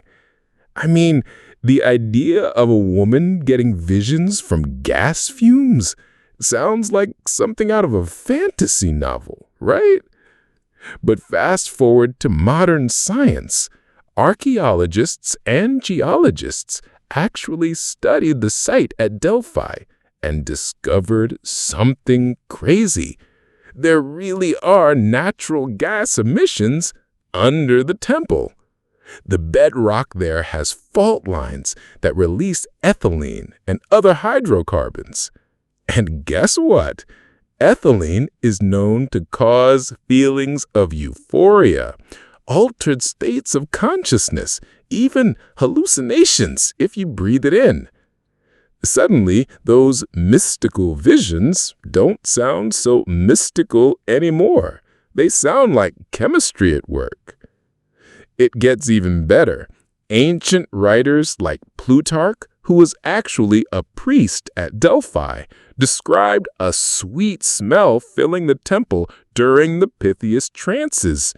I mean, the idea of a woman getting visions from gas fumes sounds like something out of a fantasy novel, right? But fast forward to modern science, archaeologists and geologists actually studied the site at Delphi and discovered something crazy. There really are natural gas emissions under the temple. The bedrock there has fault lines that release ethylene and other hydrocarbons. And guess what? Ethylene is known to cause feelings of euphoria, altered states of consciousness, even hallucinations if you breathe it in. Suddenly, those mystical visions don't sound so mystical anymore. They sound like chemistry at work. It gets even better. Ancient writers like Plutarch, who was actually a priest at Delphi, described a sweet smell filling the temple during the Pythias trances.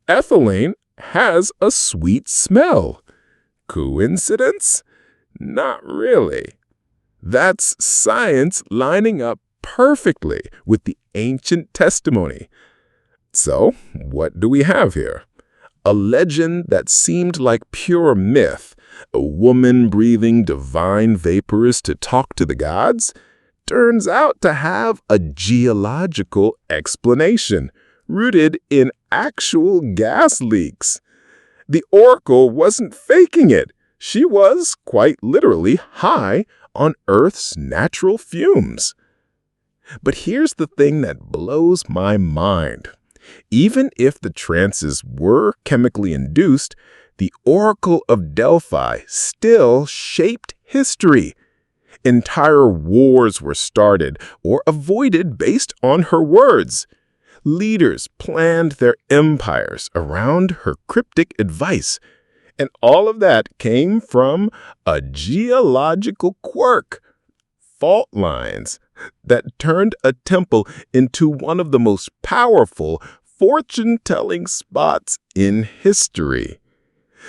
Ethylene has a sweet smell. Coincidence? Not really. That's science lining up perfectly with the ancient testimony. So, what do we have here? A legend that seemed like pure myth, a woman breathing divine vapors to talk to the gods, turns out to have a geological explanation rooted in actual gas leaks. The oracle wasn't faking it. She was, quite literally, high on Earth's natural fumes. But here's the thing that blows my mind. Even if the trances were chemically induced, the Oracle of Delphi still shaped history. Entire wars were started or avoided based on her words. Leaders planned their empires around her cryptic advice. And all of that came from a geological quirk, fault lines, that turned a temple into one of the most powerful fortune-telling spots in history.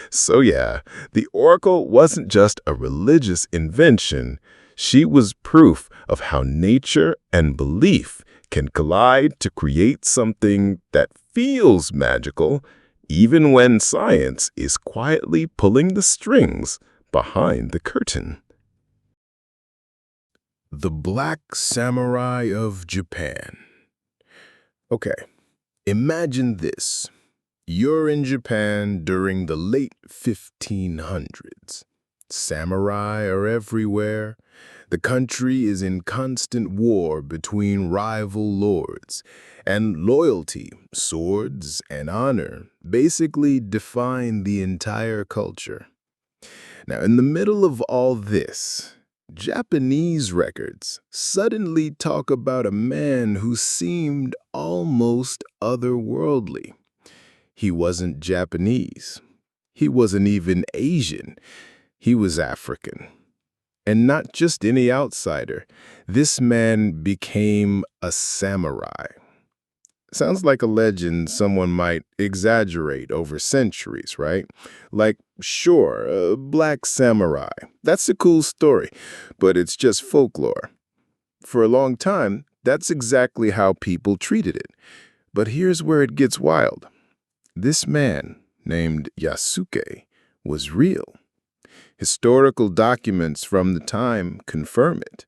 So yeah, the oracle wasn't just a religious invention. She was proof of how nature and belief can collide to create something that feels magical, even when science is quietly pulling the strings behind the curtain. The Black Samurai of Japan. Okay, imagine this. You're in Japan during the late 1500s. Samurai are everywhere. The country is in constant war between rival lords, and loyalty, swords, and honor basically define the entire culture. Now, in the middle of all this, Japanese records suddenly talk about a man who seemed almost otherworldly. He wasn't Japanese. He wasn't even Asian. He was African. And not just any outsider. This man became a samurai. Sounds like a legend someone might exaggerate over centuries, right? Like, sure, a black samurai. That's a cool story, but it's just folklore. For a long time, that's exactly how people treated it. But here's where it gets wild. This man, named Yasuke, was real. Historical documents from the time confirm it.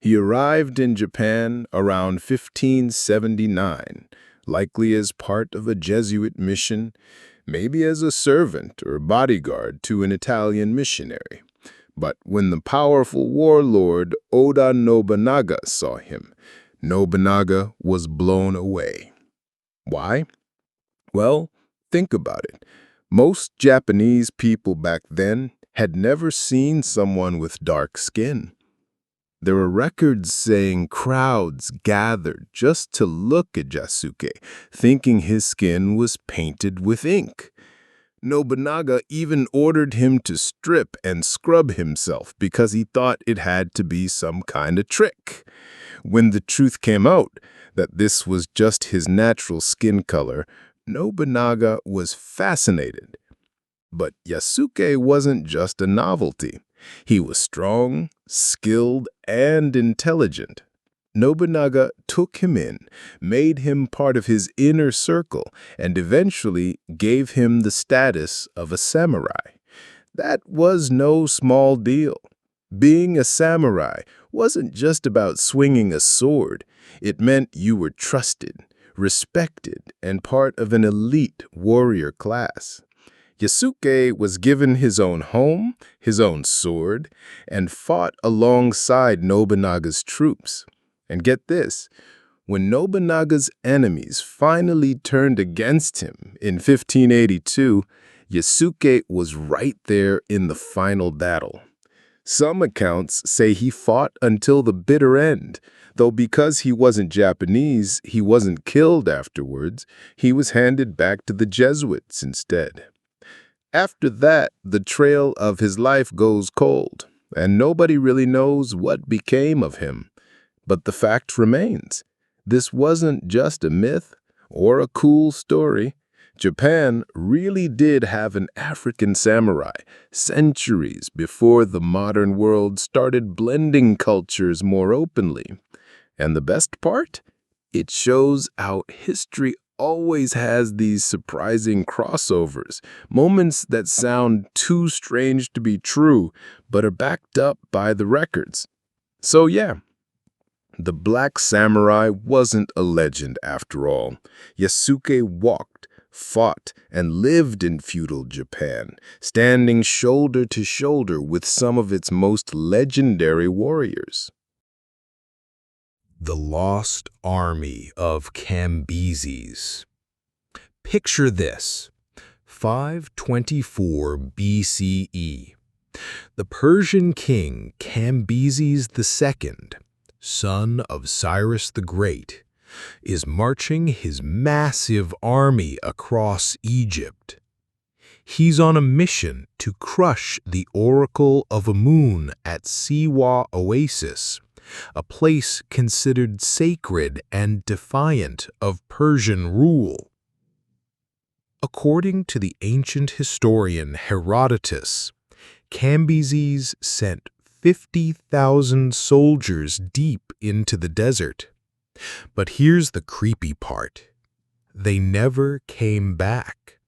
He arrived in Japan around 1579, likely as part of a Jesuit mission, maybe as a servant or bodyguard to an Italian missionary. But when the powerful warlord Oda Nobunaga saw him, Nobunaga was blown away. Why? Well, think about it. Most Japanese people back then had never seen someone with dark skin. There were records saying crowds gathered just to look at Yasuke, thinking his skin was painted with ink. Nobunaga even ordered him to strip and scrub himself because he thought it had to be some kind of trick. When the truth came out that this was just his natural skin color, Nobunaga was fascinated. But Yasuke wasn't just a novelty. He was strong, skilled, and intelligent. Nobunaga took him in, made him part of his inner circle, and eventually gave him the status of a samurai. That was no small deal. Being a samurai wasn't just about swinging a sword. It meant you were trusted, respected, and part of an elite warrior class. Yasuke was given his own home, his own sword, and fought alongside Nobunaga's troops. And get this, when Nobunaga's enemies finally turned against him in 1582, Yasuke was right there in the final battle. Some accounts say he fought until the bitter end, though because he wasn't Japanese, he wasn't killed afterwards. He was handed back to the Jesuits instead. After that, the trail of his life goes cold. and nobody really knows what became of him. But the fact remains, this wasn't just a myth or a cool story. Japan really did have an African samurai centuries before the modern world started blending cultures more openly. And the best part? It shows how history always has these surprising crossovers, moments that sound too strange to be true, but are backed up by the records. So yeah, the Black Samurai wasn't a legend after all. Yasuke walked, fought, and lived in feudal Japan, standing shoulder to shoulder with some of its most legendary warriors. The Lost Army of Cambyses. Picture this: 524 BCE. The Persian king Cambyses II, son of Cyrus the Great, is marching his massive army across Egypt. He's on a mission to crush the Oracle of Amun at Siwa Oasis, a place considered sacred and defiant of Persian rule. According to the ancient historian Herodotus, Cambyses sent 50,000 soldiers deep into the desert. But here's the creepy part: they never came back.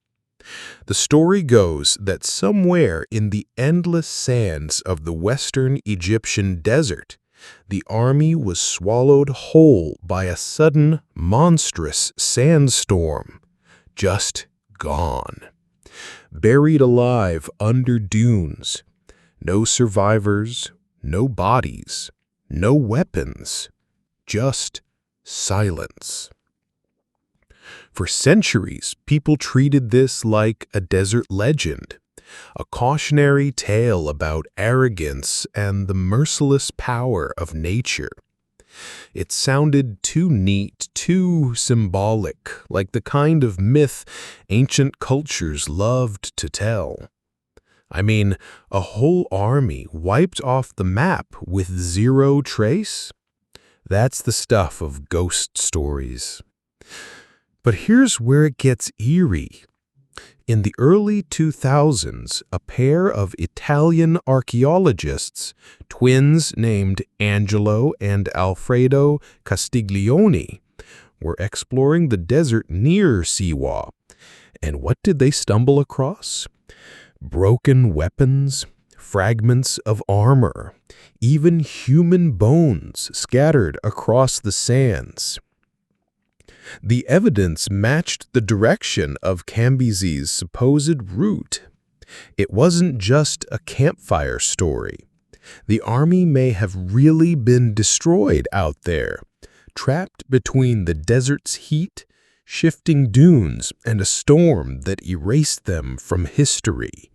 The story goes that somewhere in the endless sands of the western Egyptian desert, the army was swallowed whole by a sudden, monstrous sandstorm. Just gone. Buried alive under dunes. No survivors, no bodies, no weapons. Just silence. For centuries, people treated this like a desert legend, a cautionary tale about arrogance and the merciless power of nature. It sounded too neat, too symbolic, like the kind of myth ancient cultures loved to tell. I mean, a whole army wiped off the map with zero trace? That's the stuff of ghost stories. But here's where it gets eerie. In the early 2000s, a pair of Italian archaeologists, twins named Angelo and Alfredo Castiglioni, were exploring the desert near Siwa. And what did they stumble across? Broken weapons, fragments of armor, even human bones scattered across the sands. The evidence matched the direction of Cambyses' supposed route. It wasn't just a campfire story. The army may have really been destroyed out there, trapped between the desert's heat, shifting dunes, and a storm that erased them from history.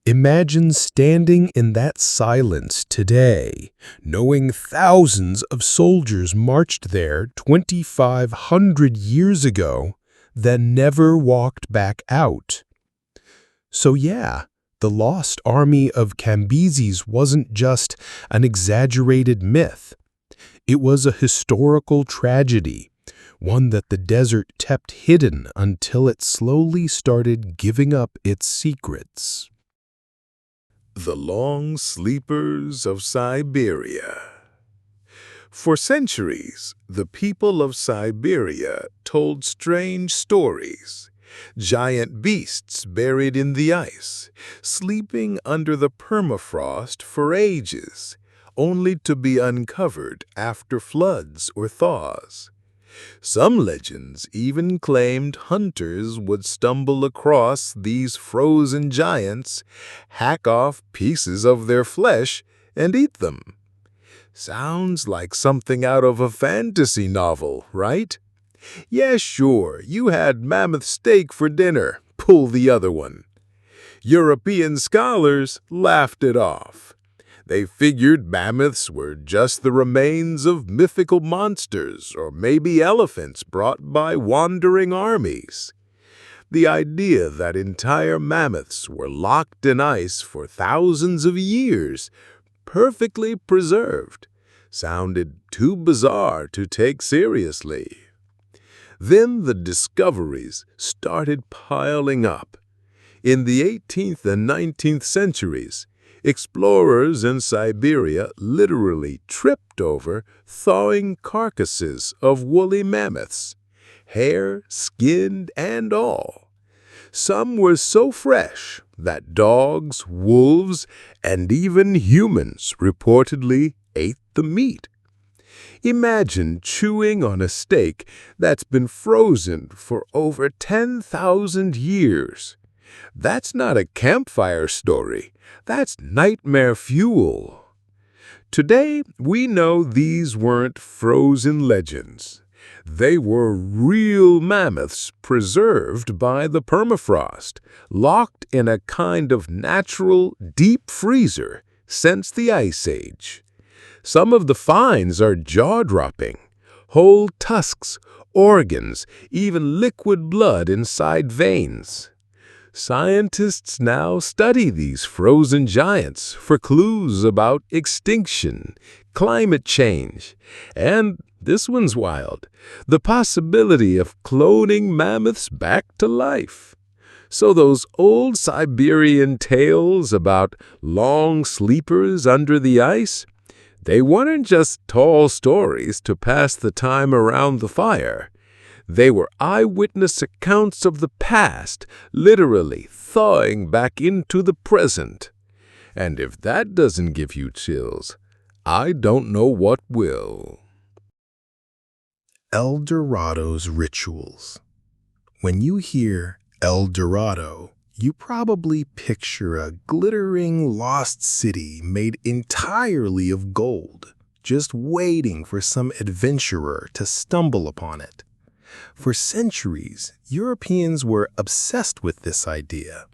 Imagine standing in that silence today, knowing thousands of soldiers marched there 2,500 years ago, then never walked back out. So yeah, the lost army of Cambyses wasn't just an exaggerated myth. It was a historical tragedy, one that the desert kept hidden until it slowly started giving up its secrets. The Long Sleepers of Siberia. For centuries, the people of Siberia told strange stories. Giant beasts buried in the ice, sleeping under the permafrost for ages, only to be uncovered after floods or thaws. Some legends even claimed hunters would stumble across these frozen giants, hack off pieces of their flesh, and eat them. Sounds like something out of a fantasy novel, right? Yeah, sure, you had mammoth steak for dinner. Pull the other one. European scholars laughed it off. They figured mammoths were just the remains of mythical monsters or maybe elephants brought by wandering armies. The idea that entire mammoths were locked in ice for thousands of years perfectly preserved, sounded too bizarre to take seriously. Then the discoveries started piling up. In the 18th and 19th centuries, explorers in Siberia literally tripped over thawing carcasses of woolly mammoths, hair, skin, and all. Some were so fresh that dogs, wolves, and even humans reportedly ate the meat. Imagine chewing on a steak that's been frozen for over 10,000 years. That's not a campfire story. That's nightmare fuel. Today, we know these weren't frozen legends. They were real mammoths preserved by the permafrost, locked in a kind of natural deep freezer since the Ice Age. Some of the finds are jaw-dropping. Whole tusks, organs, even liquid blood inside veins. Scientists now study these frozen giants for clues about extinction, climate change, and this one's wild, the possibility of cloning mammoths back to life. So those old Siberian tales about long sleepers under the ice, they weren't just tall stories to pass the time around the fire. They were eyewitness accounts of the past, literally thawing back into the present. And if that doesn't give you chills, I don't know what will. El Dorado's rituals. When you hear El Dorado, you probably picture a glittering lost city made entirely of gold, just waiting for some adventurer to stumble upon it. For centuries, Europeans were obsessed with this idea.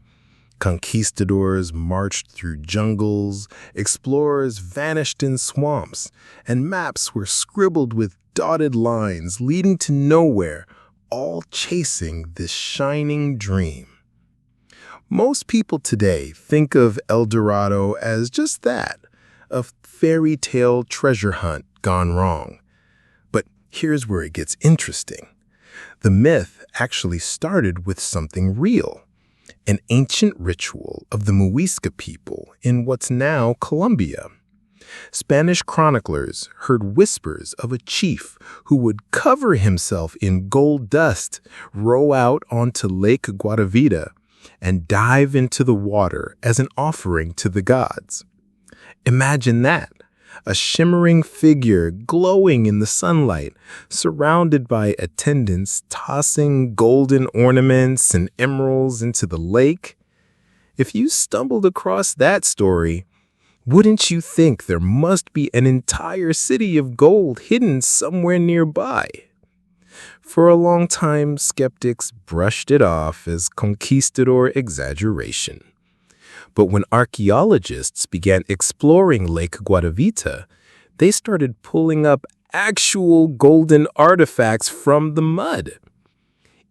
Conquistadors marched through jungles, explorers vanished in swamps, and maps were scribbled with dotted lines leading to nowhere, all chasing this shining dream. Most people today think of El Dorado as just that, a fairy tale treasure hunt gone wrong. But here's where it gets interesting. The myth actually started with something real, an ancient ritual of the Muisca people in what's now Colombia. Spanish chroniclers heard whispers of a chief who would cover himself in gold dust, row out onto Lake Guatavita, and dive into the water as an offering to the gods. Imagine that. A shimmering figure glowing in the sunlight, surrounded by attendants tossing golden ornaments and emeralds into the lake. If you stumbled across that story, wouldn't you think there must be an entire city of gold hidden somewhere nearby? For a long time, skeptics brushed it off as conquistador exaggeration. But when archaeologists began exploring Lake Guatavita, they started pulling up actual golden artifacts from the mud.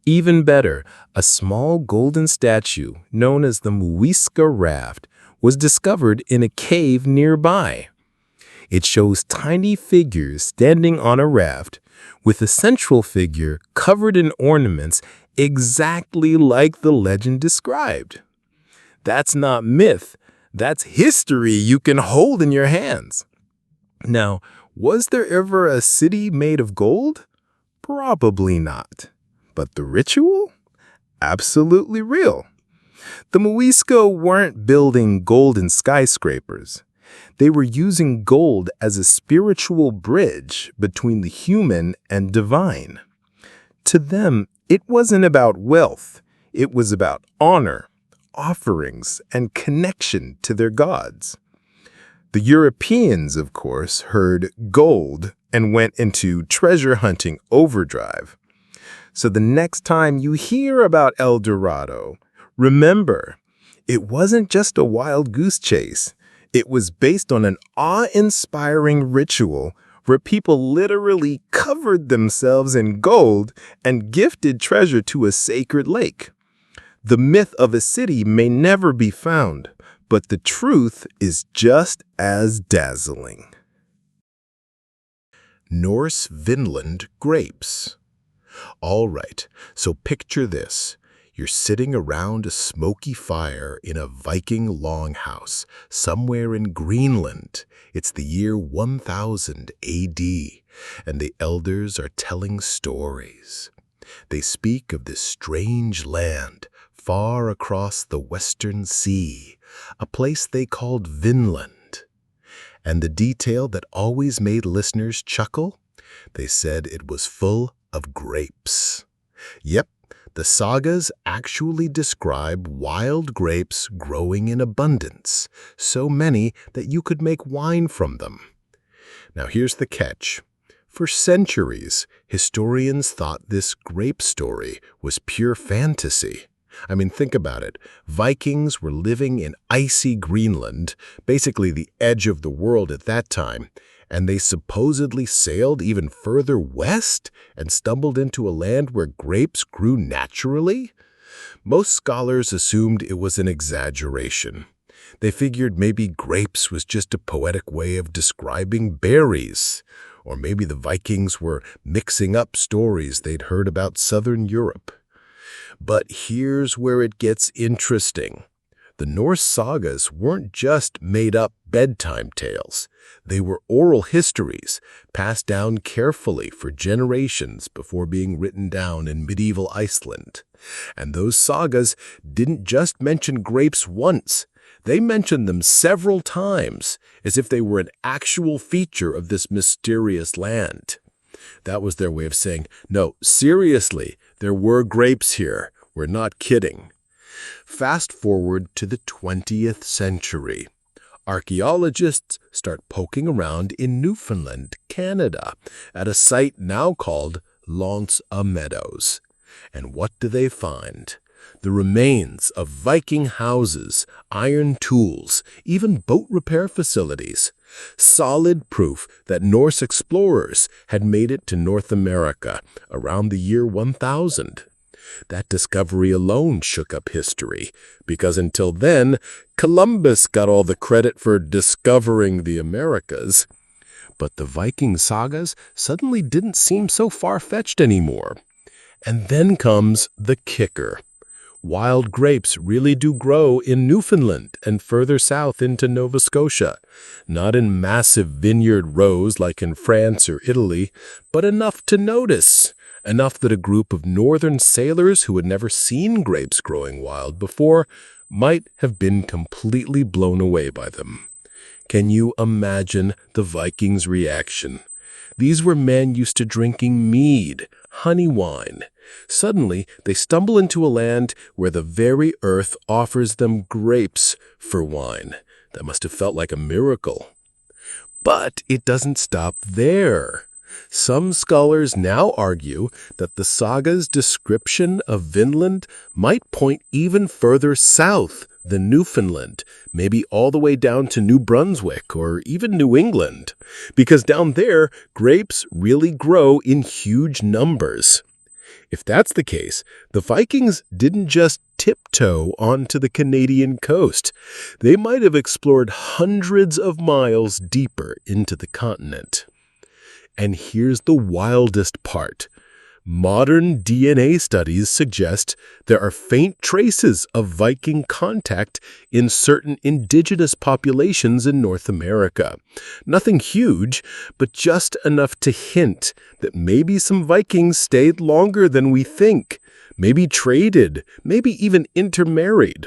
Even better, a small golden statue known as the Muisca Raft was discovered in a cave nearby. It shows tiny figures standing on a raft with a central figure covered in ornaments exactly like the legend described. That's not myth. That's history you can hold in your hands. Now, was there ever a city made of gold? Probably not. But the ritual? Absolutely real. The Muisca weren't building golden skyscrapers. They were using gold as a spiritual bridge between the human and divine. To them, it wasn't about wealth. It was about honor, offerings, and connection to their gods. The Europeans, of course, heard gold and went into treasure hunting overdrive. So the next time you hear about El Dorado, remember, it wasn't just a wild goose chase. It was based on an awe-inspiring ritual where people literally covered themselves in gold and gifted treasure to a sacred lake. The myth of a city may never be found, but the truth is just as dazzling. Norse Vinland grapes. All right, so picture this. You're sitting around a smoky fire in a Viking longhouse somewhere in Greenland. It's the year 1000 AD, and the elders are telling stories. They speak of this strange land far across the western sea, a place they called Vinland. And the detail that always made listeners chuckle? They said it was full of grapes. Yep, the sagas actually describe wild grapes growing in abundance, so many that you could make wine from them. Now here's the catch. For centuries, historians thought this grape story was pure fantasy. I mean, think about it. Vikings were living in icy Greenland, basically the edge of the world at that time, and they supposedly sailed even further west and stumbled into a land where grapes grew naturally? Most scholars assumed it was an exaggeration. They figured maybe grapes was just a poetic way of describing berries, or maybe the Vikings were mixing up stories they'd heard about southern Europe. But here's where it gets interesting. The Norse sagas weren't just made-up bedtime tales. They were oral histories, passed down carefully for generations before being written down in medieval Iceland. And those sagas didn't just mention grapes once. They mentioned them several times, as if they were an actual feature of this mysterious land. That was their way of saying, no, seriously, there were grapes here. We're not kidding. Fast forward to the 20th century. Archaeologists start poking around in Newfoundland, Canada, at a site now called L'Anse aux Meadows. And what do they find? The remains of Viking houses, iron tools, even boat repair facilities. Solid proof that Norse explorers had made it to North America around the year 1000. That discovery alone shook up history, because until then, Columbus got all the credit for discovering the Americas. But the Viking sagas suddenly didn't seem so far-fetched anymore. And then comes the kicker. Wild grapes really do grow in Newfoundland and further south into Nova Scotia. Not in massive vineyard rows like in France or Italy, but enough to notice. Enough that a group of northern sailors who had never seen grapes growing wild before might have been completely blown away by them. Can you imagine the Vikings' reaction? These were men used to drinking mead, honey wine. Suddenly, they stumble into a land where the very earth offers them grapes for wine. That must have felt like a miracle. But it doesn't stop there. Some scholars now argue that the saga's description of Vinland might point even further south than Newfoundland, maybe all the way down to New Brunswick or even New England, because down there, grapes really grow in huge numbers. If that's the case, the Vikings didn't just tiptoe onto the Canadian coast. They might have explored hundreds of miles deeper into the continent. And here's the wildest part. Modern DNA studies suggest there are faint traces of Viking contact in certain indigenous populations in North America. Nothing huge, but just enough to hint that maybe some Vikings stayed longer than we think, maybe traded, maybe even intermarried.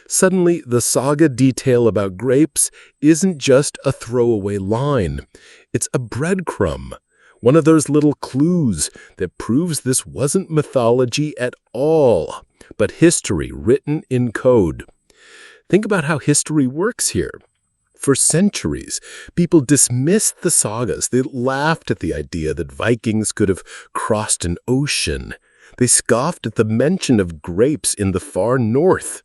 Suddenly, the saga detail about grapes isn't just a throwaway line. It's a breadcrumb. One of those little clues that proves this wasn't mythology at all, but history written in code. Think about how history works here. For centuries, people dismissed the sagas. They laughed at the idea that Vikings could have crossed an ocean. They scoffed at the mention of grapes in the far north.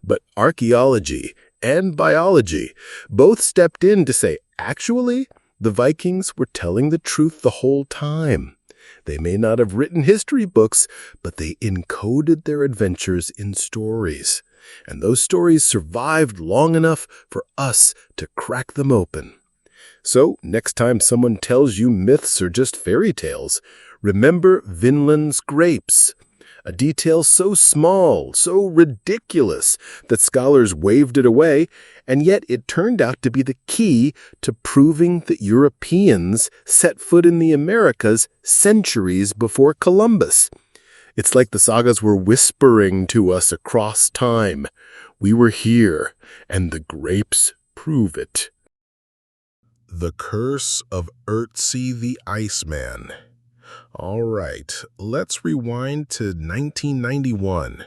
But archaeology and biology both stepped in to say, actually, the Vikings were telling the truth the whole time. They may not have written history books, but they encoded their adventures in stories. and those stories survived long enough for us to crack them open. So, next time someone tells you myths are just fairy tales, remember Vinland's grapes. A detail so small, so ridiculous, that scholars waved it away, and yet it turned out to be the key to proving that Europeans set foot in the Americas centuries before Columbus. It's like the sagas were whispering to us across time. We were here, and the grapes prove it. The Curse of Ötzi the Iceman. All right, let's rewind to 1991.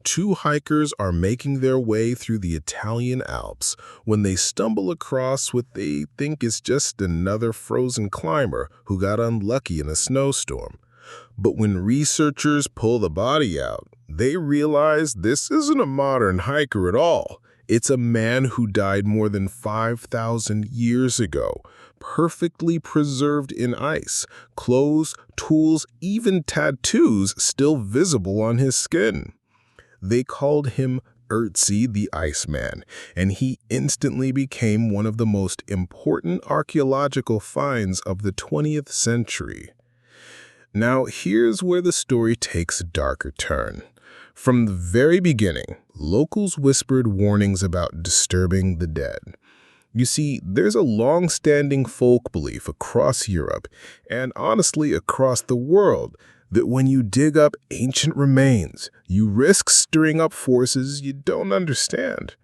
Two hikers are making their way through the Italian Alps when they stumble across what they think is just another frozen climber who got unlucky in a snowstorm. But when researchers pull the body out, they realize this isn't a modern hiker at all. It's a man who died more than 5,000 years ago, perfectly preserved in ice, clothes, tools, even tattoos still visible on his skin. They called him Ötzi the Iceman, and he instantly became one of the most important archaeological finds of the 20th century. Now, here's where the story takes a darker turn. From the very beginning, locals whispered warnings about disturbing the dead. You see, there's a long-standing folk belief across Europe, and honestly across the world, that when you dig up ancient remains, you risk stirring up forces you don't understand.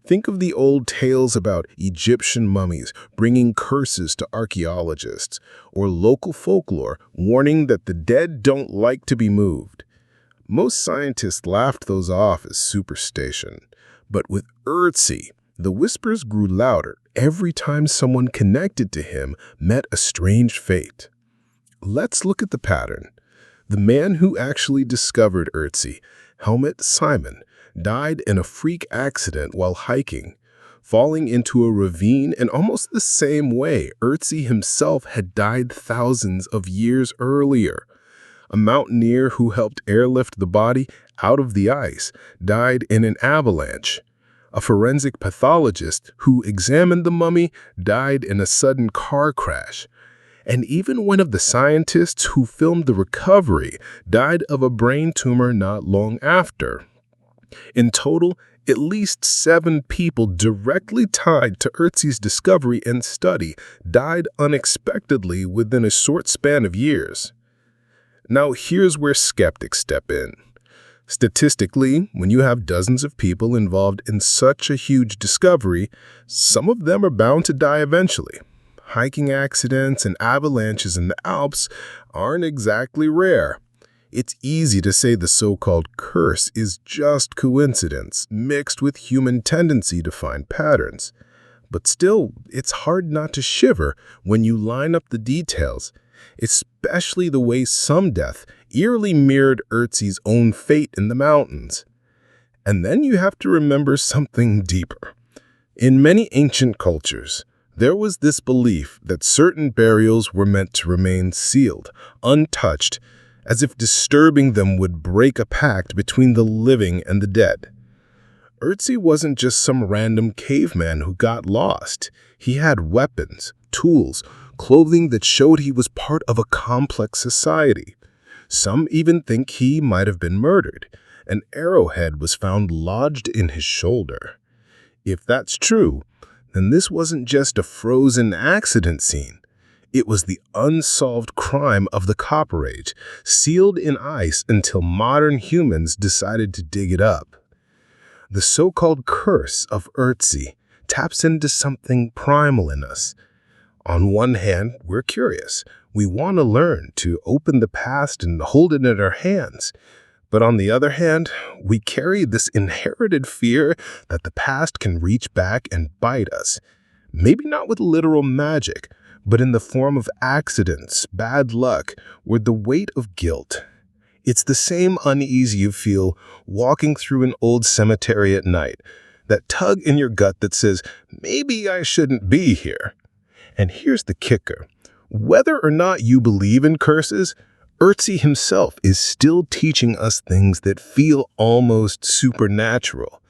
Think of the old tales about Egyptian mummies bringing curses to archaeologists, or local folklore warning that the dead don't like to be moved. Most scientists laughed those off as superstition, but with Ötzi, the whispers grew louder every time someone connected to him met a strange fate. Let's look at the pattern. The man who actually discovered Ötzi, Helmut Simon, died in a freak accident while hiking, falling into a ravine in almost the same way Ötzi himself had died thousands of years earlier. A mountaineer who helped airlift the body out of the ice died in an avalanche. A forensic pathologist who examined the mummy died in a sudden car crash. And even one of the scientists who filmed the recovery died of a brain tumor not long after. In total, at least 7 people directly tied to Ötzi's discovery and study died unexpectedly within a short span of years. Now, here's where skeptics step in. Statistically, when you have dozens of people involved in such a huge discovery, some of them are bound to die eventually. Hiking accidents and avalanches in the Alps aren't exactly rare. It's easy to say the so-called curse is just coincidence, mixed with human tendency to find patterns. But still, it's hard not to shiver when you line up the details, especially the way some death eerily mirrored Ötzi's own fate in the mountains. And then you have to remember something deeper. In many ancient cultures, there was this belief that certain burials were meant to remain sealed, untouched, as if disturbing them would break a pact between the living and the dead. Ötzi wasn't just some random caveman who got lost. He had weapons, tools, clothing that showed he was part of a complex society. Some even think he might have been murdered. An arrowhead was found lodged in his shoulder. If that's true, then this wasn't just a frozen accident scene. It was the unsolved crime of the Copper Age, sealed in ice until modern humans decided to dig it up. The so-called curse of Ötzi taps into something primal in us. On one hand, we're curious. We want to learn, to open the past and hold it in our hands. But on the other hand, we carry this inherited fear that the past can reach back and bite us. Maybe not with literal magic, but in the form of accidents, bad luck, or the weight of guilt. It's the same unease you feel walking through an old cemetery at night, that tug in your gut that says, maybe I shouldn't be here. And here's the kicker. Whether or not you believe in curses, Ötzi himself is still teaching us things that feel almost supernatural.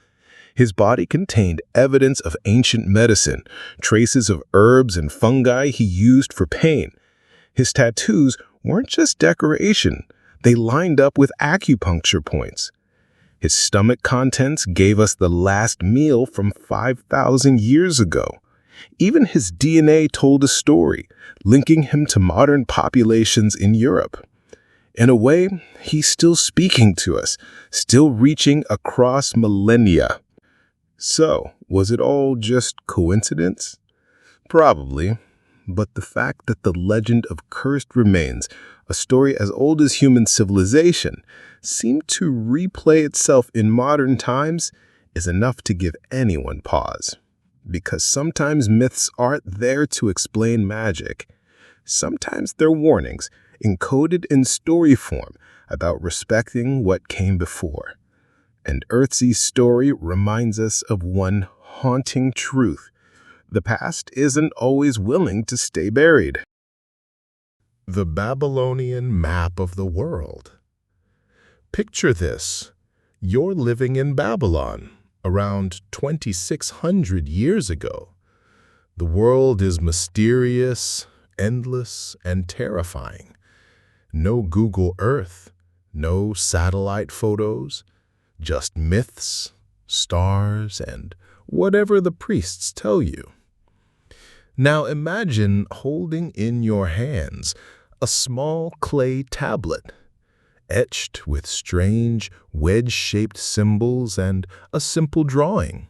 His body contained evidence of ancient medicine, traces of herbs and fungi he used for pain. His tattoos weren't just decoration, they lined up with acupuncture points. His stomach contents gave us the last meal from 5,000 years ago. Even his DNA told a story, linking him to modern populations in Europe. In a way, he's still speaking to us, still reaching across millennia. So, was it all just coincidence? Probably, but the fact that the legend of cursed remains, a story as old as human civilization, seemed to replay itself in modern times is enough to give anyone pause. Because sometimes myths aren't there to explain magic. Sometimes they're warnings, encoded in story form, about respecting what came before. And Earthsea's story reminds us of one haunting truth. The past isn't always willing to stay buried. The Babylonian map of the world. Picture this. You're living in Babylon, around 2,600 years ago. The world is mysterious, endless, and terrifying. No Google Earth, no satellite photos, just myths, stars, and whatever the priests tell you. Now imagine holding in your hands a small clay tablet, etched with strange wedge-shaped symbols and a simple drawing.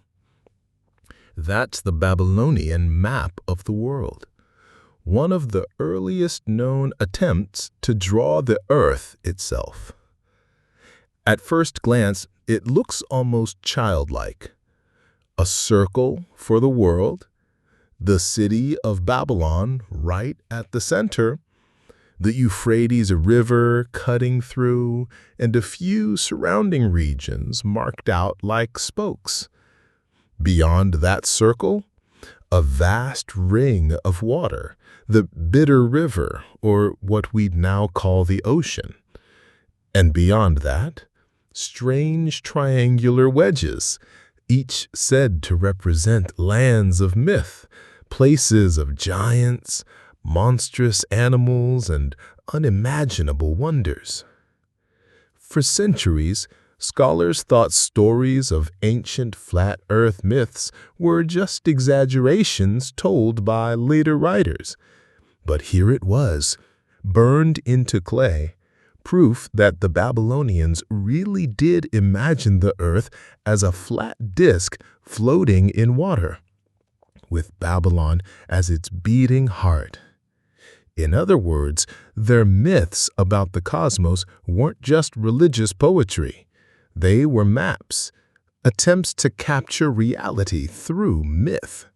That's the Babylonian map of the world, one of the earliest known attempts to draw the earth itself. At first glance, it looks almost childlike. A circle for the world, the city of Babylon right at the center, the Euphrates River cutting through, and a few surrounding regions marked out like spokes. Beyond that circle, a vast ring of water, the Bitter River, or what we'd now call the ocean. And beyond that, strange triangular wedges, each said to represent lands of myth, places of giants, monstrous animals, and unimaginable wonders. For centuries, scholars thought stories of ancient flat earth myths were just exaggerations told by later writers. But here it was, burned into clay, proof that the Babylonians really did imagine the earth as a flat disk floating in water, with Babylon as its beating heart. In other words, their myths about the cosmos weren't just religious poetry. They were maps, attempts to capture reality through myth.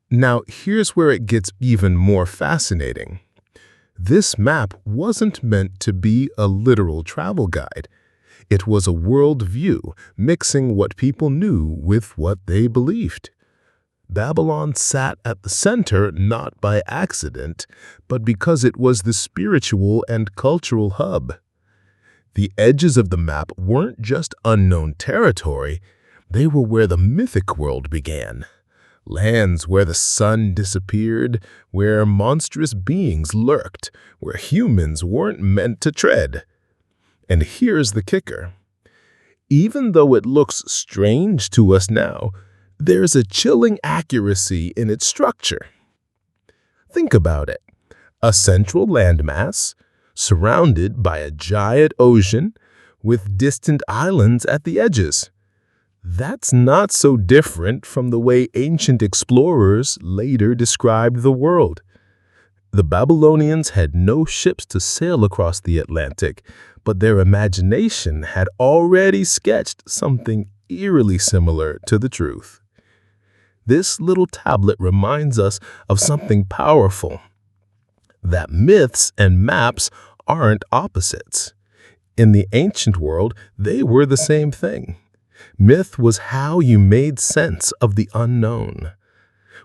Now, here's where it gets even more fascinating. This map wasn't meant to be a literal travel guide. It was a world view, mixing what people knew with what they believed. Babylon sat at the center not by accident, but because it was the spiritual and cultural hub. The edges of the map weren't just unknown territory, they were where the mythic world began. Lands where the sun disappeared, where monstrous beings lurked, where humans weren't meant to tread. And here's the kicker. Even though it looks strange to us now, there's a chilling accuracy in its structure. Think about it. A central landmass, surrounded by a giant ocean, with distant islands at the edges. That's not so different from the way ancient explorers later described the world. The Babylonians had no ships to sail across the Atlantic, but their imagination had already sketched something eerily similar to the truth. This little tablet reminds us of something powerful, that myths and maps aren't opposites. In the ancient world, they were the same thing. Myth was how you made sense of the unknown.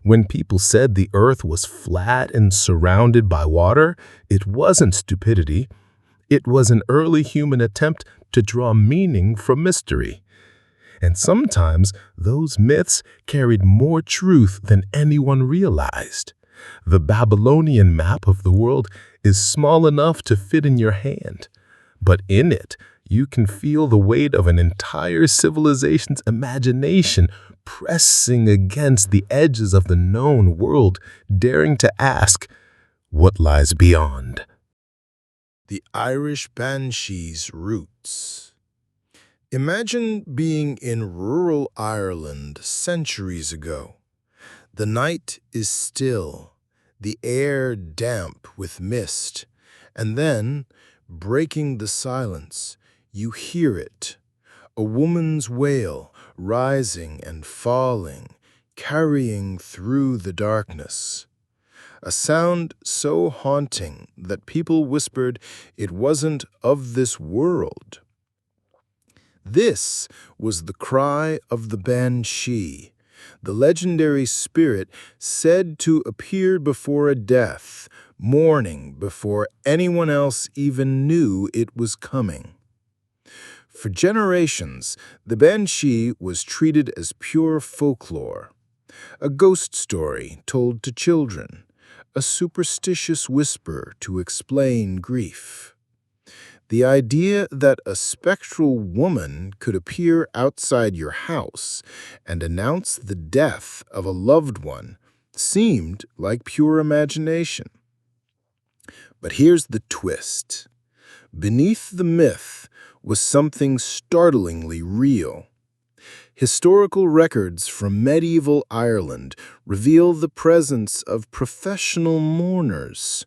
When people said the earth was flat and surrounded by water, it wasn't stupidity. It was an early human attempt to draw meaning from mystery. And sometimes those myths carried more truth than anyone realized. The Babylonian map of the world is small enough to fit in your hand, but in it, you can feel the weight of an entire civilization's imagination pressing against the edges of the known world, daring to ask, what lies beyond? The Irish Banshee's roots. Imagine being in rural Ireland centuries ago. The night is still, the air damp with mist, and then, breaking the silence, you hear it, a woman's wail rising and falling, carrying through the darkness. A sound so haunting that people whispered it wasn't of this world. This was the cry of the Banshee, the legendary spirit said to appear before a death, mourning before anyone else even knew it was coming. For generations, the Banshee was treated as pure folklore, a ghost story told to children, a superstitious whisper to explain grief. The idea that a spectral woman could appear outside your house and announce the death of a loved one seemed like pure imagination. But here's the twist. Beneath the myth was something startlingly real. Historical records from medieval Ireland reveal the presence of professional mourners,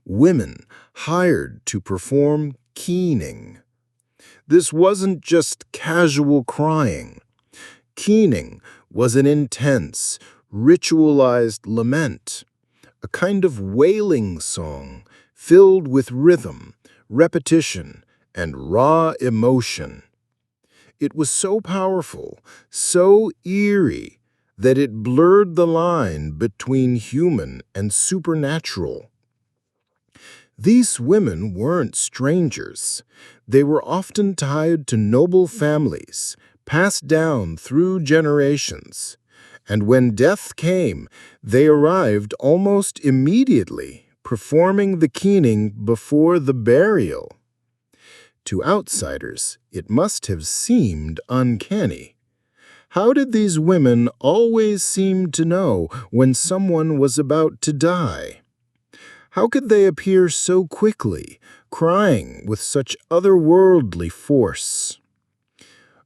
women hired to perform keening. This wasn't just casual crying. Keening was an intense, ritualized lament, a kind of wailing song filled with rhythm, repetition, and raw emotion. It was so powerful, so eerie, that it blurred the line between human and supernatural. These women weren't strangers. They were often tied to noble families, passed down through generations. And when death came, they arrived almost immediately, performing the keening before the burial. To outsiders, it must have seemed uncanny. How did these women always seem to know when someone was about to die? How could they appear so quickly, crying with such otherworldly force?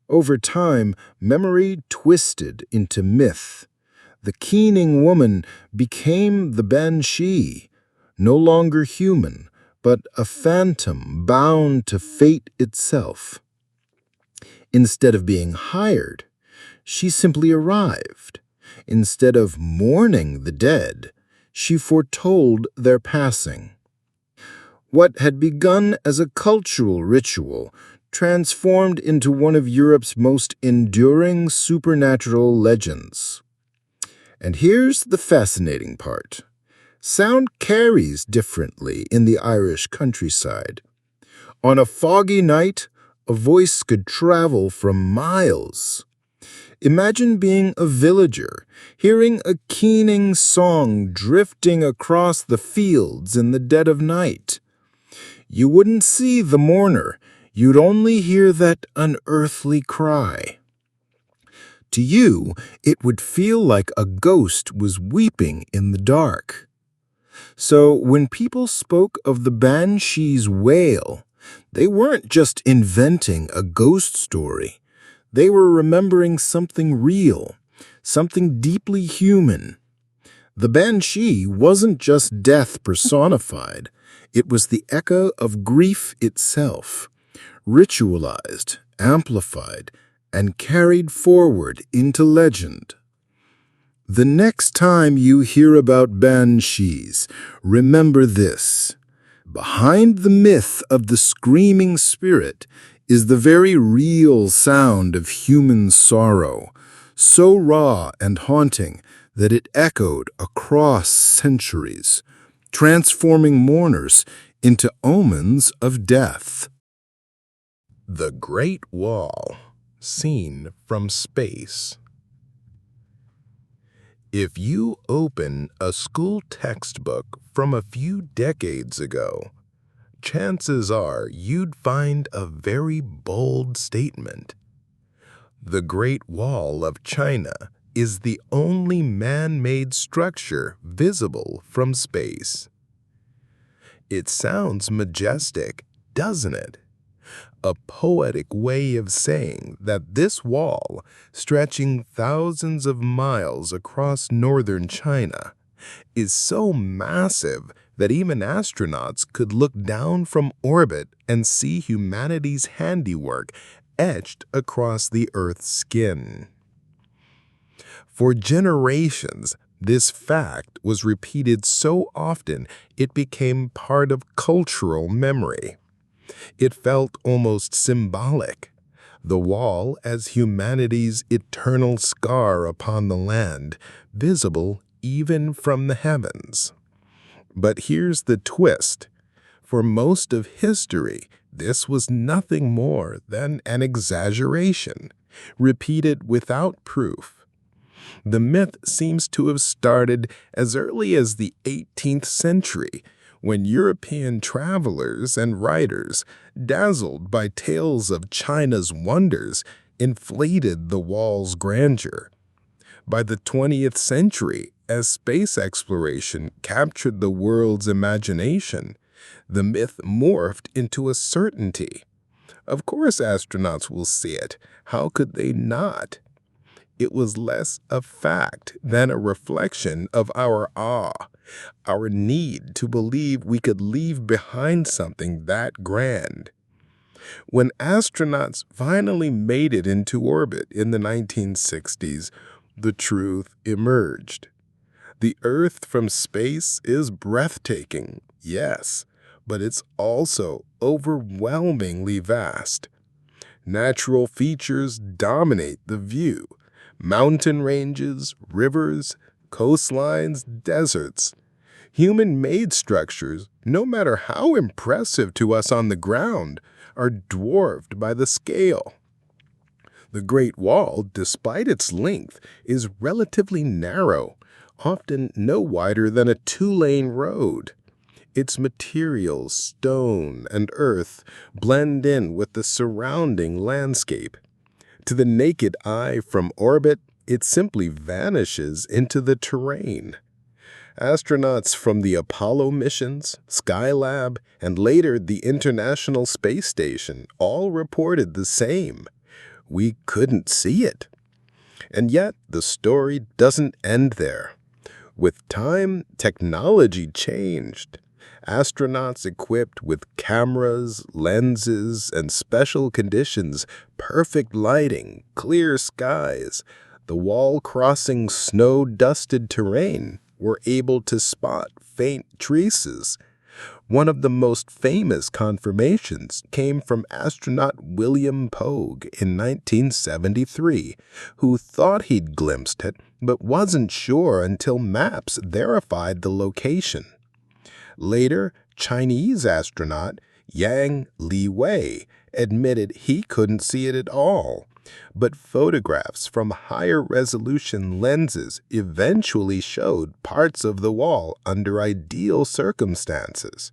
Over time, memory twisted into myth. The keening woman became the Banshee, no longer human, but a phantom bound to fate itself. Instead of being hired, she simply arrived. Instead of mourning the dead, she foretold their passing. What had begun as a cultural ritual transformed into one of Europe's most enduring supernatural legends. And here's the fascinating part. Sound carries differently in the Irish countryside. On a foggy night, a voice could travel from miles. Imagine being a villager, hearing a keening song drifting across the fields in the dead of night. You wouldn't see the mourner, you'd only hear that unearthly cry. To you, it would feel like a ghost was weeping in the dark. So when people spoke of the Banshee's wail, they weren't just inventing a ghost story. They were remembering something real, something deeply human. The Banshee wasn't just death personified. It was the echo of grief itself, ritualized, amplified, and carried forward into legend. The next time you hear about banshees, remember this. Behind the myth of the screaming spirit is the very real sound of human sorrow, so raw and haunting that it echoed across centuries, transforming mourners into omens of death. The Great Wall. seen from space. If you open a school textbook from a few decades ago, chances are you'd find a very bold statement. The Great Wall of China is the only man-made structure visible from space. It sounds majestic, doesn't it? A poetic way of saying that this wall, stretching thousands of miles across northern China, is so massive that even astronauts could look down from orbit and see humanity's handiwork etched across the Earth's skin. For generations, this fact was repeated so often it became part of cultural memory. It felt almost symbolic, the wall as humanity's eternal scar upon the land, visible even from the heavens. But here's the twist. For most of history, this was nothing more than an exaggeration, repeated without proof. The myth seems to have started as early as the 18th century, when European travelers and writers, dazzled by tales of China's wonders, inflated the wall's grandeur. By the 20th century, as space exploration captured the world's imagination, the myth morphed into a certainty. Of course astronauts will see it. How could they not? It was less a fact than a reflection of our awe, our need to believe we could leave behind something that grand. When astronauts finally made it into orbit in the 1960s, the truth emerged. The Earth from space is breathtaking, yes, but it's also overwhelmingly vast. Natural features dominate the view. Mountain ranges, rivers, coastlines, deserts. Human-made structures, no matter how impressive to us on the ground, are dwarfed by the scale. The Great Wall, despite its length, is relatively narrow, often no wider than a two-lane road. Its materials, stone and earth, blend in with the surrounding landscape. To the naked eye from orbit, it simply vanishes into the terrain. Astronauts from the Apollo missions, Skylab, and later the International Space Station all reported the same. We couldn't see it. And yet, the story doesn't end there. With time, technology changed. Astronauts equipped with cameras, lenses, and special conditions, perfect lighting, clear skies, the wall-crossing snow-dusted terrain, were able to spot faint traces. One of the most famous confirmations came from astronaut William Pogue in 1973, who thought he'd glimpsed it, but wasn't sure until maps verified the location. Later, Chinese astronaut Yang Liwei admitted he couldn't see it at all, but photographs from higher-resolution lenses eventually showed parts of the wall under ideal circumstances.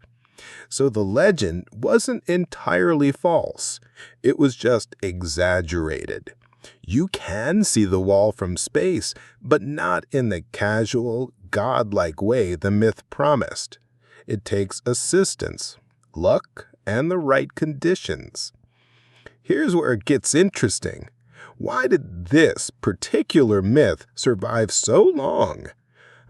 So the legend wasn't entirely false. It was just exaggerated. You can see the wall from space, but not in the casual, godlike way the myth promised. It takes assistance, luck, and the right conditions. Here's where it gets interesting. Why did this particular myth survive so long?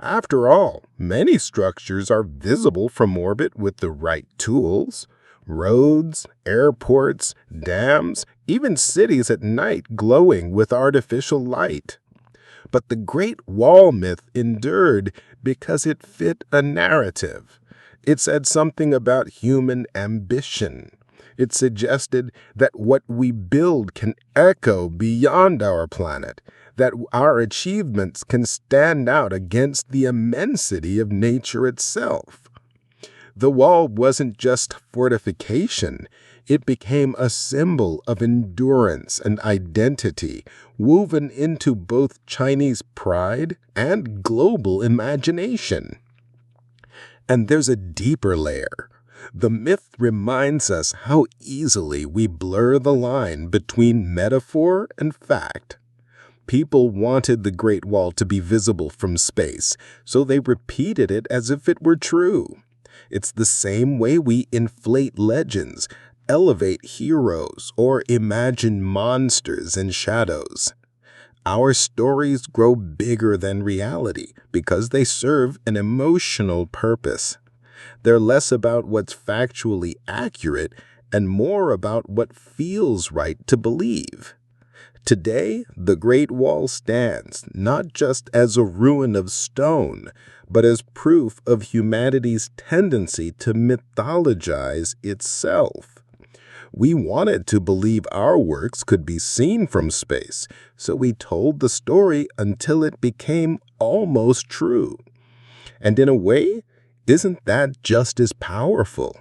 After all, many structures are visible from orbit with the right tools. Roads, airports, dams, even cities at night glowing with artificial light. But the Great Wall myth endured because it fit a narrative. It said something about human ambition. It suggested that what we build can echo beyond our planet, that our achievements can stand out against the immensity of nature itself. The wall wasn't just fortification. It became a symbol of endurance and identity, woven into both Chinese pride and global imagination. And there's a deeper layer. The myth reminds us how easily we blur the line between metaphor and fact. People wanted the Great Wall to be visible from space, so they repeated it as if it were true. It's the same way we inflate legends, elevate heroes, or imagine monsters and shadows. Our stories grow bigger than reality because they serve an emotional purpose. They're less about what's factually accurate and more about what feels right to believe. Today, the Great Wall stands not just as a ruin of stone, but as proof of humanity's tendency to mythologize itself. We wanted to believe our works could be seen from space, so we told the story until it became almost true. And in a way, isn't that just as powerful?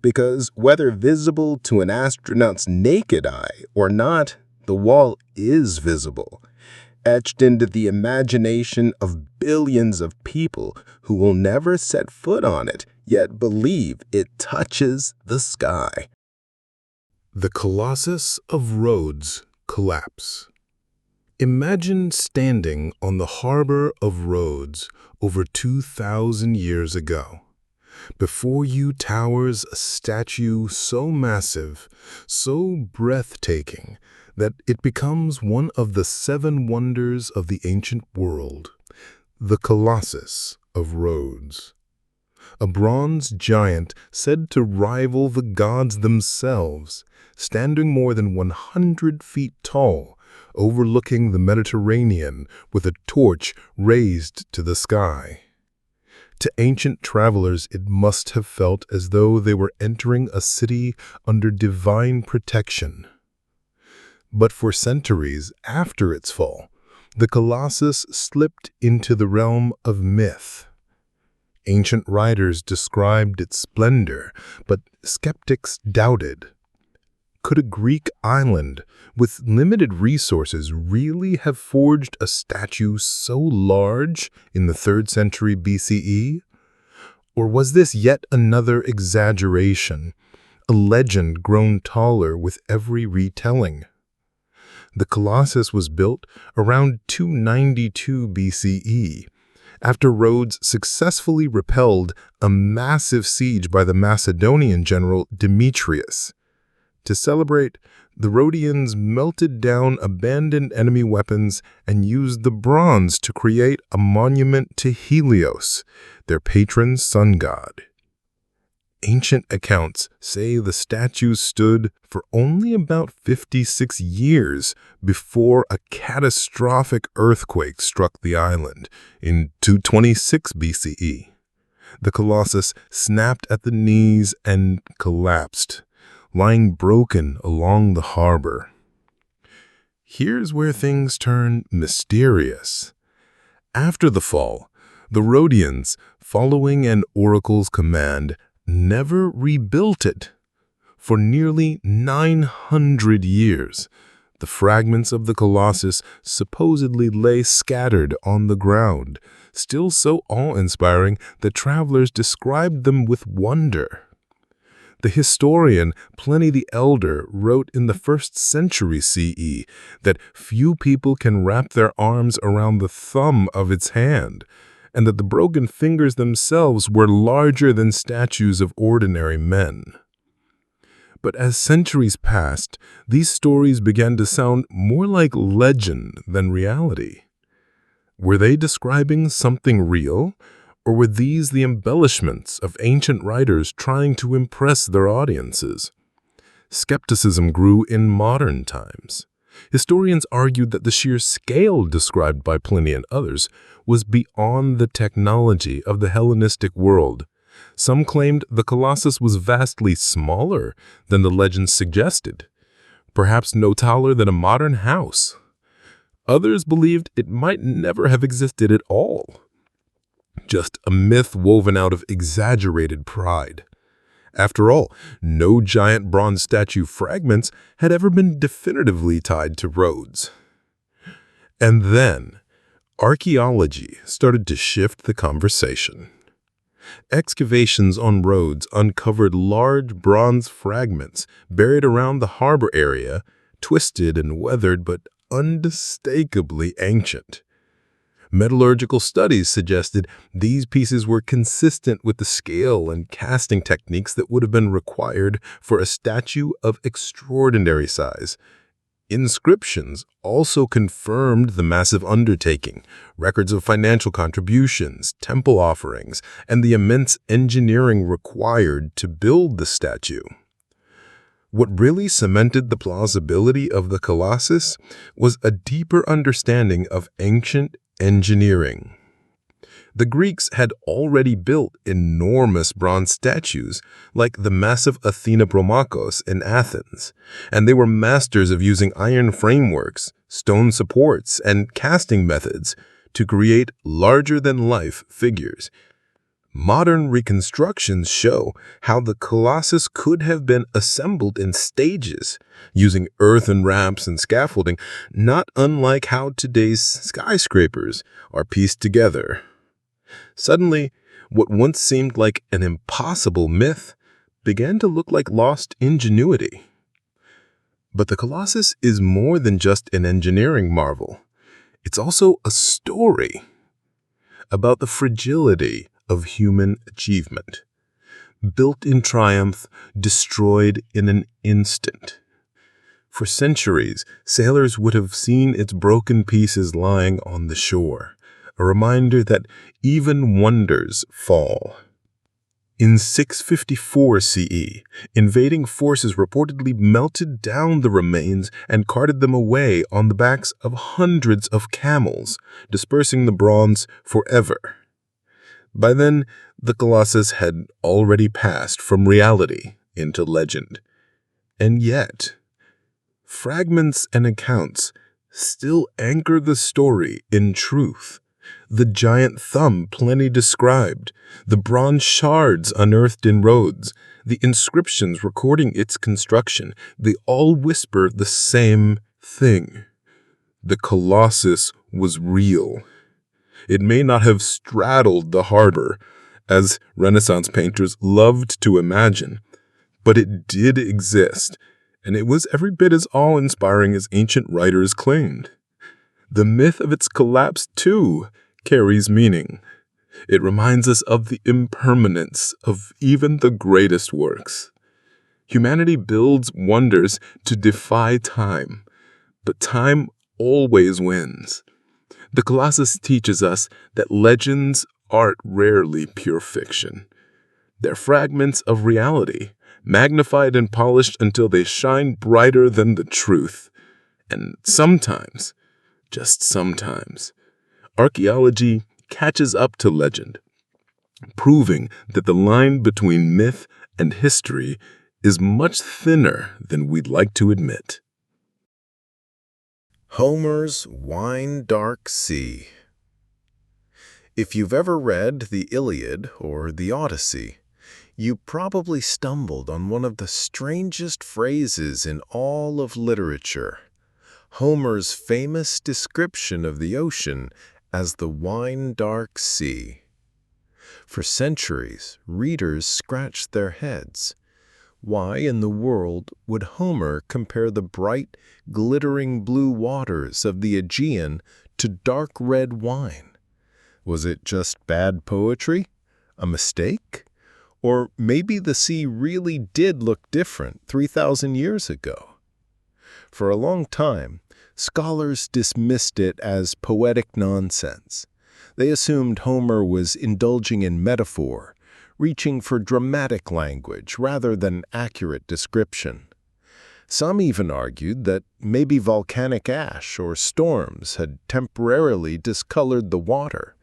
Because whether visible to an astronaut's naked eye or not, the wall is visible, etched into the imagination of billions of people who will never set foot on it, yet believe it touches the sky. The Colossus of Rhodes collapse. Imagine standing on the harbor of Rhodes over 2,000 years ago. Before you towers a statue so massive, so breathtaking, that it becomes one of the 7 wonders of the ancient world, the Colossus of Rhodes. A bronze giant said to rival the gods themselves, standing more than 100 feet tall, overlooking the Mediterranean with a torch raised to the sky. To ancient travelers, it must have felt as though they were entering a city under divine protection. But for centuries after its fall, the Colossus slipped into the realm of myth. Ancient writers described its splendor, but skeptics doubted. Could a Greek island with limited resources really have forged a statue so large in the 3rd century BCE? Or was this yet another exaggeration, a legend grown taller with every retelling? The Colossus was built around 292 BCE, after Rhodes successfully repelled a massive siege by the Macedonian general Demetrius. To celebrate, the Rhodians melted down abandoned enemy weapons and used the bronze to create a monument to Helios, their patron sun god. Ancient accounts say the statue stood for only about 56 years before a catastrophic earthquake struck the island in 226 BCE. The Colossus snapped at the knees and collapsed, lying broken along the harbor. Here's where things turn mysterious. After the fall, the Rhodians, following an oracle's command, never rebuilt it. For nearly 900 years, the fragments of the Colossus supposedly lay scattered on the ground, still so awe-inspiring that travelers described them with wonder. The historian Pliny the Elder wrote in the 1st century CE that few people can wrap their arms around the thumb of its hand, and that the broken fingers themselves were larger than statues of ordinary men. But as centuries passed, these stories began to sound more like legend than reality. Were they describing something real, or were these the embellishments of ancient writers trying to impress their audiences? Skepticism grew in modern times. Historians argued that the sheer scale described by Pliny and others was beyond the technology of the Hellenistic world. Some claimed the Colossus was vastly smaller than the legends suggested, perhaps no taller than a modern house. Others believed it might never have existed at all, just a myth woven out of exaggerated pride. After all, no giant bronze statue fragments had ever been definitively tied to roads. And then, archaeology started to shift the conversation. Excavations on roads uncovered large bronze fragments buried around the harbor area, twisted and weathered but unmistakably ancient. Metallurgical studies suggested these pieces were consistent with the scale and casting techniques that would have been required for a statue of extraordinary size. Inscriptions also confirmed the massive undertaking, records of financial contributions, temple offerings, and the immense engineering required to build the statue. What really cemented the plausibility of the Colossus was a deeper understanding of ancient engineering. The Greeks had already built enormous bronze statues like the massive Athena Bromakos in Athens, and they were masters of using iron frameworks, stone supports, and casting methods to create larger-than-life figures. Modern reconstructions show how the Colossus could have been assembled in stages, using earthen ramps and scaffolding, not unlike how today's skyscrapers are pieced together. Suddenly, what once seemed like an impossible myth began to look like lost ingenuity. But the Colossus is more than just an engineering marvel. It's also a story about the fragility of human achievement. Built in triumph, destroyed in an instant. For centuries, sailors would have seen its broken pieces lying on the shore, a reminder that even wonders fall. In 654 CE, invading forces reportedly melted down the remains and carted them away on the backs of hundreds of camels, dispersing the bronze forever. By then, the Colossus had already passed from reality into legend. And yet, fragments and accounts still anchor the story in truth. The giant thumb Pliny described, the bronze shards unearthed in Rhodes, the inscriptions recording its construction, they all whisper the same thing. The Colossus was real. It may not have straddled the harbor, as Renaissance painters loved to imagine, but it did exist, and it was every bit as awe-inspiring as ancient writers claimed. The myth of its collapse, too, carries meaning. It reminds us of the impermanence of even the greatest works. Humanity builds wonders to defy time, but time always wins. The Colossus teaches us that legends are rarely pure fiction. They're fragments of reality, magnified and polished until they shine brighter than the truth. And sometimes, just sometimes, archaeology catches up to legend, proving that the line between myth and history is much thinner than we'd like to admit. Homer's wine-dark sea. If you've ever read the Iliad or the Odyssey, you probably stumbled on one of the strangest phrases in all of literature, Homer's famous description of the ocean as the wine-dark sea. For centuries, readers scratched their heads. Why in the world would Homer compare the bright, glittering blue waters of the Aegean to dark red wine? Was it just bad poetry? A mistake? Or maybe the sea really did look different 3,000 years ago? For a long time, scholars dismissed it as poetic nonsense. They assumed Homer was indulging in metaphor, reaching for dramatic language rather than accurate description. Some even argued that maybe volcanic ash or storms had temporarily discolored the water,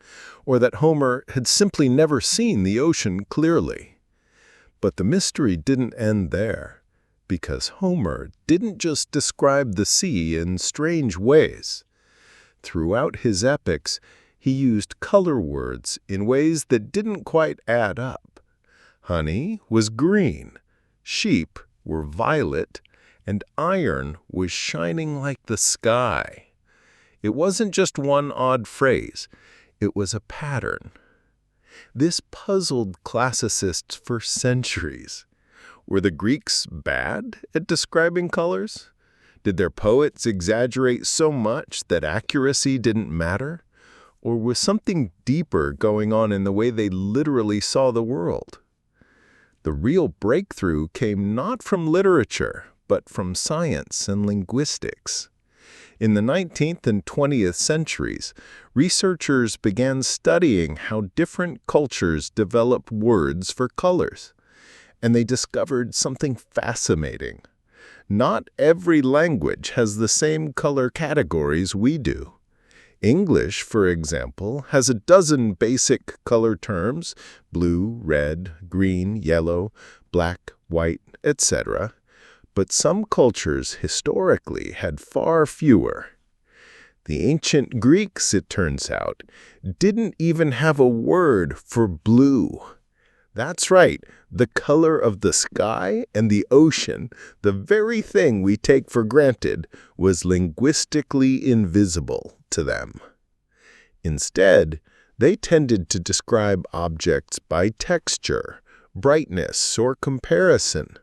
or that Homer had simply never seen the ocean clearly. But the mystery didn't end there, because Homer didn't just describe the sea in strange ways. Throughout his epics, he used color words in ways that didn't quite add up. Honey was green, sheep were violet, and iron was shining like the sky. It wasn't just one odd phrase, it was a pattern. This puzzled classicists for centuries. Were the Greeks bad at describing colors? Did their poets exaggerate so much that accuracy didn't matter? Or was something deeper going on in the way they literally saw the world? The real breakthrough came not from literature, but from science and linguistics. In the 19th and 20th centuries, researchers began studying how different cultures developed words for colors. And they discovered something fascinating. Not every language has the same color categories we do. English, for example, has a dozen basic color terms: blue, red, green, yellow, black, white, etc. But some cultures historically had far fewer. The ancient Greeks, it turns out, didn't even have a word for blue. That's right, the color of the sky and the ocean, the very thing we take for granted, was linguistically invisible to them. Instead, they tended to describe objects by texture, brightness, or comparison.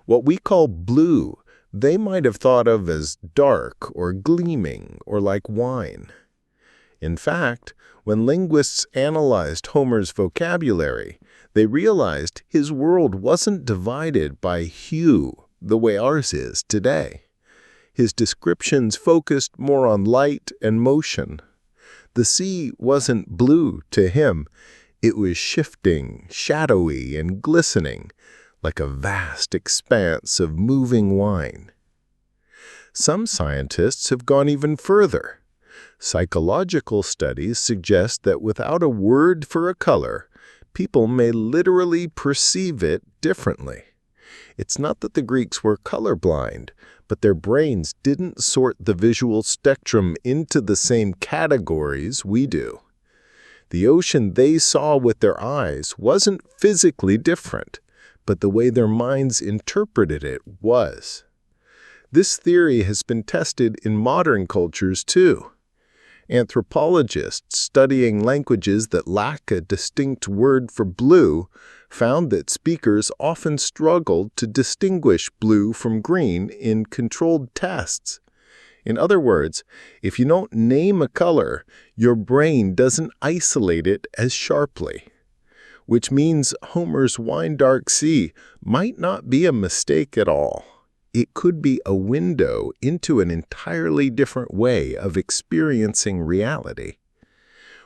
What we call blue, they might have thought of as dark or gleaming or like wine. In fact, when linguists analyzed Homer's vocabulary, they realized his world wasn't divided by hue the way ours is today. His descriptions focused more on light and motion. The sea wasn't blue to him. It was shifting, shadowy, and glistening, like a vast expanse of moving wine. Some scientists have gone even further. Psychological studies suggest that without a word for a color, people may literally perceive it differently. It's not that the Greeks were colorblind, but their brains didn't sort the visual spectrum into the same categories we do. The ocean they saw with their eyes wasn't physically different, but the way their minds interpreted it was. This theory has been tested in modern cultures too. Anthropologists studying languages that lack a distinct word for blue found that speakers often struggled to distinguish blue from green in controlled tests. In other words, if you don't name a color, your brain doesn't isolate it as sharply. Which means Homer's wine-dark sea might not be a mistake at all. It could be a window into an entirely different way of experiencing reality.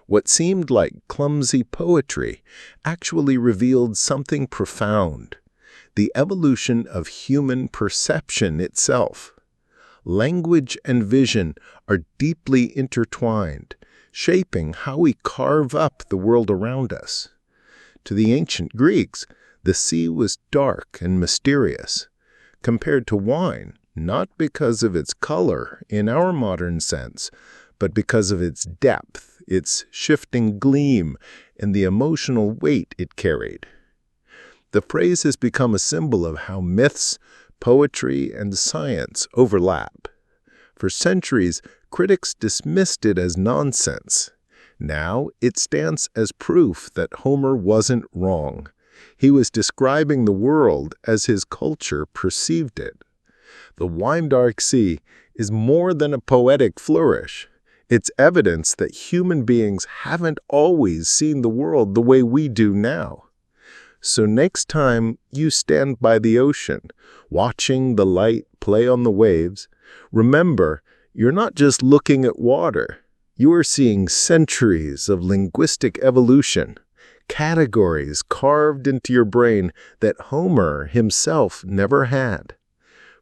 What seemed like clumsy poetry actually revealed something profound: the evolution of human perception itself. Language and vision are deeply intertwined, shaping how we carve up the world around us. To the ancient Greeks, the sea was dark and mysterious. Compared to wine, not because of its color in our modern sense, but because of its depth, its shifting gleam, and the emotional weight it carried. The phrase has become a symbol of how myths, poetry, and science overlap. For centuries, critics dismissed it as nonsense. Now it stands as proof that Homer wasn't wrong. He was describing the world as his culture perceived it. The wine-dark sea is more than a poetic flourish. It's evidence that human beings haven't always seen the world the way we do now. So next time you stand by the ocean, watching the light play on the waves, remember, you're not just looking at water. You are seeing centuries of linguistic evolution, categories carved into your brain that Homer himself never had.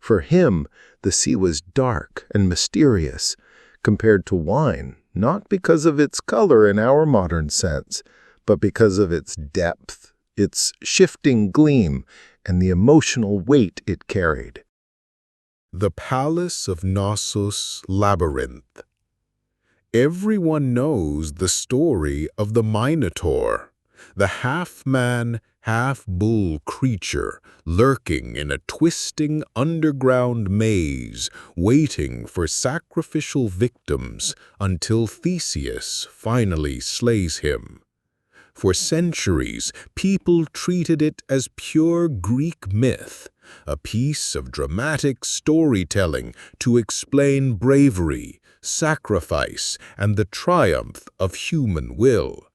For him, the sea was dark and mysterious, compared to wine, not because of its color in our modern sense, but because of its depth, its shifting gleam, and the emotional weight it carried. The Palace of Knossos Labyrinth. Everyone knows the story of the Minotaur, the half-man, half-bull creature lurking in a twisting underground maze, waiting for sacrificial victims until Theseus finally slays him. For centuries, people treated it as pure Greek myth, a piece of dramatic storytelling to explain bravery, sacrifice, and the triumph of human will.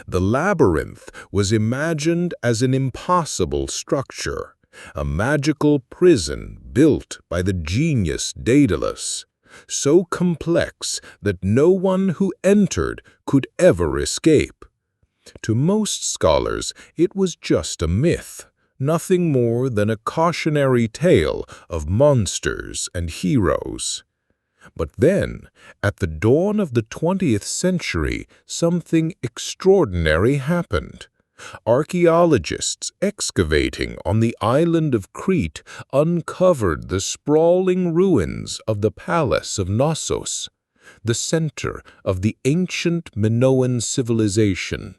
The labyrinth was imagined as an impossible structure, a magical prison built by the genius Daedalus, so complex that no one who entered could ever escape. To most scholars, it was just a myth, nothing more than a cautionary tale of monsters and heroes. But then, at the dawn of the 20th century, something extraordinary happened. Archaeologists excavating on the island of Crete uncovered the sprawling ruins of the Palace of Knossos, the center of the ancient Minoan civilization.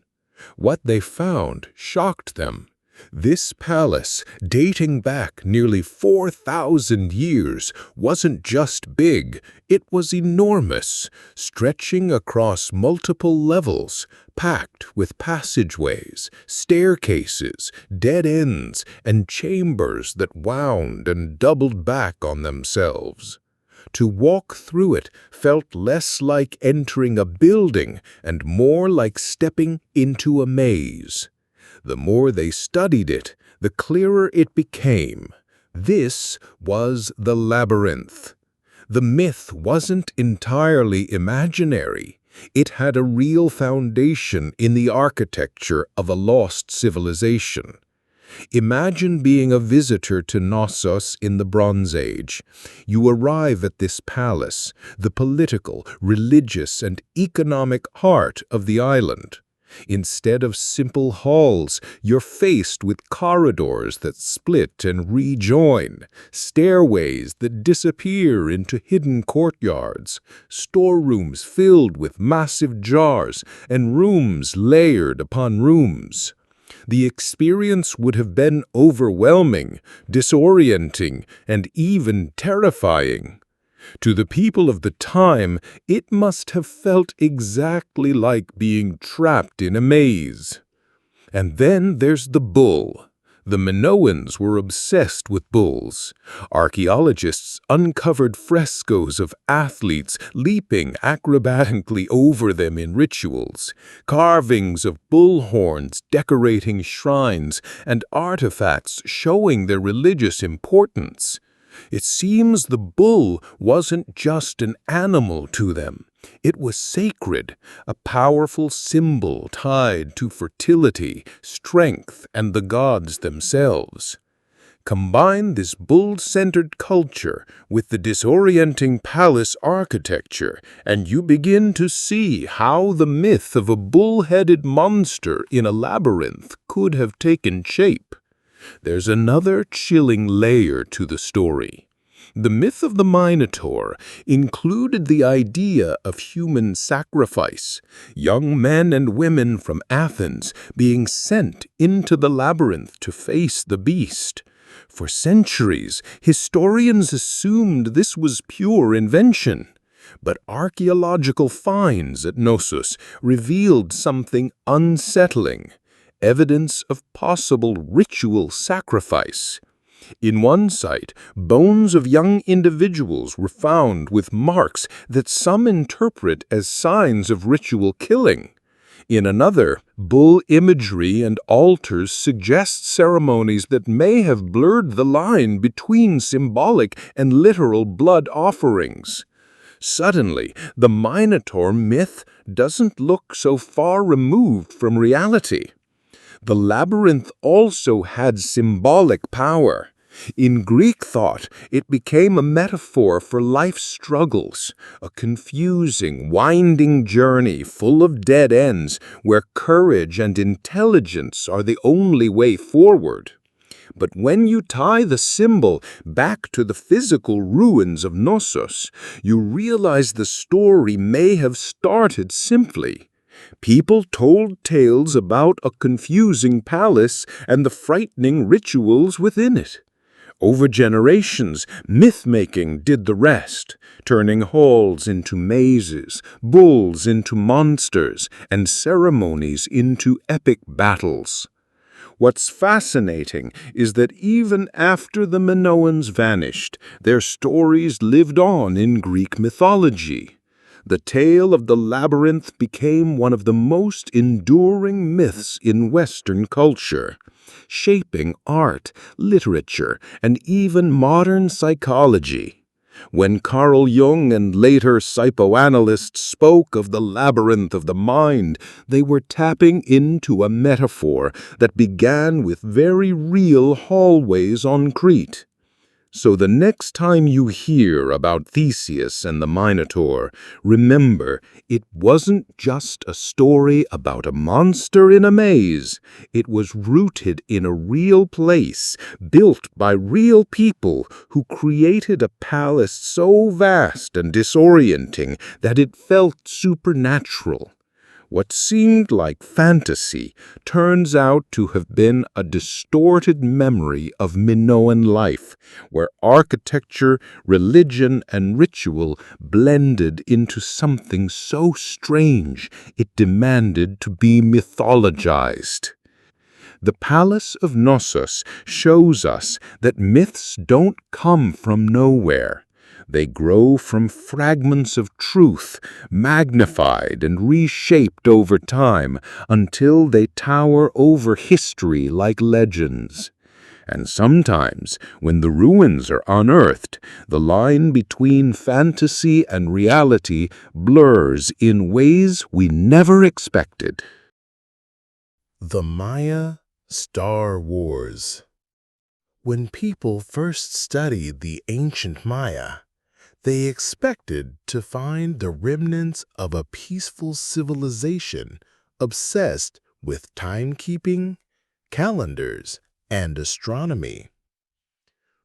What they found shocked them. This palace, dating back nearly 4,000 years, wasn't just big, it was enormous, stretching across multiple levels, packed with passageways, staircases, dead ends, and chambers that wound and doubled back on themselves. To walk through it felt less like entering a building and more like stepping into a maze. The more they studied it, the clearer it became. This was the labyrinth. The myth wasn't entirely imaginary. It had a real foundation in the architecture of a lost civilization. Imagine being a visitor to Knossos in the Bronze Age. You arrive at this palace, the political, religious, and economic heart of the island. Instead of simple halls, you're faced with corridors that split and rejoin, stairways that disappear into hidden courtyards, storerooms filled with massive jars, and rooms layered upon rooms. The experience would have been overwhelming, disorienting, and even terrifying. To the people of the time, it must have felt exactly like being trapped in a maze. And then there's the bull. The Minoans were obsessed with bulls. Archaeologists uncovered frescoes of athletes leaping acrobatically over them in rituals, carvings of bull horns decorating shrines, and artifacts showing their religious importance. It seems the bull wasn't just an animal to them. It was sacred, a powerful symbol tied to fertility, strength, and the gods themselves. Combine this bull-centered culture with the disorienting palace architecture, and you begin to see how the myth of a bull-headed monster in a labyrinth could have taken shape. There's another chilling layer to the story. The myth of the Minotaur included the idea of human sacrifice, young men and women from Athens being sent into the labyrinth to face the beast. For centuries, historians assumed this was pure invention. But archaeological finds at Knossos revealed something unsettling. Evidence of possible ritual sacrifice. In one site, bones of young individuals were found with marks that some interpret as signs of ritual killing. In another, bull imagery and altars suggest ceremonies that may have blurred the line between symbolic and literal blood offerings. Suddenly, the Minotaur myth doesn't look so far removed from reality. The labyrinth also had symbolic power. In Greek thought, it became a metaphor for life's struggles, a confusing, winding journey full of dead ends where courage and intelligence are the only way forward. But when you tie the symbol back to the physical ruins of Knossos, you realize the story may have started simply. People told tales about a confusing palace and the frightening rituals within it. Over generations, myth-making did the rest, turning halls into mazes, bulls into monsters, and ceremonies into epic battles. What's fascinating is that even after the Minoans vanished, their stories lived on in Greek mythology. The tale of the labyrinth became one of the most enduring myths in Western culture, shaping art, literature, and even modern psychology. When Carl Jung and later psychoanalysts spoke of the labyrinth of the mind, they were tapping into a metaphor that began with very real hallways on Crete. So the next time you hear about Theseus and the Minotaur, remember, it wasn't just a story about a monster in a maze. It was rooted in a real place, built by real people who created a palace so vast and disorienting that it felt supernatural. What seemed like fantasy turns out to have been a distorted memory of Minoan life, where architecture, religion, and ritual blended into something so strange it demanded to be mythologized. The Palace of Knossos shows us that myths don't come from nowhere. They grow from fragments of truth, magnified and reshaped over time until they tower over history like legends. And sometimes, when the ruins are unearthed, the line between fantasy and reality blurs in ways we never expected. The Maya Star Wars. When people first studied the ancient Maya, they expected to find the remnants of a peaceful civilization obsessed with timekeeping, calendars, and astronomy.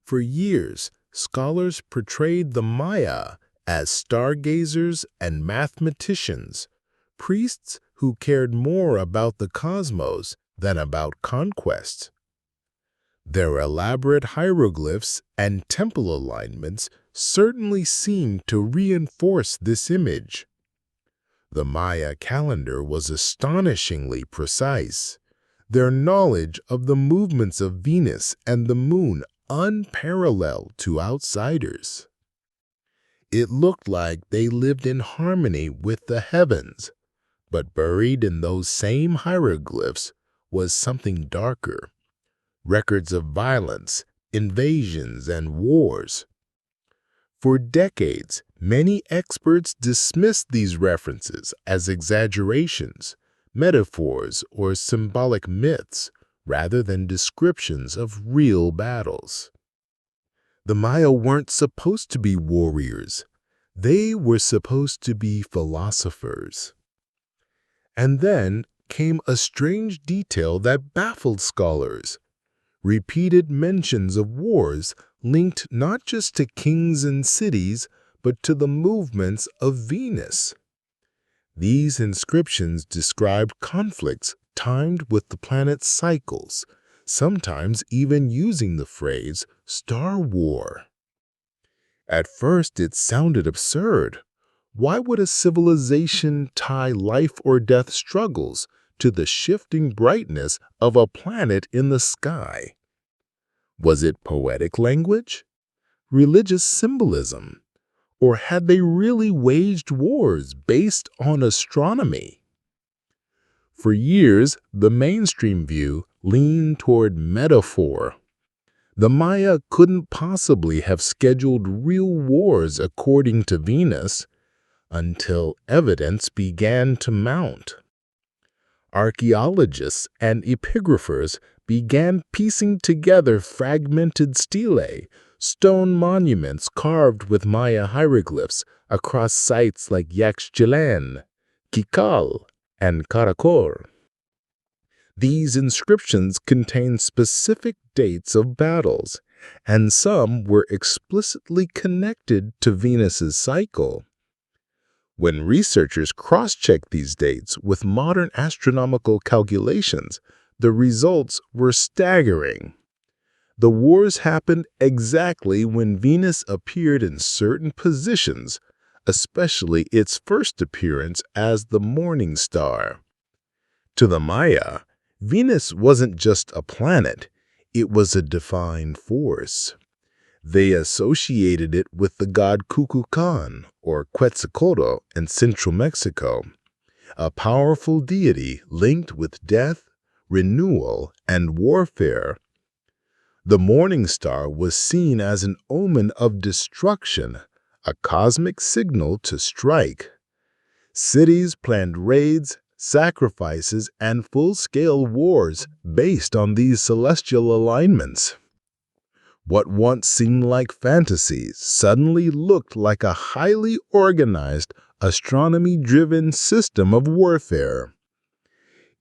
For years, scholars portrayed the Maya as stargazers and mathematicians, priests who cared more about the cosmos than about conquest. Their elaborate hieroglyphs and temple alignments certainly seem to reinforce this image. The Maya calendar was astonishingly precise, their knowledge of the movements of Venus and the moon unparalleled to outsiders. It looked like they lived in harmony with the heavens, but buried in those same hieroglyphs was something darker: records of violence, invasions, and wars. For decades, many experts dismissed these references as exaggerations, metaphors, or symbolic myths, rather than descriptions of real battles. The Maya weren't supposed to be warriors. They were supposed to be philosophers. And then came a strange detail that baffled scholars: repeated mentions of wars linked not just to kings and cities, but to the movements of Venus. These inscriptions described conflicts timed with the planet's cycles, sometimes even using the phrase "Star War." At first, it sounded absurd. Why would a civilization tie life or death struggles to the shifting brightness of a planet in the sky? Was it poetic language, religious symbolism, or had they really waged wars based on astronomy? For years, the mainstream view leaned toward metaphor. The Maya couldn't possibly have scheduled real wars according to Venus until evidence began to mount. Archaeologists and epigraphers began piecing together fragmented stelae, stone monuments carved with Maya hieroglyphs across sites like Yaxchilan, Tikal, and Karakor. These inscriptions contain specific dates of battles, and some were explicitly connected to Venus's cycle. When researchers cross-checked these dates with modern astronomical calculations, the results were staggering. The wars happened exactly when Venus appeared in certain positions, especially its first appearance as the morning star. To the Maya, Venus wasn't just a planet, it was a divine force. They associated it with the god Kukulkan, or Quetzalcoatl, in central Mexico, a powerful deity linked with death, renewal, and warfare. The morning star was seen as an omen of destruction, a cosmic signal to strike. Cities planned raids, sacrifices, and full-scale wars based on these celestial alignments. What once seemed like fantasies suddenly looked like a highly organized, astronomy-driven system of warfare.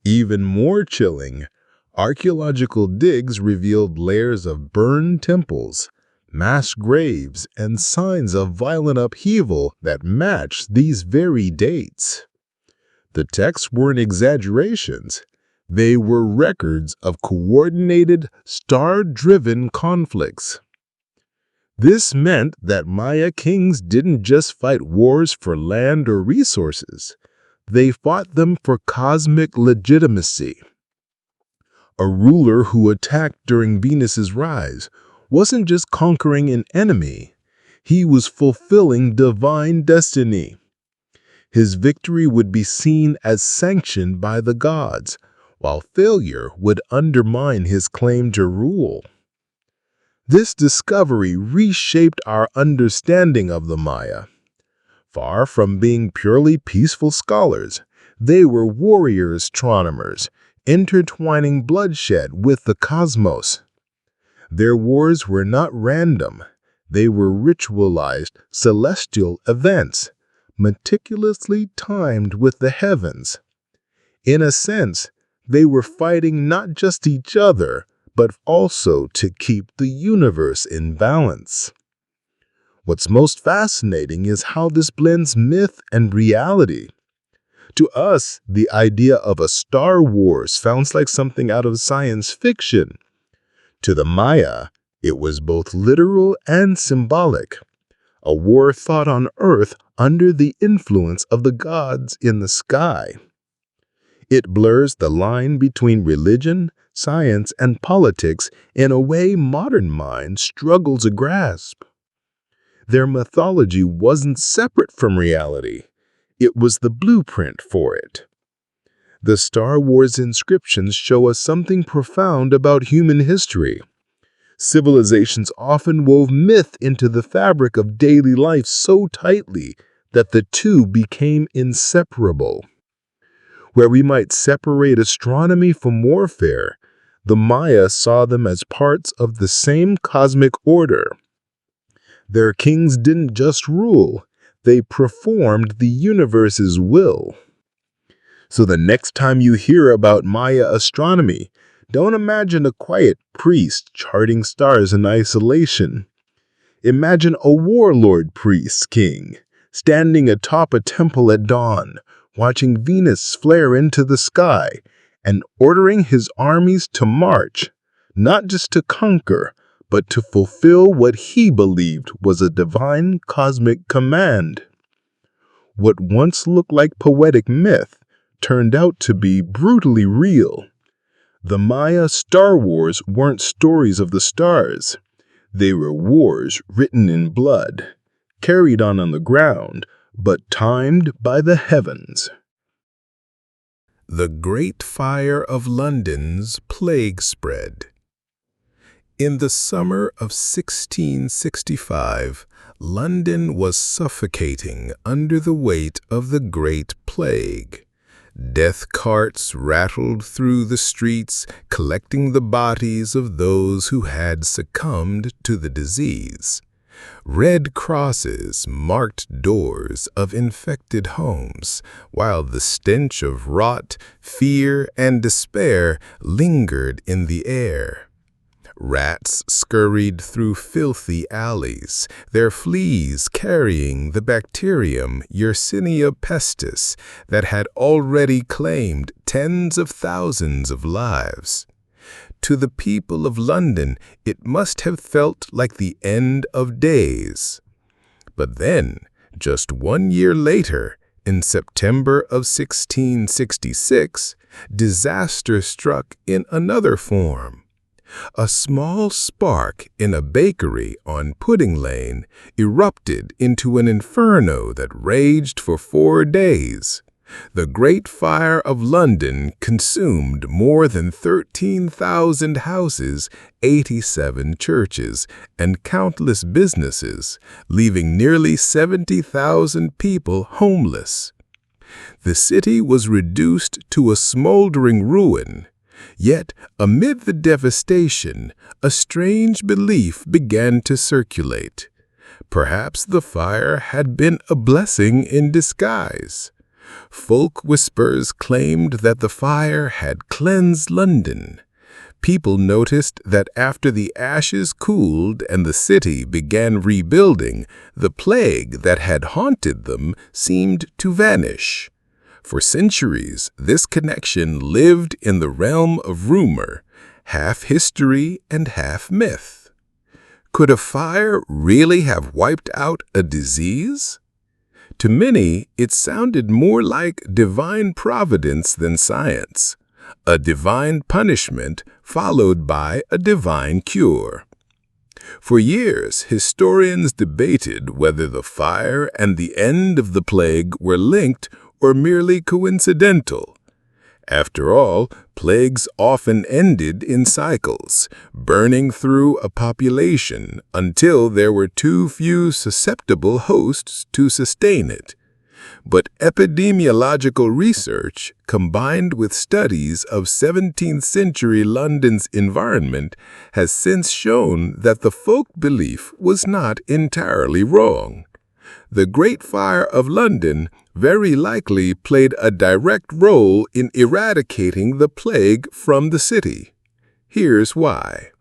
Even more chilling, archaeological digs revealed layers of burned temples, mass graves, and signs of violent upheaval that matched these very dates. The texts weren't exaggerations. They were records of coordinated, star-driven conflicts. This meant that Maya kings didn't just fight wars for land or resources. They fought them for cosmic legitimacy. A ruler who attacked during Venus's rise wasn't just conquering an enemy. He was fulfilling divine destiny. His victory would be seen as sanctioned by the gods, while failure would undermine his claim to rule. This discovery reshaped our understanding of the Maya. Far from being purely peaceful scholars, they were warrior astronomers, intertwining bloodshed with the cosmos. Their wars were not random. They were ritualized celestial events, meticulously timed with the heavens. In a sense, they were fighting not just each other, but also to keep the universe in balance. What's most fascinating is how this blends myth and reality. To us, the idea of a Star Wars sounds like something out of science fiction. To the Maya, it was both literal and symbolic, a war fought on Earth under the influence of the gods in the sky. It blurs the line between religion, science, and politics in a way modern minds struggle to grasp. Their mythology wasn't separate from reality. It was the blueprint for it. The Star Wars inscriptions show us something profound about human history. Civilizations often wove myth into the fabric of daily life so tightly that the two became inseparable. Where we might separate astronomy from warfare, the Maya saw them as parts of the same cosmic order. Their kings didn't just rule, they performed the universe's will. So the next time you hear about Maya astronomy, don't imagine a quiet priest charting stars in isolation. Imagine a warlord priest-king, standing atop a temple at dawn, watching Venus flare into the sky, and ordering his armies to march, not just to conquer, but to fulfill what he believed was a divine cosmic command. What once looked like poetic myth turned out to be brutally real. The Maya Star Wars weren't stories of the stars. They were wars written in blood, carried on the ground, but timed by the heavens. The Great Fire of London's plague spread. In the summer of 1665, London was suffocating under the weight of the Great Plague. Death carts rattled through the streets, collecting the bodies of those who had succumbed to the disease. Red crosses marked doors of infected homes, while the stench of rot, fear, and despair lingered in the air. Rats scurried through filthy alleys, their fleas carrying the bacterium Yersinia pestis that had already claimed tens of thousands of lives. To the people of London, it must have felt like the end of days. But then, just 1 year later, in September of 1666, disaster struck in another form. A small spark in a bakery on Pudding Lane erupted into an inferno that raged for 4 days. The Great Fire of London consumed more than 13,000 houses, 87 churches, and countless businesses, leaving nearly 70,000 people homeless. The city was reduced to a smoldering ruin. Yet, amid the devastation, a strange belief began to circulate. Perhaps the fire had been a blessing in disguise. Folk whispers claimed that the fire had cleansed London. People noticed that after the ashes cooled and the city began rebuilding, the plague that had haunted them seemed to vanish. For centuries, this connection lived in the realm of rumor, half history and half myth. Could a fire really have wiped out a disease? To many, it sounded more like divine providence than science, a divine punishment followed by a divine cure. For years, historians debated whether the fire and the end of the plague were linked or merely coincidental. After all, plagues often ended in cycles, burning through a population until there were too few susceptible hosts to sustain it. But epidemiological research, combined with studies of 17th century London's environment, has since shown that the folk belief was not entirely wrong. The Great Fire of London very likely played a direct role in eradicating the plague from the city. Here's why.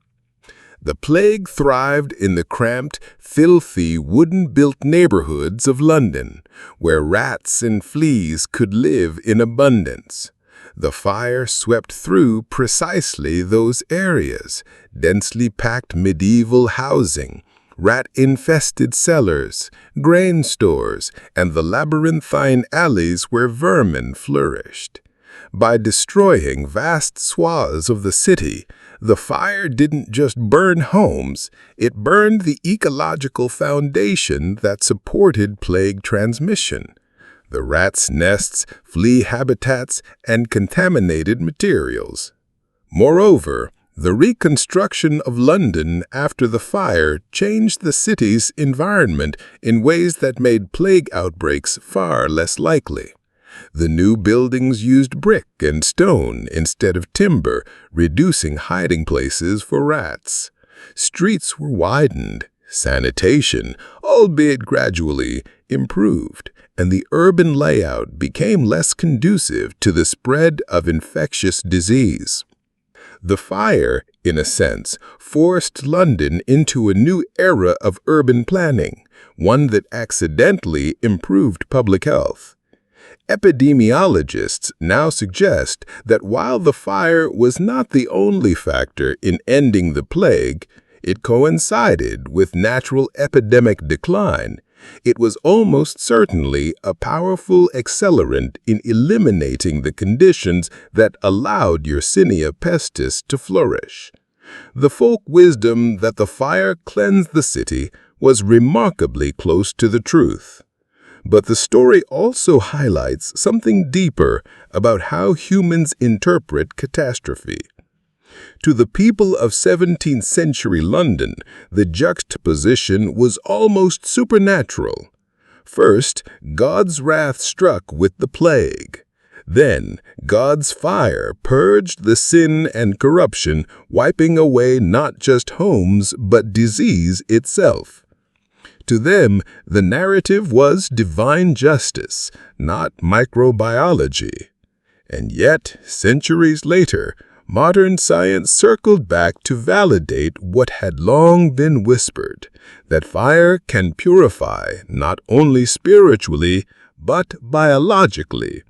The plague thrived in the cramped, filthy, wooden-built neighborhoods of London, where rats and fleas could live in abundance. The fire swept through precisely those areas, densely packed medieval housing, rat-infested cellars, grain stores, and the labyrinthine alleys where vermin flourished. By destroying vast swaths of the city, the fire didn't just burn homes, it burned the ecological foundation that supported plague transmission. The rats' nests, flea habitats, and contaminated materials. Moreover, the reconstruction of London after the fire changed the city's environment in ways that made plague outbreaks far less likely. The new buildings used brick and stone instead of timber, reducing hiding places for rats. Streets were widened, sanitation, albeit gradually, improved, and the urban layout became less conducive to the spread of infectious disease. The fire, in a sense, forced London into a new era of urban planning, one that accidentally improved public health. Epidemiologists now suggest that while the fire was not the only factor in ending the plague, it coincided with natural epidemic decline. It was almost certainly a powerful accelerant in eliminating the conditions that allowed Yersinia pestis to flourish. The folk wisdom that the fire cleansed the city was remarkably close to the truth. But the story also highlights something deeper about how humans interpret catastrophe. To the people of 17th century London, the juxtaposition was almost supernatural. First, God's wrath struck with the plague. Then, God's fire purged the sin and corruption, wiping away not just homes but disease itself. To them, the narrative was divine justice, not microbiology. And yet, centuries later, Modern science circled back to validate what had long been whispered, that fire can purify not only spiritually, but biologically.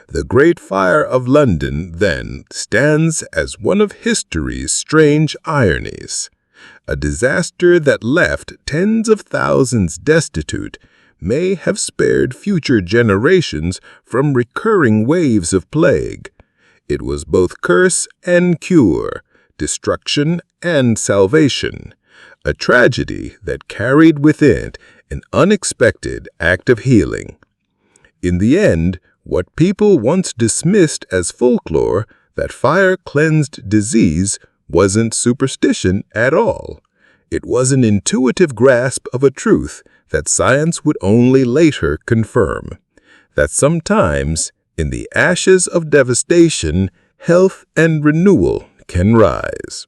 The Great Fire of London, then, stands as one of history's strange ironies. A disaster that left tens of thousands destitute may have spared future generations from recurring waves of plague. It was both curse and cure, destruction and salvation, a tragedy that carried within it an unexpected act of healing. In the end, what people once dismissed as folklore, that fire cleansed disease, wasn't superstition at all. It was an intuitive grasp of a truth that science would only later confirm, that sometimes, in the ashes of devastation, health and renewal can rise.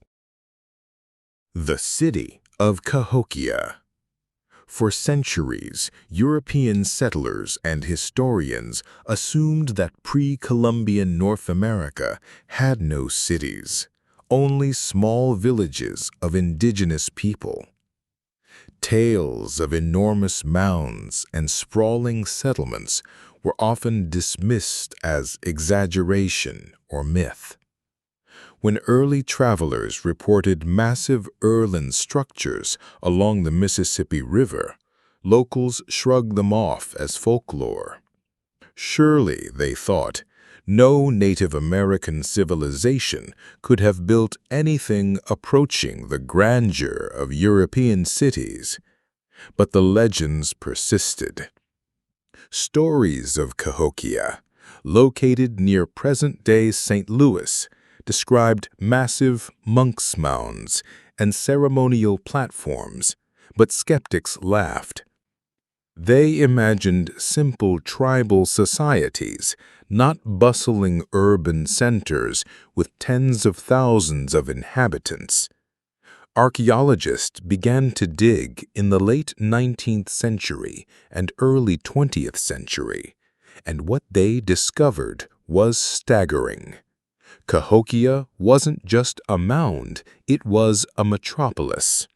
The city of Cahokia. For centuries, European settlers and historians assumed that pre-Columbian North America had no cities, only small villages of indigenous people. Tales of enormous mounds and sprawling settlements were often dismissed as exaggeration or myth. When early travelers reported massive urban structures along the Mississippi River, locals shrugged them off as folklore. Surely, they thought, no Native American civilization could have built anything approaching the grandeur of European cities. But the legends persisted. Stories of Cahokia, located near present-day St. Louis, described massive monks' mounds and ceremonial platforms, but skeptics laughed. They imagined simple tribal societies, not bustling urban centers with tens of thousands of inhabitants. Archaeologists began to dig in the late 19th century and early 20th century, and what they discovered was staggering. Cahokia wasn't just a mound, it was a metropolis.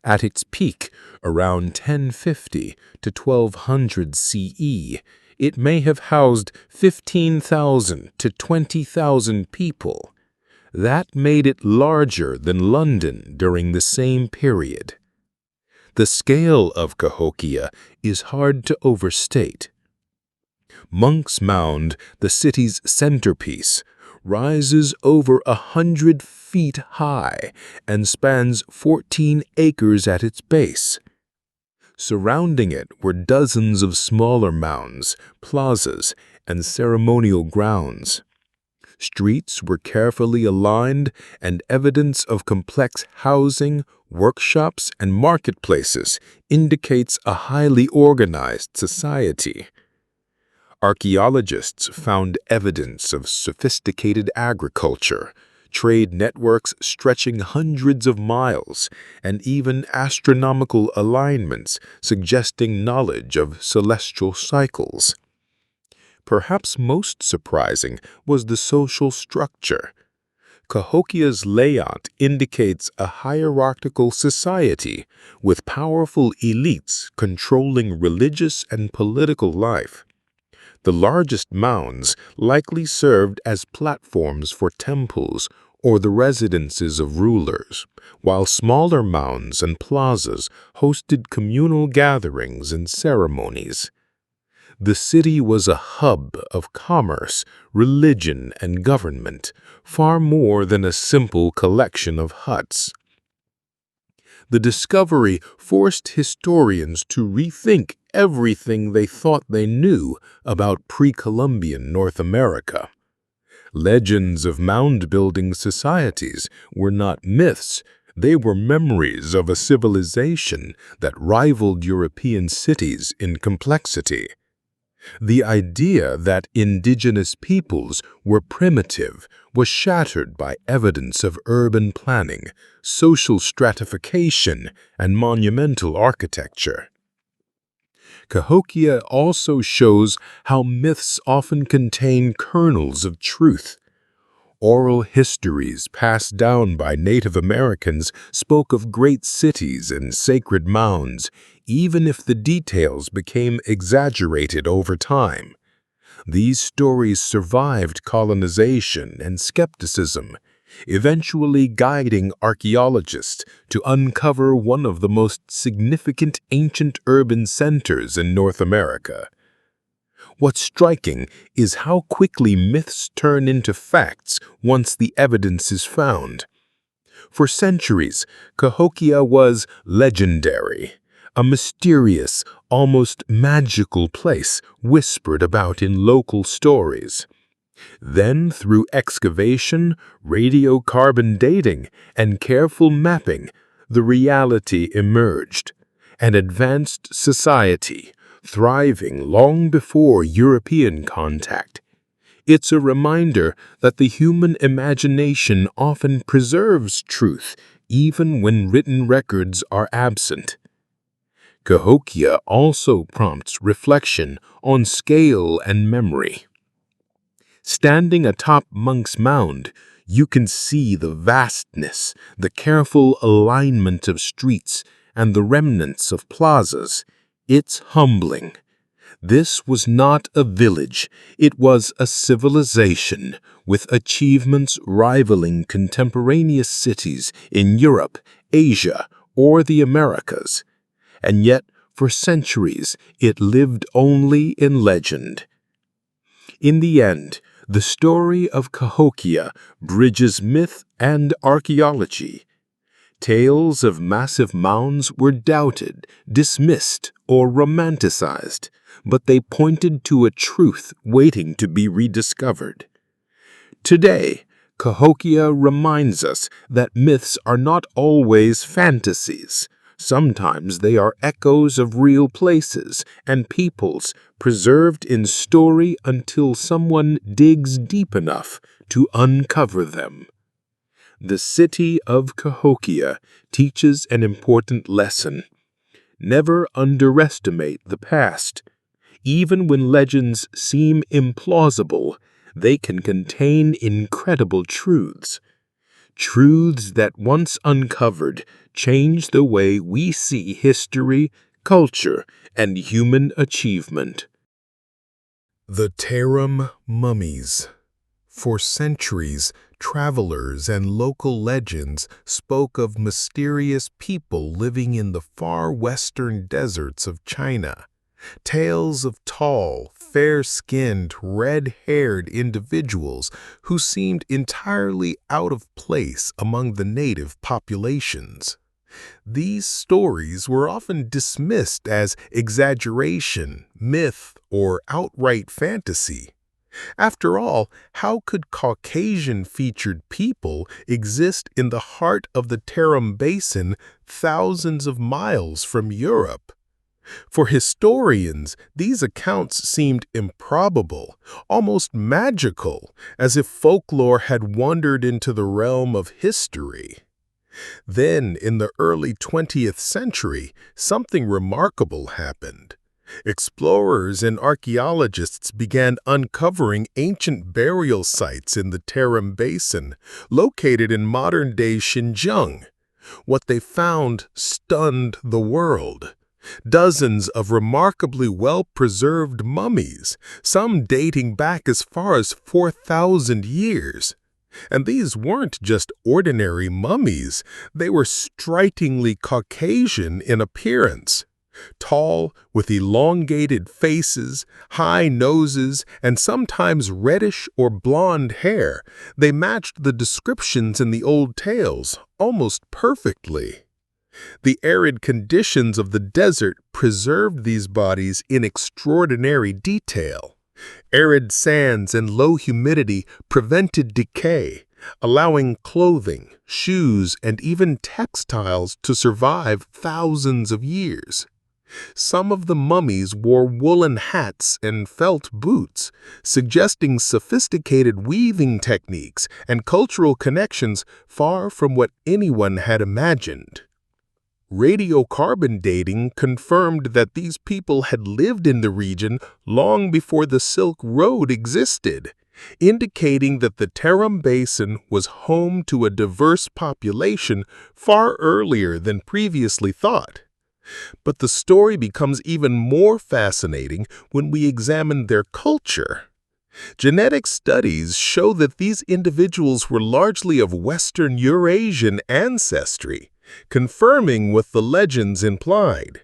At its peak, around 1050 to 1200 CE, it may have housed 15,000 to 20,000 people. That made it larger than London during the same period. The scale of Cahokia is hard to overstate. Monk's Mound, the city's centerpiece, rises over 100 feet high and spans 14 acres at its base. Surrounding it were dozens of smaller mounds, plazas, and ceremonial grounds. Streets were carefully aligned, and evidence of complex housing, workshops, and marketplaces indicates a highly organized society. Archaeologists found evidence of sophisticated agriculture, trade networks stretching hundreds of miles, and even astronomical alignments suggesting knowledge of celestial cycles. Perhaps most surprising was the social structure. Cahokia's layout indicates a hierarchical society with powerful elites controlling religious and political life. The largest mounds likely served as platforms for temples or the residences of rulers, while smaller mounds and plazas hosted communal gatherings and ceremonies. The city was a hub of commerce, religion, and government, far more than a simple collection of huts. The discovery forced historians to rethink everything they thought they knew about pre-Columbian North America. Legends of mound-building societies were not myths, they were memories of a civilization that rivaled European cities in complexity. The idea that indigenous peoples were primitive was shattered by evidence of urban planning, social stratification, and monumental architecture. Cahokia also shows how myths often contain kernels of truth. Oral histories passed down by Native Americans spoke of great cities and sacred mounds, even if the details became exaggerated over time. These stories survived colonization and skepticism, eventually guiding archaeologists to uncover one of the most significant ancient urban centers in North America. What's striking is how quickly myths turn into facts once the evidence is found. For centuries, Cahokia was legendary, a mysterious, almost magical place whispered about in local stories. Then, through excavation, radiocarbon dating, and careful mapping, the reality emerged. An advanced society, thriving long before European contact. It's a reminder that the human imagination often preserves truth, even when written records are absent. Cahokia also prompts reflection on scale and memory. Standing atop Monk's Mound, you can see the vastness, the careful alignment of streets, and the remnants of plazas. It's humbling. This was not a village, it was a civilization, with achievements rivaling contemporaneous cities in Europe, Asia, or the Americas. And yet, for centuries, it lived only in legend. In the end, the story of Cahokia bridges myth and archaeology. Tales of massive mounds were doubted, dismissed, or romanticized, but they pointed to a truth waiting to be rediscovered. Today, Cahokia reminds us that myths are not always fantasies. Sometimes they are echoes of real places and peoples preserved in story until someone digs deep enough to uncover them. The city of Cahokia teaches an important lesson. Never underestimate the past. Even when legends seem implausible, they can contain incredible truths. Truths that once uncovered change the way we see history, culture, and human achievement. The Tarim Mummies. For centuries, travelers and local legends spoke of mysterious people living in the far western deserts of China. Tales of tall, fair-skinned, red-haired individuals who seemed entirely out of place among the native populations. These stories were often dismissed as exaggeration, myth, or outright fantasy. After all, how could Caucasian-featured people exist in the heart of the Tarim Basin thousands of miles from Europe? For historians, these accounts seemed improbable, almost magical, as if folklore had wandered into the realm of history. Then, in the early 20th century, something remarkable happened. Explorers and archaeologists began uncovering ancient burial sites in the Tarim Basin, located in modern-day Xinjiang. What they found stunned the world. Dozens of remarkably well-preserved mummies, some dating back as far as 4,000 years. And these weren't just ordinary mummies, they were strikingly Caucasian in appearance. Tall, with elongated faces, high noses, and sometimes reddish or blonde hair, they matched the descriptions in the old tales almost perfectly. The arid conditions of the desert preserved these bodies in extraordinary detail. Arid sands and low humidity prevented decay, allowing clothing, shoes, and even textiles to survive thousands of years. Some of the mummies wore woolen hats and felt boots, suggesting sophisticated weaving techniques and cultural connections far from what anyone had imagined. Radiocarbon dating confirmed that these people had lived in the region long before the Silk Road existed, indicating that the Tarim Basin was home to a diverse population far earlier than previously thought. But the story becomes even more fascinating when we examine their culture. Genetic studies show that these individuals were largely of Western Eurasian ancestry, confirming what the legends implied.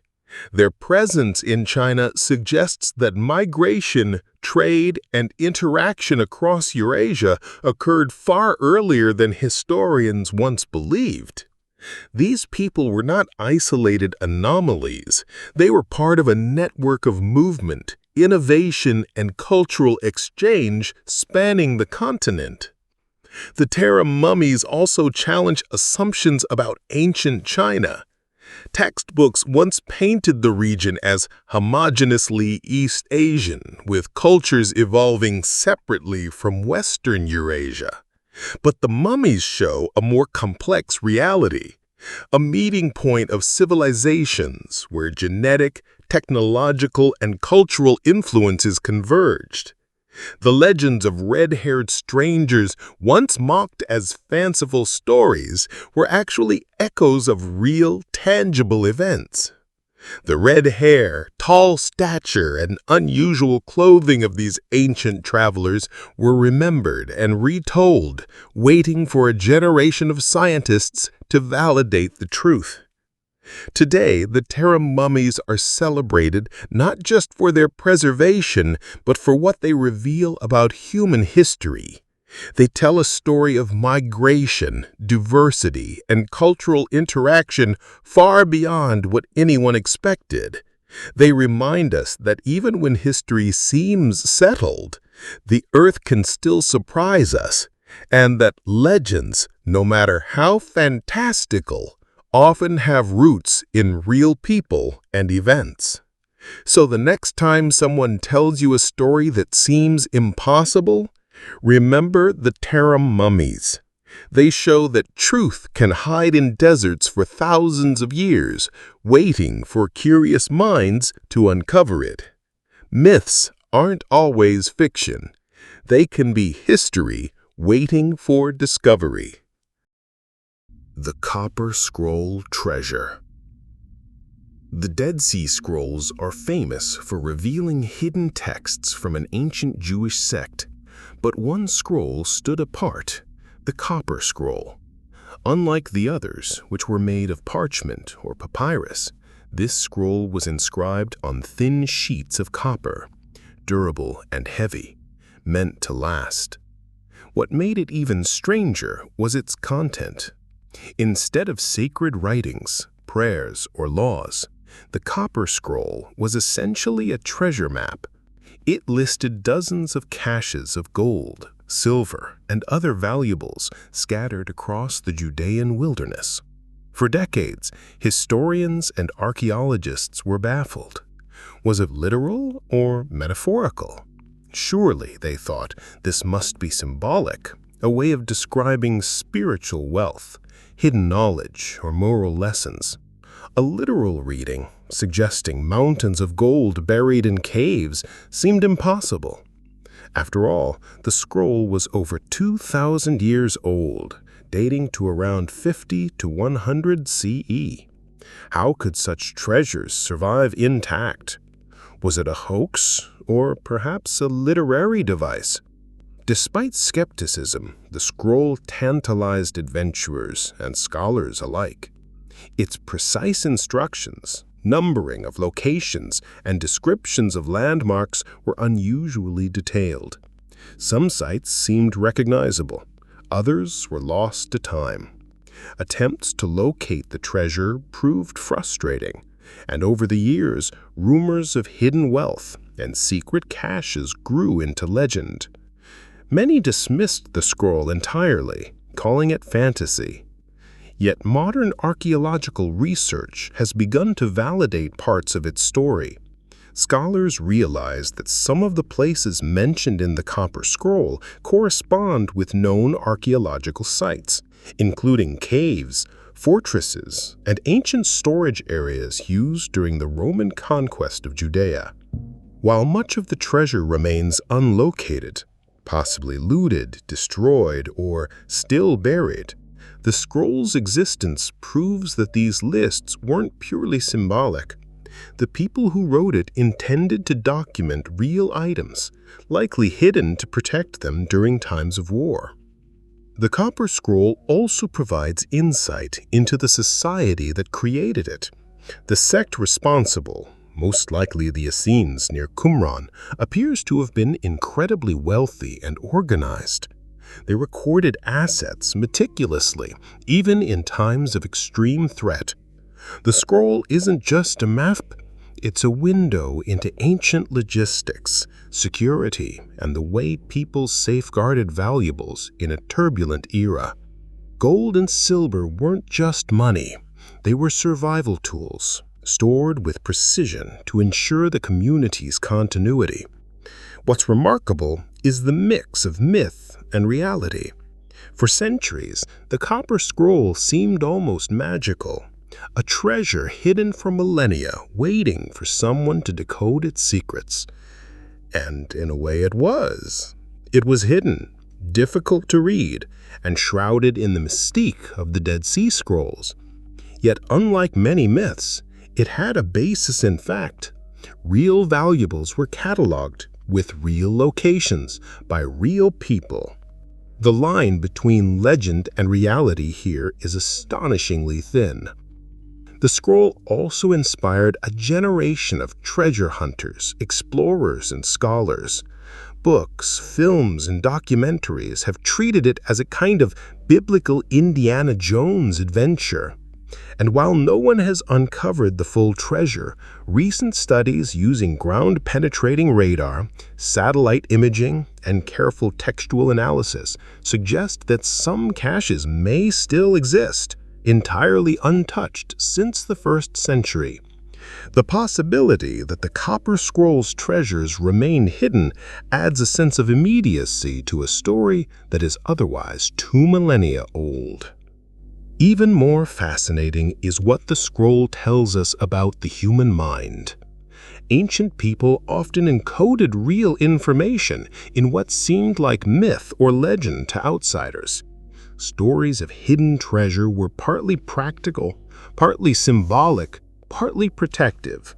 Their presence in China suggests that migration, trade, and interaction across Eurasia occurred far earlier than historians once believed. These people were not isolated anomalies. They were part of a network of movement, innovation, and cultural exchange spanning the continent. The Tarim mummies also challenge assumptions about ancient China. Textbooks once painted the region as homogeneously East Asian, with cultures evolving separately from Western Eurasia. But the mummies show a more complex reality, a meeting point of civilizations where genetic, technological, and cultural influences converged. The legends of red-haired strangers, once mocked as fanciful stories, were actually echoes of real, tangible events. The red hair, tall stature, and unusual clothing of these ancient travelers were remembered and retold, waiting for a generation of scientists to validate the truth. Today, the Tarim mummies are celebrated not just for their preservation, but for what they reveal about human history. They tell a story of migration, diversity, and cultural interaction far beyond what anyone expected. They remind us that even when history seems settled, the earth can still surprise us, and that legends, no matter how fantastical, often have roots in real people and events. So the next time someone tells you a story that seems impossible, remember the Tarim mummies. They show that truth can hide in deserts for thousands of years, waiting for curious minds to uncover it. Myths aren't always fiction. They can be history waiting for discovery. The Copper Scroll Treasure. The Dead Sea Scrolls are famous for revealing hidden texts from an ancient Jewish sect, but one scroll stood apart, the Copper Scroll. Unlike the others, which were made of parchment or papyrus, this scroll was inscribed on thin sheets of copper, durable and heavy, meant to last. What made it even stranger was its content. Instead of sacred writings, prayers, or laws, the Copper Scroll was essentially a treasure map. It listed dozens of caches of gold, silver, and other valuables scattered across the Judean wilderness. For decades, historians and archaeologists were baffled. Was it literal or metaphorical? Surely, they thought, this must be symbolic, a way of describing spiritual wealth, hidden knowledge, or moral lessons. A literal reading, suggesting mountains of gold buried in caves, seemed impossible. After all, the scroll was over 2,000 years old, dating to around 50 to 100 CE. How could such treasures survive intact? Was it a hoax, or perhaps a literary device? Despite skepticism, the scroll tantalized adventurers and scholars alike. Its precise instructions, numbering of locations, and descriptions of landmarks were unusually detailed. Some sites seemed recognizable, others were lost to time. Attempts to locate the treasure proved frustrating, and over the years, rumors of hidden wealth and secret caches grew into legend. Many dismissed the scroll entirely, calling it fantasy. Yet modern archaeological research has begun to validate parts of its story. Scholars realize that some of the places mentioned in the Copper Scroll correspond with known archaeological sites, including caves, fortresses, and ancient storage areas used during the Roman conquest of Judea. While much of the treasure remains unlocated, possibly looted, destroyed, or still buried. The scroll's existence proves that these lists weren't purely symbolic. The people who wrote it intended to document real items, likely hidden to protect them during times of war. The Copper Scroll also provides insight into the society that created it. The sect responsible, most likely the Essenes near Qumran, appears to have been incredibly wealthy and organized. They recorded assets meticulously, even in times of extreme threat. The scroll isn't just a map, it's a window into ancient logistics, security, and the way people safeguarded valuables in a turbulent era. Gold and silver weren't just money, they were survival tools, stored with precision to ensure the community's continuity. What's remarkable is the mix of myth and reality. For centuries, the Copper Scroll seemed almost magical, a treasure hidden for millennia, waiting for someone to decode its secrets. And in a way it was. It was hidden, difficult to read, and shrouded in the mystique of the Dead Sea Scrolls. Yet unlike many myths, it had a basis in fact. Real valuables were cataloged with real locations by real people. The line between legend and reality here is astonishingly thin. The scroll also inspired a generation of treasure hunters, explorers, and scholars. Books, films, and documentaries have treated it as a kind of biblical Indiana Jones adventure. And while no one has uncovered the full treasure, recent studies using ground-penetrating radar, satellite imaging, and careful textual analysis suggest that some caches may still exist, entirely untouched since the 1st century. The possibility that the Copper Scroll's treasures remain hidden adds a sense of immediacy to a story that is otherwise 2 millennia old. Even more fascinating is what the scroll tells us about the human mind. Ancient people often encoded real information in what seemed like myth or legend to outsiders. Stories of hidden treasure were partly practical, partly symbolic, partly protective.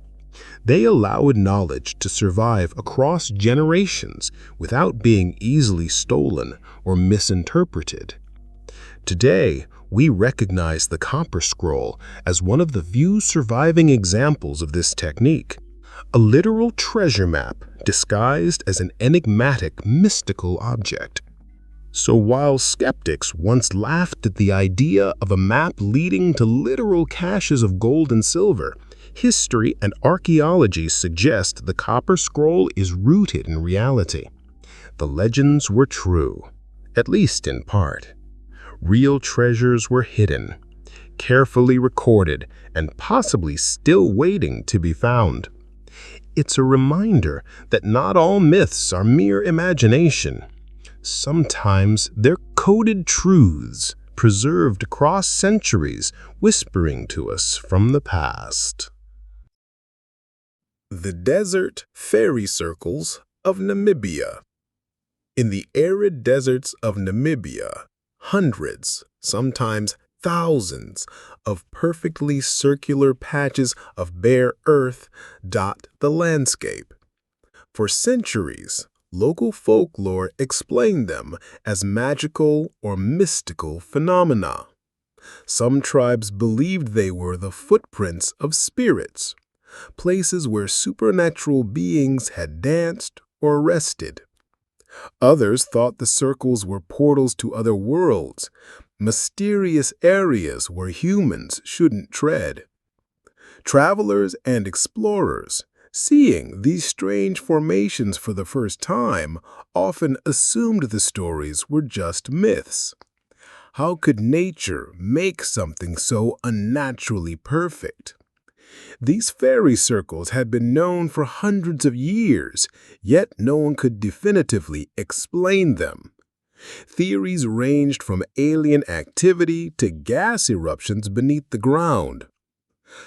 They allowed knowledge to survive across generations without being easily stolen or misinterpreted. Today, we recognize the Copper Scroll as one of the few surviving examples of this technique, a literal treasure map disguised as an enigmatic, mystical object. So while skeptics once laughed at the idea of a map leading to literal caches of gold and silver, history and archaeology suggest the Copper Scroll is rooted in reality. The legends were true, at least in part. Real treasures were hidden, carefully recorded, and possibly still waiting to be found. It's a reminder that not all myths are mere imagination. Sometimes they're coded truths, preserved across centuries, whispering to us from the past. The desert fairy circles of Namibia. In the arid deserts of Namibia, hundreds, sometimes thousands, of perfectly circular patches of bare earth dot the landscape. For centuries, local folklore explained them as magical or mystical phenomena. Some tribes believed they were the footprints of spirits, places where supernatural beings had danced or rested. Others thought the circles were portals to other worlds, mysterious areas where humans shouldn't tread. Travelers and explorers, seeing these strange formations for the first time, often assumed the stories were just myths. How could nature make something so unnaturally perfect? These fairy circles had been known for hundreds of years, yet no one could definitively explain them. Theories ranged from alien activity to gas eruptions beneath the ground.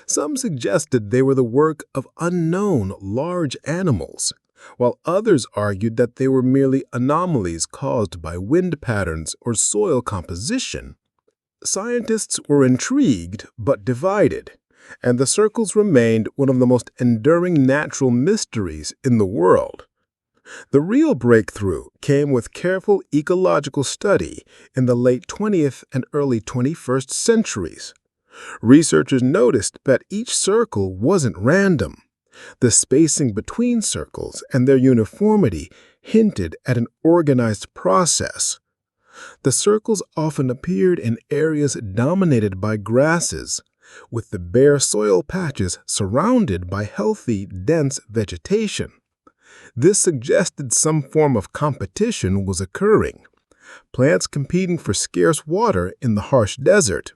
Some suggested they were the work of unknown large animals, while others argued that they were merely anomalies caused by wind patterns or soil composition. Scientists were intrigued but divided, and the circles remained one of the most enduring natural mysteries in the world. The real breakthrough came with careful ecological study in the late 20th and early 21st centuries. Researchers noticed that each circle wasn't random. The spacing between circles and their uniformity hinted at an organized process. The circles often appeared in areas dominated by grasses, with the bare soil patches surrounded by healthy, dense vegetation. This suggested some form of competition was occurring, plants competing for scarce water in the harsh desert.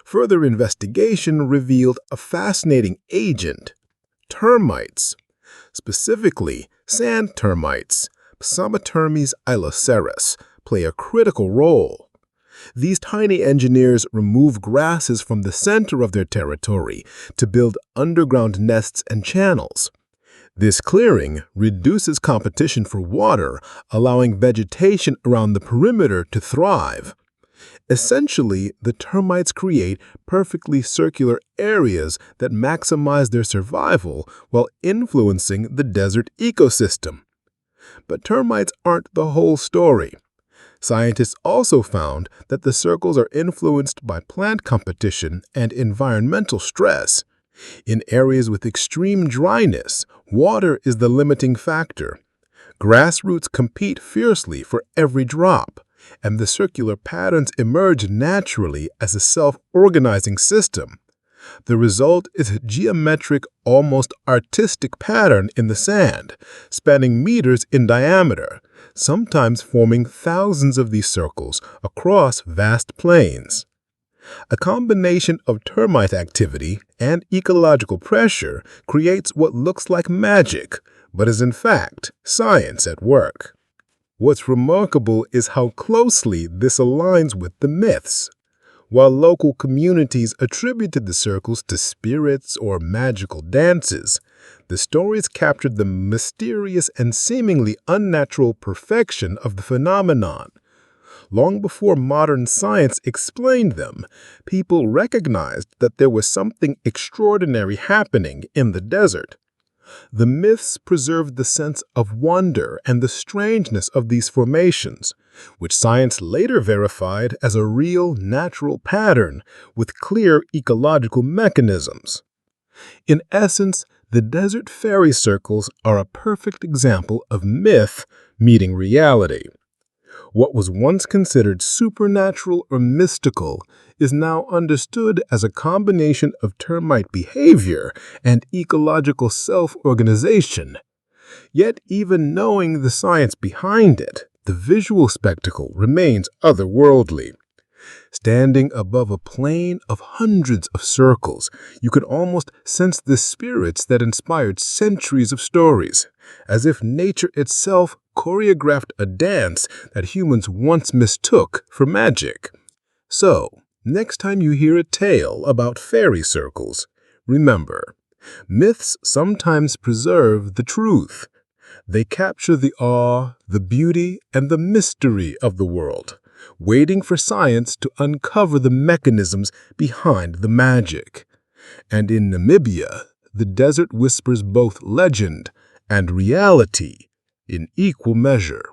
Further investigation revealed a fascinating agent: termites, specifically sand termites, Psamatermes iloceras, play a critical role. These tiny engineers remove grasses from the center of their territory to build underground nests and channels. This clearing reduces competition for water, allowing vegetation around the perimeter to thrive. Essentially, the termites create perfectly circular areas that maximize their survival while influencing the desert ecosystem. But termites aren't the whole story. Scientists also found that the circles are influenced by plant competition and environmental stress. In areas with extreme dryness, water is the limiting factor. Grass roots compete fiercely for every drop, and the circular patterns emerge naturally as a self-organizing system. The result is a geometric, almost artistic pattern in the sand, spanning meters in diameter, sometimes forming thousands of these circles across vast plains. A combination of termite activity and ecological pressure creates what looks like magic, but is in fact science at work. What's remarkable is how closely this aligns with the myths. While local communities attributed the circles to spirits or magical dances, the stories captured the mysterious and seemingly unnatural perfection of the phenomenon. Long before modern science explained them, people recognized that there was something extraordinary happening in the desert. The myths preserved the sense of wonder and the strangeness of these formations, which science later verified as a real natural pattern with clear ecological mechanisms. In essence, the desert fairy circles are a perfect example of myth meeting reality. What was once considered supernatural or mystical is now understood as a combination of termite behavior and ecological self-organization. Yet even knowing the science behind it, the visual spectacle remains otherworldly. Standing above a plain of hundreds of circles, you could almost sense the spirits that inspired centuries of stories, as if nature itself choreographed a dance that humans once mistook for magic. So, next time you hear a tale about fairy circles, remember, myths sometimes preserve the truth. They capture the awe, the beauty, and the mystery of the world, waiting for science to uncover the mechanisms behind the magic. And in Namibia, the desert whispers both legend and reality in equal measure.